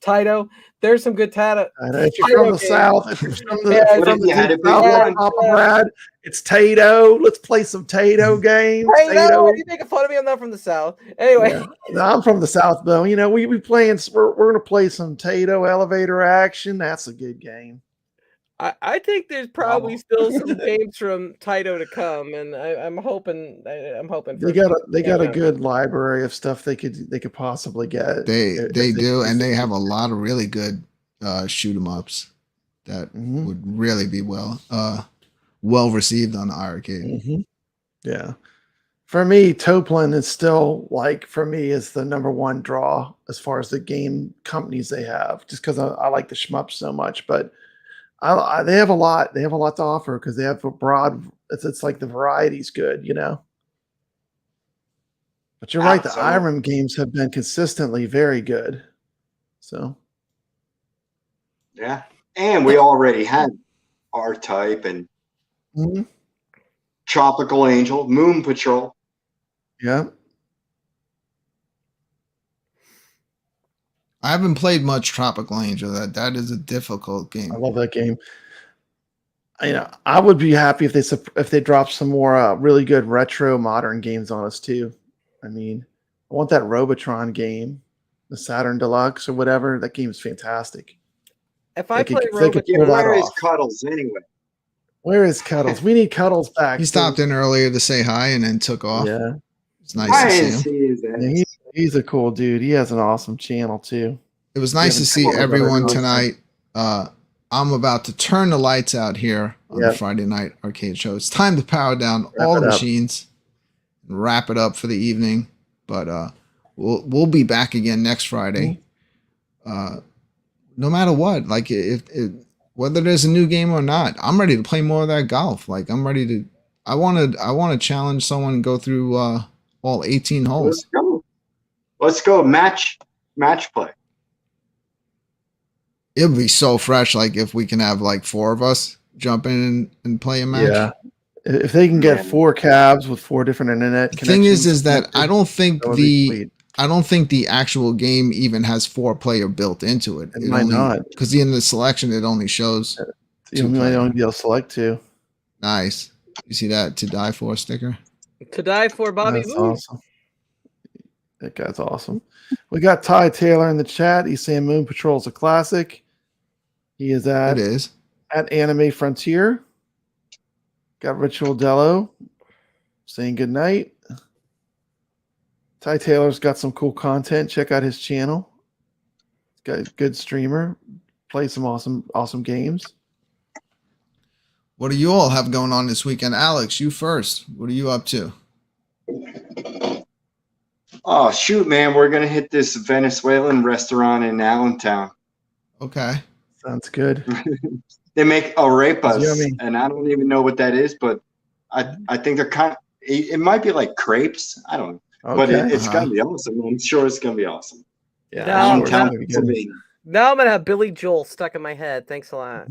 Taito. There's some good Tato. If you're from the South, if you're from the, What if you had a big South, one? Brad, it's Tato. Let's play some Tato games. Tato, are you making fun of me? I'm not from the South. Anyway, Yeah. No, I'm from the South, though. You know, we're gonna play some Tato elevator action. That's a good game. I think there's probably still some games from Taito to come, and I'm hoping. They got a good library of stuff they could possibly get. They do, and they have a lot of really good shoot 'em ups that would really be well received on the iArcade. Yeah. For me, Toplan is still is the number one draw as far as the game companies they have, just because I like the shmups so much. But they have a lot. They have a lot to offer because they have a broad. It's like the variety's good, you know. But you're right. The Irem games have been consistently very good. So. Yeah, and we already had R-Type and Tropical Angel, Moon Patrol. Yeah. I haven't played much Tropical Angel. That is a difficult game. I love that game. I would be happy if they dropped some more really good retro modern games on us too. I mean, I want that Robotron game, the Saturn Deluxe or whatever. That game is fantastic. If I play Robotron, where is Cuddles anyway? Where is Cuddles? We need Cuddles back. He stopped in earlier to say hi and then took off. Yeah, it's nice to see him. Yeah, he's a cool dude. He has an awesome channel too. It was nice to see everyone tonight. I'm about to turn the lights out here on the Friday night arcade show. It's time to power down all the machines and wrap it up for the evening. But we'll be back again next Friday. No matter what, like whether there's a new game or not, I'm ready to play more of that golf. Like I'm ready to. I want to challenge someone and go through all 18 holes. Let's go match play. It would be so fresh, like if we can have like 4 of us jump in and play a match. Yeah, if they can get 4 cabs with 4 different internet connections. The thing is that I don't think the actual game even has 4-player built into it. It might not, because in the selection it only shows. You might only be able to select 2. Nice. You see that "To Die For" sticker? To Die For, Bobby. That's awesome. That guy's awesome. We got Ty Taylor in the chat. He's saying Moon Patrol's a classic. He is at Anime Frontier. Got Ritual Dello saying good night. Ty Taylor's got some cool content. Check out his channel. He's got a good streamer. Play some awesome games. What do you all have going on this weekend? Alex, you first. What are you up to? Oh, shoot, man. We're going to hit this Venezuelan restaurant in Allentown. Okay. Sounds good. They make arepas, and I don't even know what that is, but I think they're it might be like crepes. I don't know. Okay. But it's going to be awesome. I'm sure it's going to be awesome. Yeah. Now I'm going to have Billy Joel stuck in my head. Thanks a lot.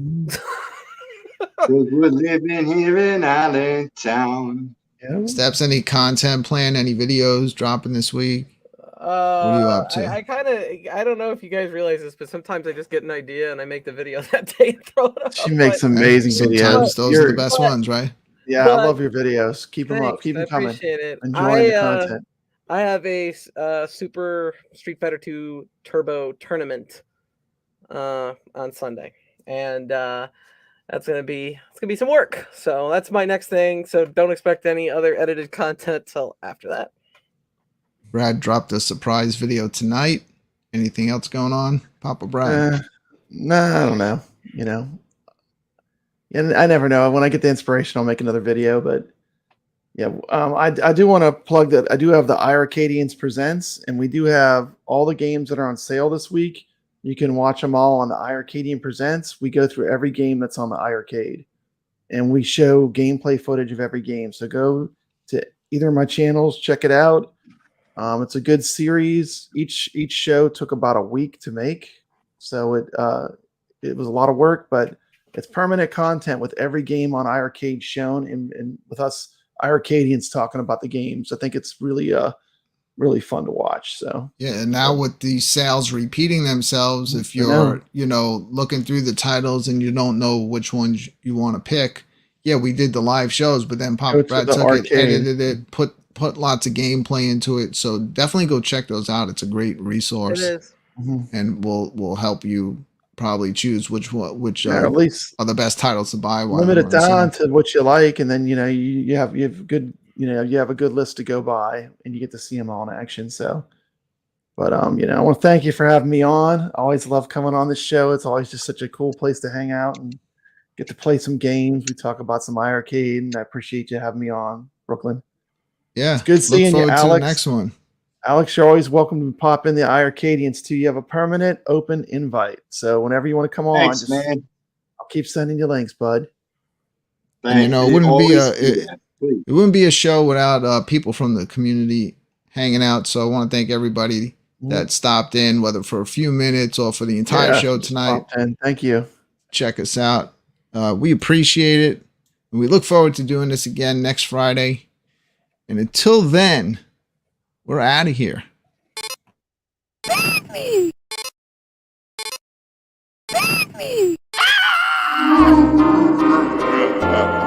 We're living here in Allentown. Yeah. Steps, any content plan, any videos dropping this week? What are you up to? I don't know if you guys realize this, but sometimes I just get an idea and I make the video that day and throw it up. She makes amazing videos. Those are the best ones, right? Yeah, I love your videos. Keep them up. Keep them coming. I appreciate it. Enjoy the content. I have a Super Street Fighter 2 Turbo tournament on Sunday, and it's gonna be some work. So that's my next thing. So don't expect any other edited content till after that. Brad dropped a surprise video tonight. Anything else going on, Papa Brad? No, I don't know. You know, and I never know. When I get the inspiration, I'll make another video. But yeah, I do want to plug that I do have the iRcadians Presents, and we do have all the games that are on sale this week. You can watch them all on the iRcadian Presents. We go through every game that's on the iRcade, and we show gameplay footage of every game. So go to either of my channels, check it out. It's a good series. Each show took about a week to make, so it was a lot of work, but it's permanent content with every game on iRcade shown, and with us iRcadians talking about the games. I think it's really really fun to watch. So yeah, and now with these sales repeating themselves, if you're looking through the titles and you don't know which ones you want to pick, yeah, we did the live shows, but then Papa Brad took it, edited it, put lots of gameplay into it. So definitely go check those out. It's a great resource. It is. And we'll help you probably choose which at least are the best titles to buy. Limit it down to what you like, and then you have good you have a good list to go by, and you get to see them all in action. So, but I want to thank you for having me on. I always love coming on this show. It's always just such a cool place to hang out and get to play some games. We talk about some iRcade, and I appreciate you having me on, Brooklyn. Yeah, it's good seeing you, Alex. To the next one. Alex, you're always welcome to pop in the iRcadians too. You have a permanent open invite. So whenever you want to come on, man. I'll keep sending you links, bud. And, it wouldn't be a show without people from the community hanging out. So I want to thank everybody that stopped in, whether for a few minutes or for the entire show tonight. Thank you. Check us out. We appreciate it. And we look forward to doing this again next Friday. And until then, we're out of here. Ah!